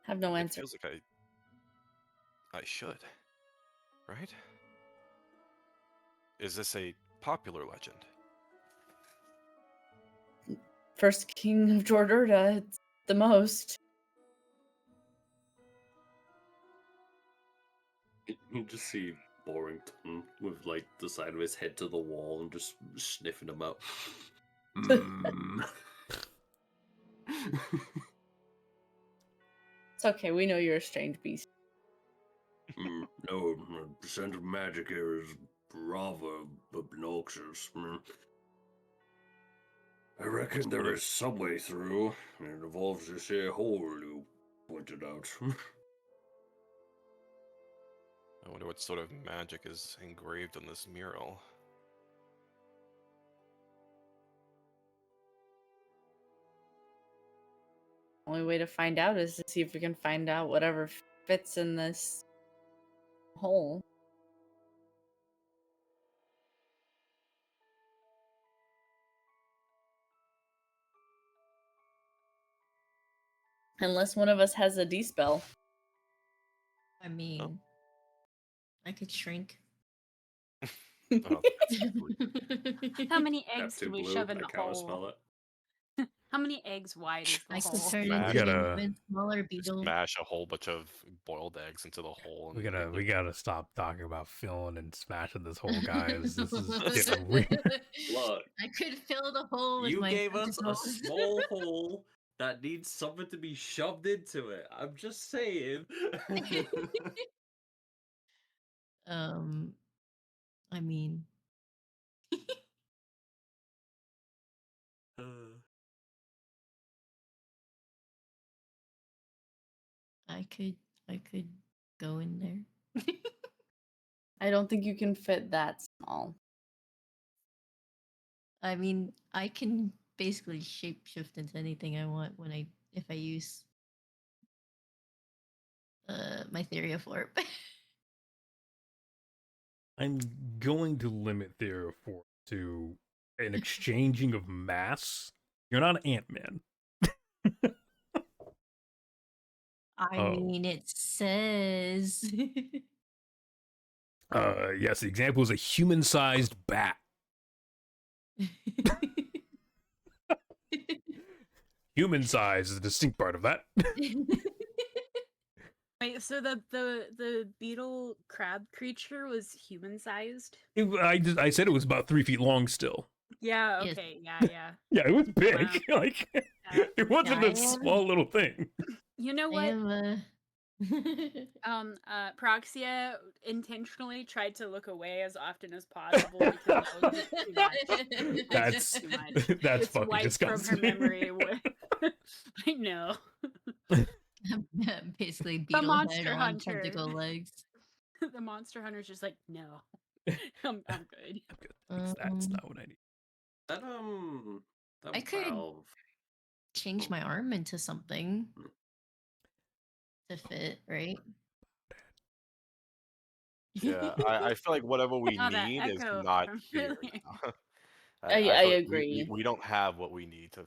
Have no It answer. feels like I should, right? Is this a popular legend? First king of Jordurta, it's the most. You just see Borington with like the side of his head to the wall and just sniffing him out. It's okay, we know you're a strange beast. No, the scent of magic here is rather obnoxious. I reckon there is some way through. It involves this here hole you pointed out. I wonder what sort of magic is engraved on this mural. Only way to find out is to see if we can find out whatever fits in this hole. Unless one of us has a D-spell. I mean, I could shrink. Oh, How many eggs Too do we blue, shove in I the can't hole? smell it. How many eggs wide is the I could hole? turn Smash. into We an gotta- even smaller beetle. Smash a whole bunch of boiled eggs into the hole. We and gotta stop talking about filling and smashing this whole guys. This is getting weird. Look, I could fill the hole with you my gave us a tentacles. small hole that needs something to be shoved into it. I'm just saying. I mean, I could go in there. I don't think you can fit that small. I mean, I can basically shapeshift into anything I want if I use my theory of warp. I'm going to limit their force to an exchanging of mass. You're not Ant-Man. I Oh. mean, it says. Yes, the example is a human-sized bat. Human size is a distinct part of that. Wait, so the beetle crab creature was human sized? I said it was about 3 feet long still. Yeah. Yes. Okay. Yeah. Yeah, it was big. Wow. Like Yeah. it wasn't I a am- small little thing. You know I what? am Proxia intentionally tried to look away as often as possible because that was just too much. That's Too much. that's It's fucking wiped disgusting. from her memory. I know. basically The beetle head monster on hunter. tentacle legs. The monster hunter's just like, no, I'm good. That's not what I need. That I could- valve. Change my arm into something to fit, right? Yeah, I feel like whatever we Oh, that need is echo not from here. earlier. I feel like agree. We don't have what we need to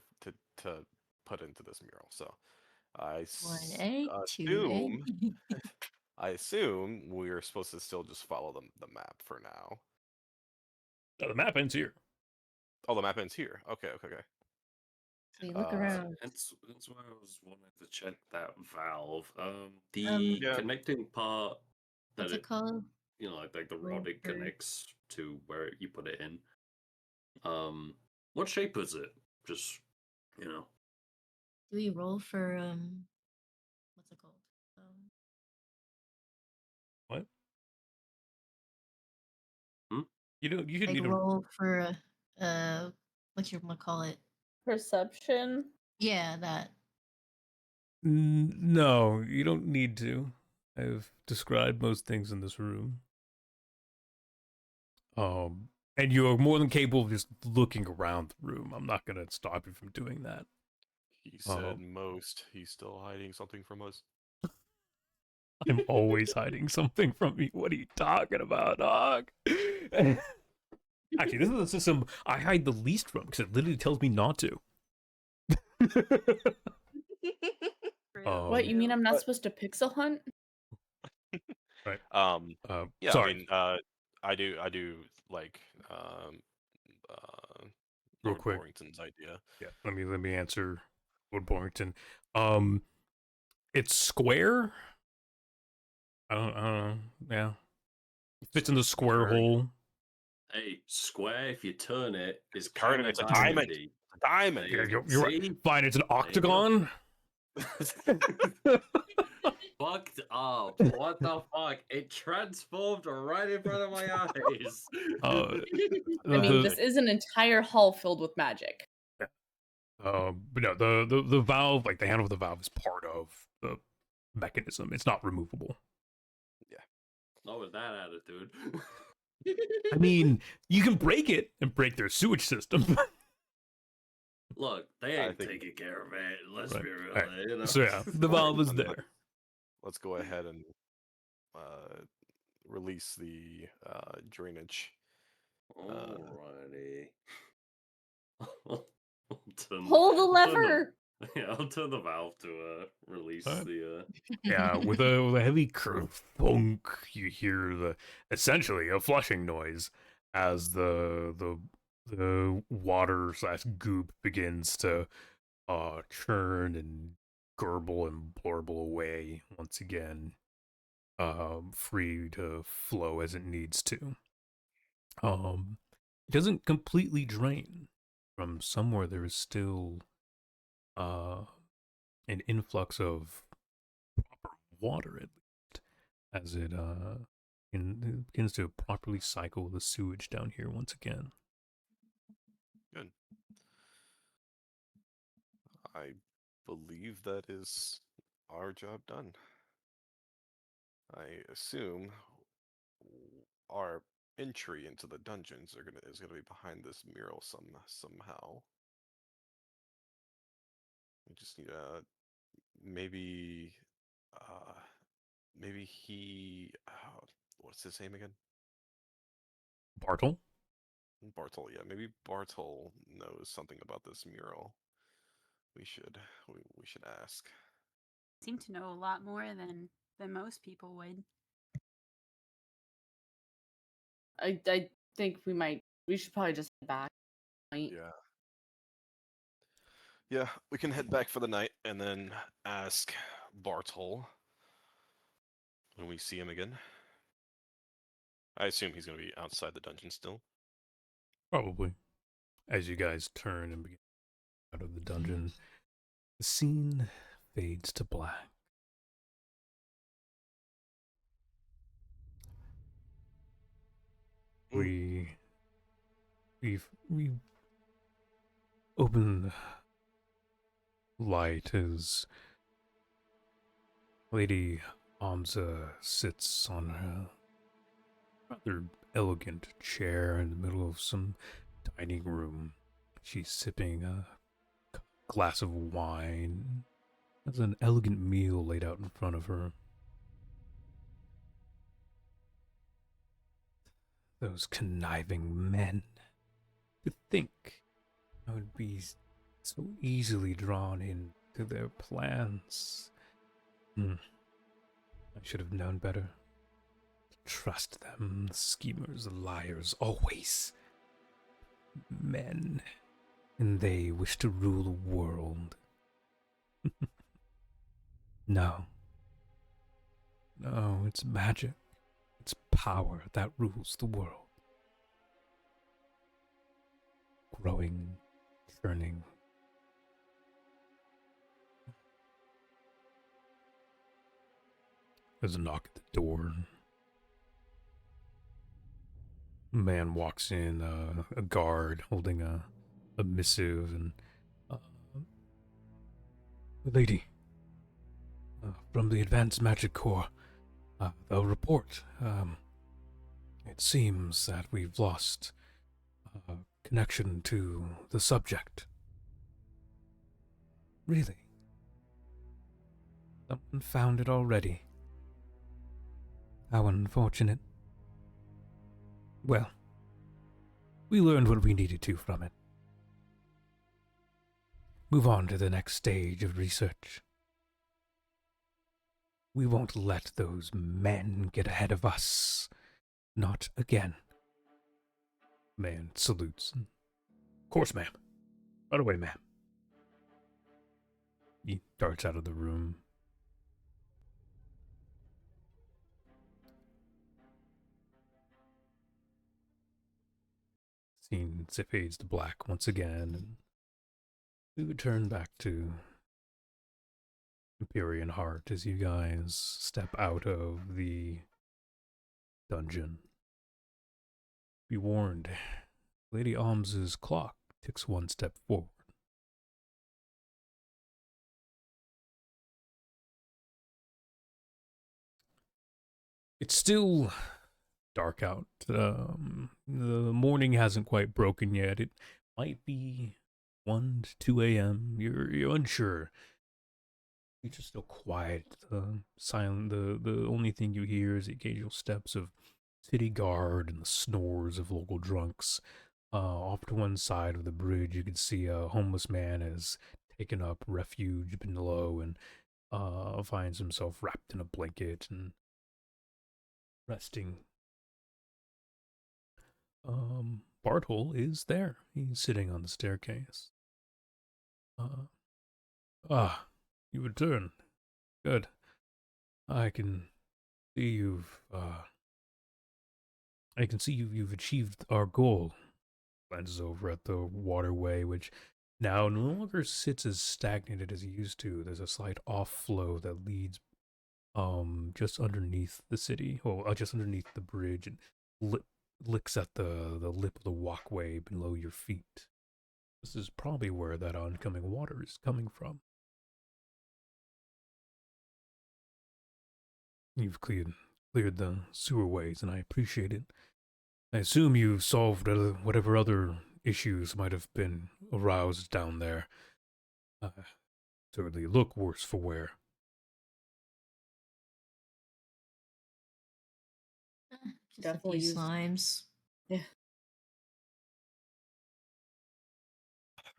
put into this mural. So I 1A, 2A. assume we are supposed to still just follow the map for now. Oh, the map ends here. Oh, the map ends here. Okay. So you look Uh, around. That's why I was wanting to check that valve. The Yeah. connecting part that What's it called? you know, like the rod it Over. connects to where you put it in. What shape is it? Just, you know. Do we roll for what's it called? What? Hmm? You don't. You should Like need a. roll for what you gonna call it? Perception. Yeah, that. No, you don't need to. I've described most things in this room. And you are more than capable of just looking around the room. I'm not gonna stop you from doing that. He said most. He's still hiding something from us. I'm always hiding something from you. What are you talking about, dog? Actually, this is the system I hide the least from because it literally tells me not to. What, you mean I'm not but- supposed to pixel hunt? Right. Yeah, sorry. I mean, I do like Real Lord quick. Borrington's idea. Yeah, let me answer Lord Borrington. It's square. I don't know. Yeah, it fits in the square Very hole. Hey, square, if you turn it, is Turn it, kind of it's a diamond. diamondy. Diamond. Yeah, There you're you right. see? Fine, it's an There you go. octagon. Fucked up. What the fuck? It transformed right in front of my eyes. I mean, this is an entire hall filled with magic. But no, the valve, like the handle of the valve, is part of the mechanism. It's not removable. Not with that attitude. I mean, you can break it and break their sewage system. Look, they I ain't think- taking care of it. Let's Right. be real. Alright. You know? So yeah, the valve is there. Let's go ahead and release the drainage. Alrighty. Pull the lever! Yeah, I'll turn the valve to release Alright. the. Yeah, with a heavy kerfunk, you hear the essentially a flushing noise as the water / goop begins to churn and gurgle and blurble away once again, free to flow as it needs to. It doesn't completely drain. From somewhere there is still an influx of proper water, at least, as it begins to properly cycle the sewage down here once again. Good. I believe that is our job done. I assume our entry into the dungeons is gonna be behind this mural somehow. We just need maybe uh maybe he what's his name again? Bartle? Bartle, yeah, maybe Bartle knows something about this mural. We should ask. Seem to know a lot more than most people would. I think we should probably just head back. Right? Yeah. Yeah, we can head back for the night and then ask Bartle when we see him again. I assume he's going to be outside the dungeon still. Probably. As you guys turn and begin out of the dungeon, the scene fades to black. We open light as Lady Amza sits on her rather elegant chair in the middle of some dining room. She's sipping a glass of wine. There's an elegant meal laid out in front of her. Those conniving men. To think I would be so easily drawn into their plans. I should have known better. Trust them, the schemers, the liars, always. Men, and they wish to rule the world. No. No, it's magic. It's power that rules the world. Growing, churning. There's a knock at the door. A man walks in, a guard holding a missive, and lady from the Advanced Magic Corps, they'll report. It seems that we've lost connection to the subject. Really? Someone found it already. How unfortunate. Well, we learned what we needed to from it. Move on to the next stage of research. We won't let those men get ahead of us. Not again. Man salutes. Of course, ma'am. Right away, ma'am. He darts out of the room. Scene fades to black once again, and we return back to Empyrean Heart as you guys step out of the dungeon. Be warned, Lady Alms's clock ticks one step forward. It's still dark out. The morning hasn't quite broken yet. It might be 1 to 2 a.m. You're unsure. It's just still quiet, silent. The only thing you hear is the occasional steps of city guard and the snores of local drunks. Off to one side of the bridge, you can see a homeless man has taken up refuge below and finds himself wrapped in a blanket and resting. Bartol is there. He's sitting on the staircase. You return. Good. I can see you've achieved our goal. Glances over at the waterway, which now no longer sits as stagnated as it used to. There's a slight off flow that leads just underneath the city, just underneath the bridge, and licks at the lip of the walkway below your feet. This is probably where that oncoming water is coming from. You've cleared the sewerways, and I appreciate it. I assume you've solved whatever other issues might have been aroused down there. Certainly look worse for wear. Just Definitely a few used- slimes. Yeah.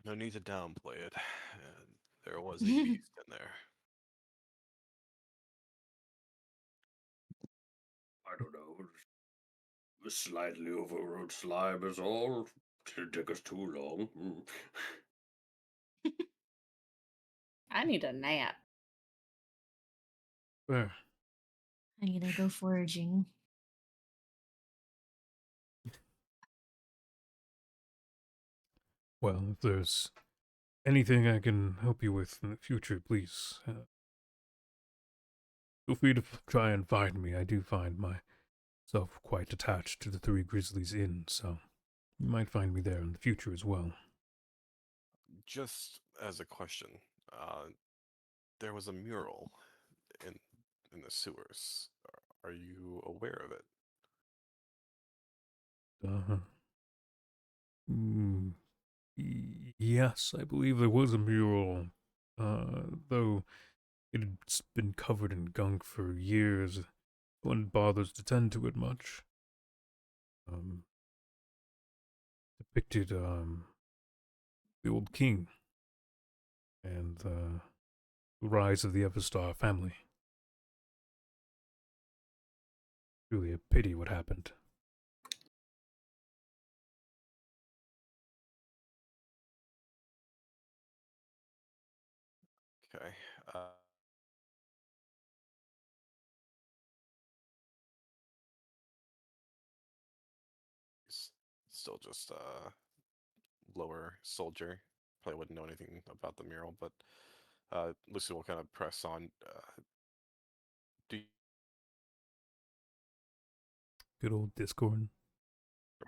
No need to downplay it. There was a beast in there. I don't know. A slightly overrode slime is all. Didn't take us too long. I need a nap. Where? I'm gonna go foraging. Well, if there's anything I can help you with in the future, please feel free to try and find me. I do find myself quite attached to the Three Grizzlies Inn, so you might find me there in the future as well. Just as a question, there was a mural in the sewers. Are you aware of it? Mm, yes, I believe there was a mural, though it had been covered in gunk for years. No one bothers to tend to it much. Depicted the old king and the rise of the Everstar family. Truly a pity what happened. Okay. Still just lower soldier. Probably wouldn't know anything about the mural, but Lucy will kind of press on. Do good old Discord.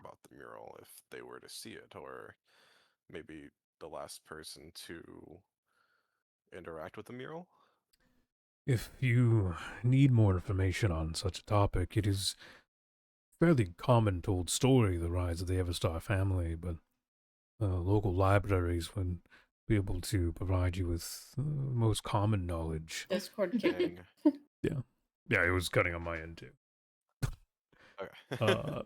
About the mural if they were to see it, or maybe the last person to interact with the mural? If you need more information on such a topic, it is fairly common told story, the rise of the Everstar family, but local libraries would be able to provide you with most common knowledge. Discord Dang. Yeah, it was cutting on my end too. Okay.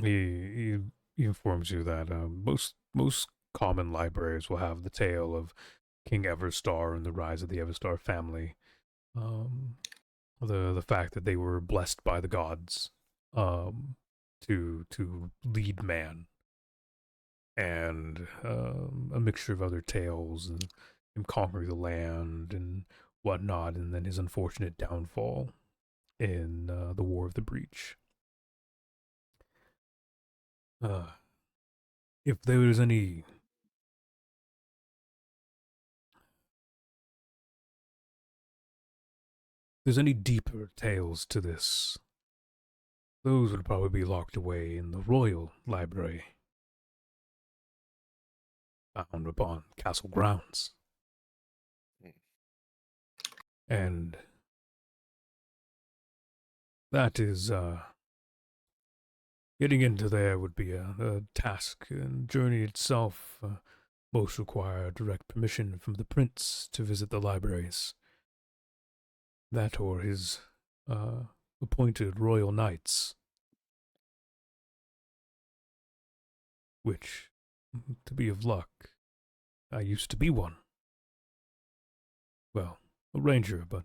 He informs you that most common libraries will have the tale of King Everstar and the rise of the Everstar family. The fact that they were blessed by the gods to lead man, and a mixture of other tales and him conquering the land and whatnot, and then his unfortunate downfall in the War of the Breach. If there's any deeper tales to this, those would probably be locked away in the royal library found upon castle grounds. And that is, getting into there would be a task, and journey itself most require direct permission from the prince to visit the libraries. That or his appointed royal knights. Which, to be of luck, I used to be one. Well, a ranger, but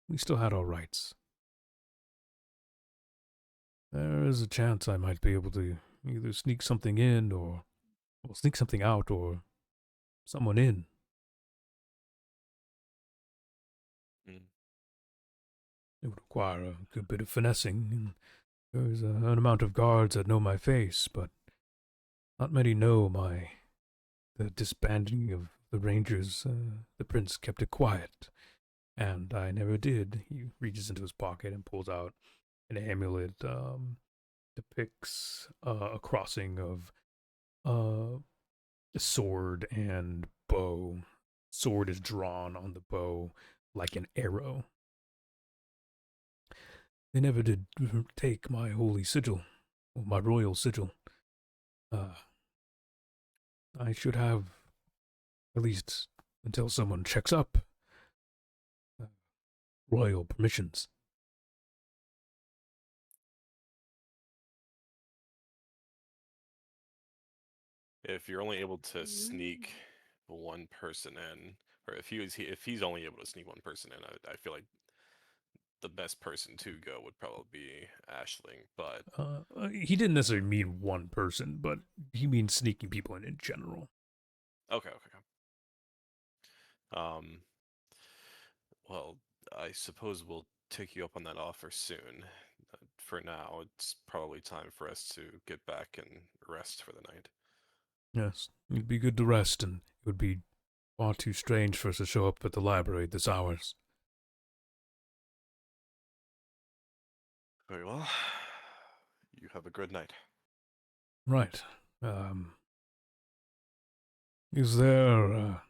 we still had our rights. There is a chance I might be able to either sneak something in or sneak something out, or someone in. It would require a good bit of finessing, and there's an amount of guards that know my face, but not many know the disbanding of the Rangers. The prince kept it quiet, and I never did. He reaches into his pocket and pulls out an amulet. Depicts a crossing of a sword and bow. Sword is drawn on the bow like an arrow. They never did take my holy sigil, or my royal sigil. I should have, at least until someone checks up, royal permissions. If you're only able to sneak one person in, or if he's only able to sneak one person in, I feel like the best person to go would probably be Ashling. But He didn't necessarily mean one person, but he means sneaking people in general. Okay. Well, I suppose we'll take you up on that offer soon. For now, it's probably time for us to get back and rest for the night. Yes, it'd be good to rest, and it would be far too strange for us to show up at the library at this hours. Very well. You have a good night. Right. Is there a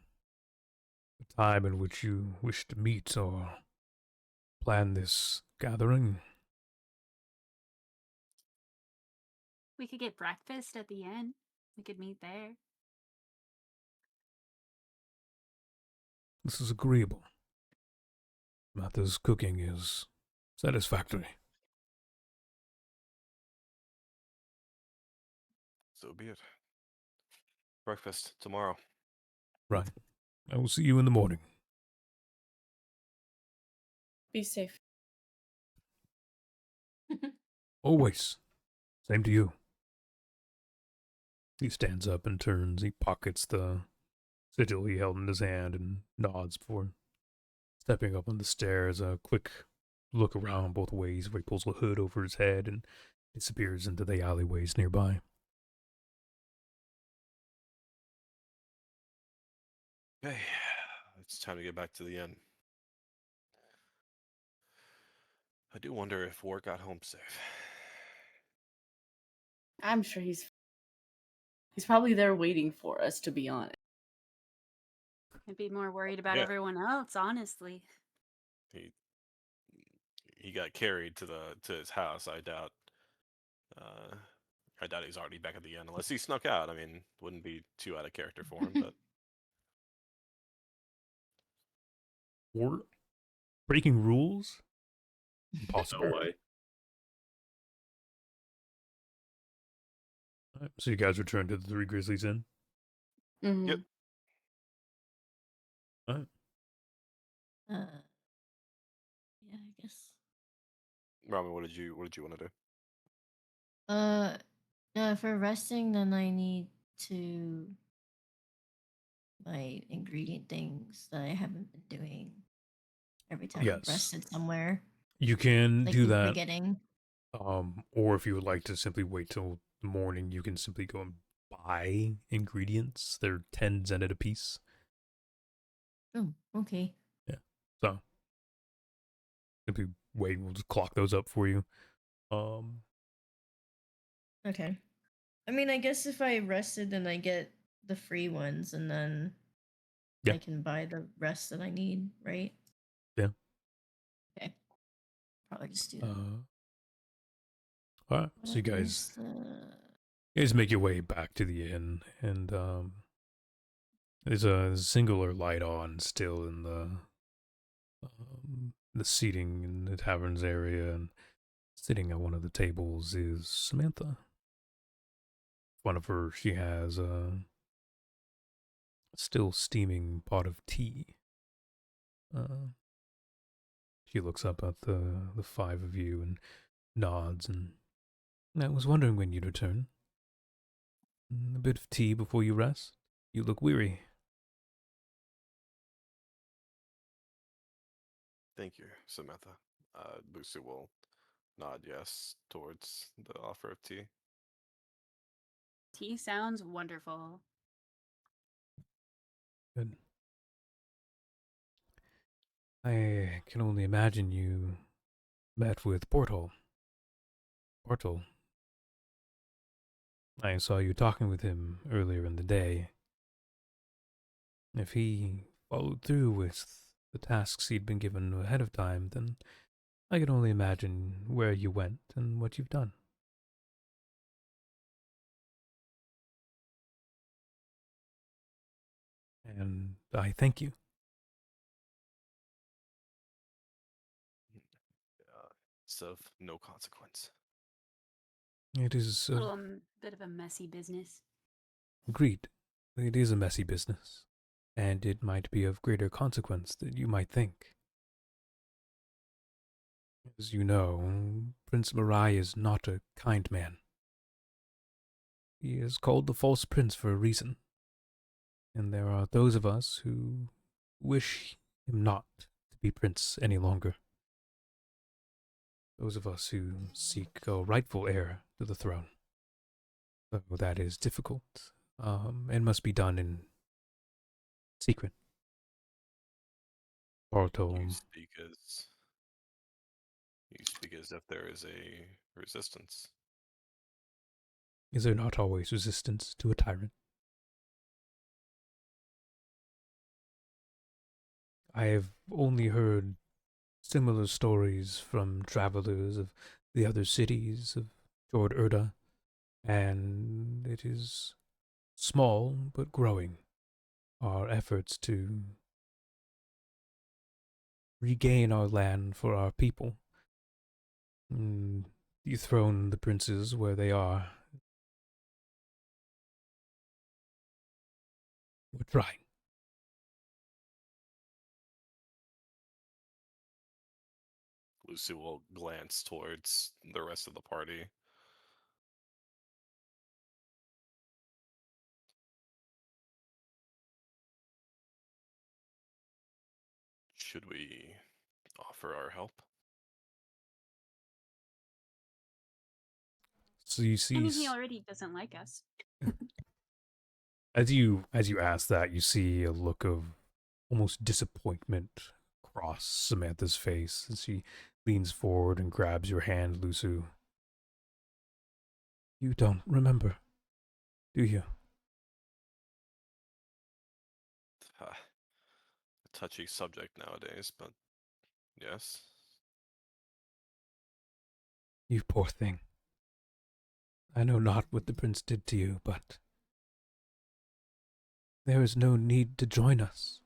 time in which you wish to meet or plan this gathering? We could get breakfast at the inn. We could meet there. This is agreeable. Martha's cooking is satisfactory. So be it. Breakfast tomorrow. Right. I will see you in the morning. Be safe. Always. Same to you. He stands up and turns. He pockets the sigil he held in his hand and nods before stepping up on the stairs. A quick look around both ways where he pulls a hood over his head and disappears into the alleyways nearby. Okay, it's time to get back to the inn. I do wonder if Ward got home safe. I'm sure he's probably there waiting for us, to be honest. I'd be more worried about Yeah. everyone else, honestly. He got carried to his house. I doubt he's already back at the inn, unless he snuck out. I mean, wouldn't be too out of character for him, but Or breaking rules? No Impossible. way. Alright, so you guys return to the Three Grizzlies Inn? Mhm. Yep. Alright. Yeah, I guess. Ramen, what did you want to do? For resting, then I need to my ingredient things that I haven't been doing every time I've Yes. rested somewhere. You can Like do keep that. forgetting. Or if you would like to simply wait till the morning, you can simply go and buy ingredients. They're 10 zenit apiece. Oh, okay. Yeah. So simply wait, we'll just clock those up for you. Okay. I mean, I guess if I rested, then I get the free ones, and then Yeah. I can buy the rest that I need, right? Yeah. Okay. Probably just do that. Alright, so you guys make your way back to the inn, and there's a singular light on still in the seating in the tavern's area, and sitting at one of the tables is Samantha. In front of her, she has a still steaming pot of tea. She looks up at the five of you and nods, and I was wondering when you'd return. A bit of tea before you rest? You look weary. Thank you, Samantha. Lucy will nod yes towards the offer of tea. Tea sounds wonderful. Good. I can only imagine you met with Portal. Portal. I saw you talking with him earlier in the day. If he followed through with the tasks he'd been given ahead of time, then I can only imagine where you went and what you've done. And I thank you. It's of no consequence. It is A little bit of a messy business. agreed. It is a messy business, and it might be of greater consequence than you might think. As you know, Prince Mirai is not a kind man. He is called the False Prince for a reason, and there are those of us who wish him not to be prince any longer. Those of us who seek a rightful heir to the throne. Though that is difficult, and must be done in secret. Portal. You speak as if there is a resistance. Is there not always resistance to a tyrant? I have only heard similar stories from travelers of the other cities of Jord Urda, and it is small but growing. Our efforts to regain our land for our people, and dethrone the princes where they are. We're trying. Lucy will glance towards the rest of the party. Should we offer our help? So you see, I mean, he already doesn't like us. as you ask that, you see a look of almost disappointment cross Samantha's face as she leans forward and grabs your hand, Lusu. You don't remember, do you? A touchy subject nowadays, but yes. You poor thing. I know not what the prince did to you, but there is no need to join us.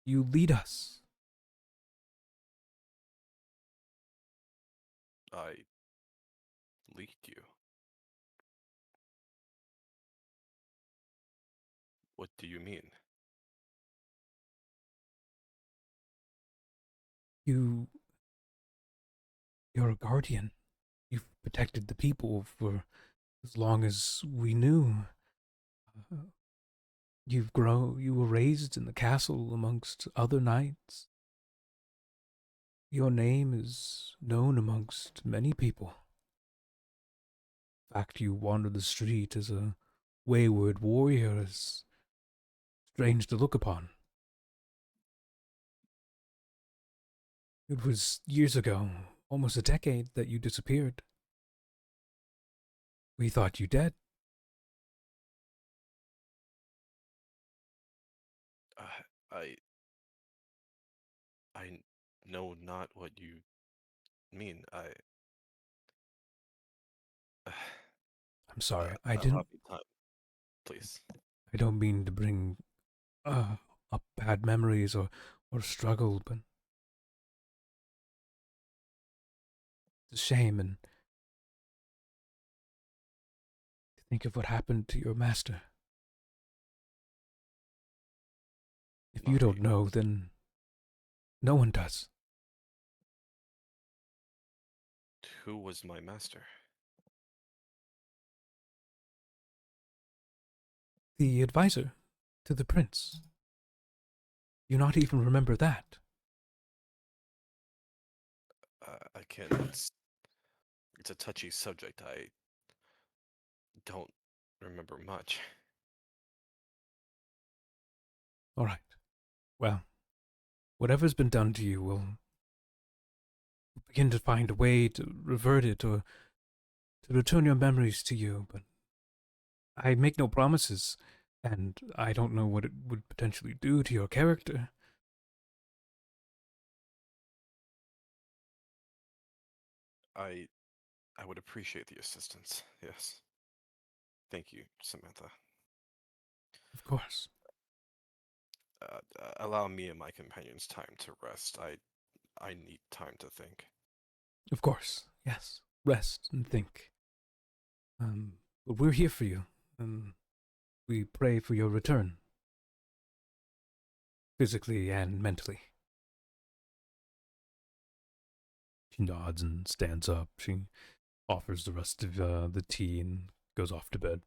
You lead us. I lead you. What do you mean? You're a guardian. You've protected the people for as long as we knew. You were raised in the castle amongst other knights. Your name is known amongst many people. The fact you wander the street as a wayward warrior is strange to look upon. It was years ago, almost a decade, that you disappeared. We thought you dead. I know not what you mean. I'm sorry, I allow didn't. me time, please. I don't mean to bring up bad memories or struggle, but it's a shame, and to think of what happened to your master. If you don't know, then no one does. Who was my master? The advisor to the prince. You not even remember that? I can't. It's a touchy subject. I don't remember much. All right. Well, whatever's been done to you, we'll begin to find a way to revert it or to return your memories to you, but I make no promises, and I don't know what it would potentially do to your character. I would appreciate the assistance. Yes. Thank you, Samantha. Of course. Allow me and my companions time to rest. I need time to think. Of course. Yes. Rest and think. But we're here for you, and we pray for your return. Physically and mentally. She nods and stands up. She offers the rest of the tea and goes off to bed.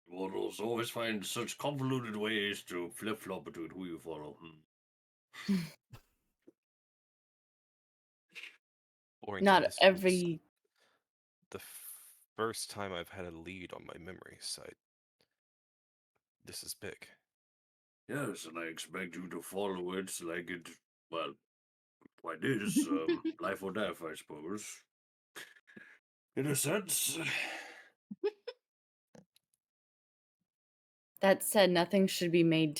Mortals always find such convoluted ways to flip-flop between who you follow. According to Not this, every. the first time I've had a lead on my memories. This is big. Yes, and I expect you to follow it like it, well, quite is, life or death, I suppose. In a sense. That said, nothing should be made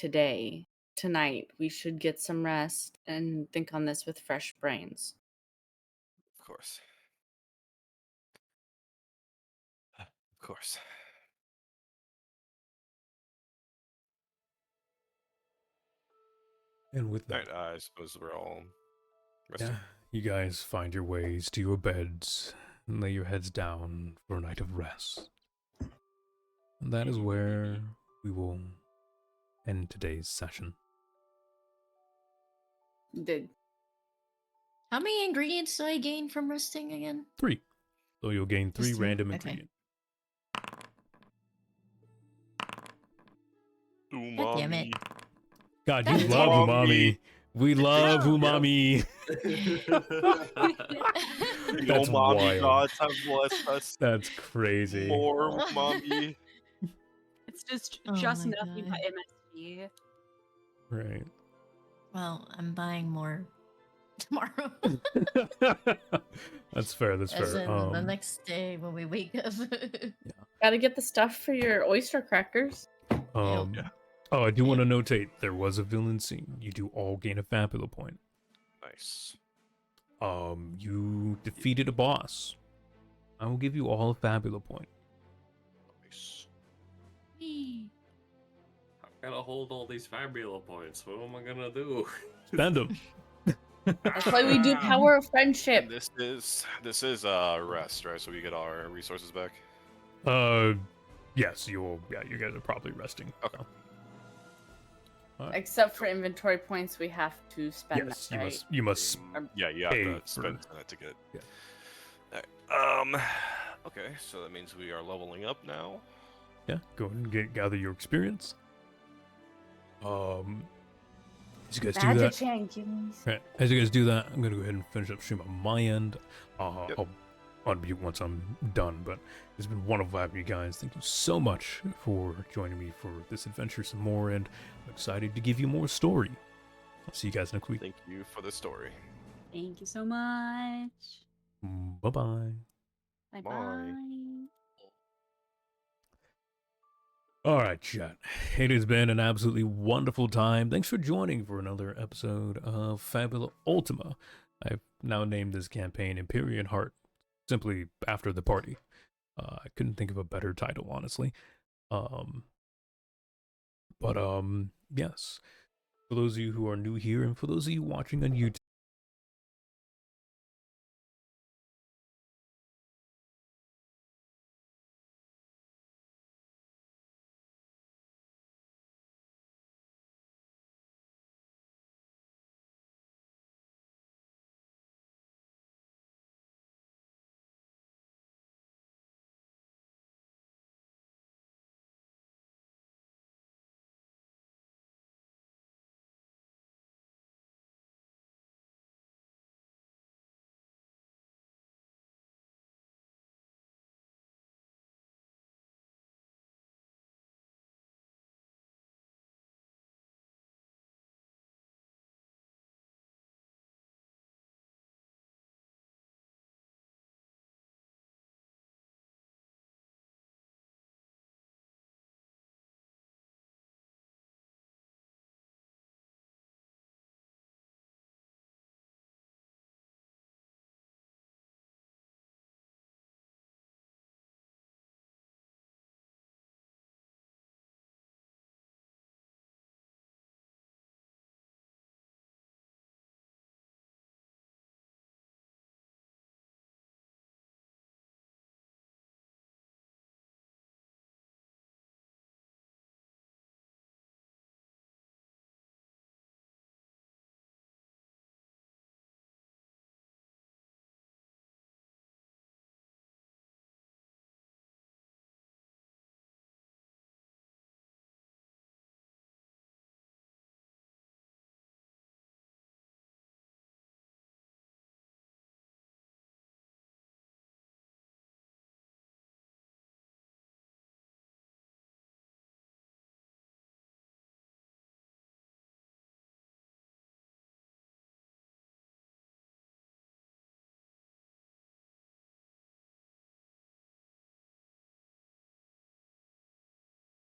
tonight. We should get some rest and think on this with fresh brains. Of course. Of course. And with that, Alright, I suppose we're all resting. yeah, you guys find your ways to your beds and lay your heads down for a night of rest. And that is where we will end today's session. How many ingredients do I gain from resting again? 3. So you'll gain 3 Just 3? random Okay. ingredients. God damn it. God, God you damn love it. umami. We love No. umami. The That's umami wild. gods have blessed us. That's crazy. More umami. just Oh just my nothing God. but MSG. Right. Well, I'm buying more tomorrow. That's fair. That's As fair. in the next day when we wake up. Gotta get the stuff for your oyster crackers. Oh, I do want to notate there was a villain scene. You do all gain a Fabula point. Nice. You defeated a boss. I will give you all a Fabula point. Nice. I gotta hold all these Fabula points. What am I gonna do? Spend them. That's why we do power of friendship. And this is rest, right? So we get our resources back. Yes, you guys are probably resting. Okay. Except for inventory points, we have to spend Yes, that, right? you must. Yeah, you have pay to for- spend that to get. Yeah. Alright, okay, so that means we are leveling up now. Yeah, go ahead and gather your experience. As you guys do that, right, as you guys do that, I'm gonna go ahead and finish up stream on my end. Yep. I'll unmute once I'm done. But it's been wonderful having you guys. Thank you so much for joining me for this adventure some more, and I'm excited to give you more story. I'll see you guys next week. Thank you for the story. Thank you so much. Bye bye. Bye Bye. bye. All right, chat. It has been an absolutely wonderful time. Thanks for joining for another episode of Fabula Ultima. I've now named this campaign Empyrean Heart, simply after the party. I couldn't think of a better title, honestly. Yes. For those of you who are new here, and for those of you watching on YouTube,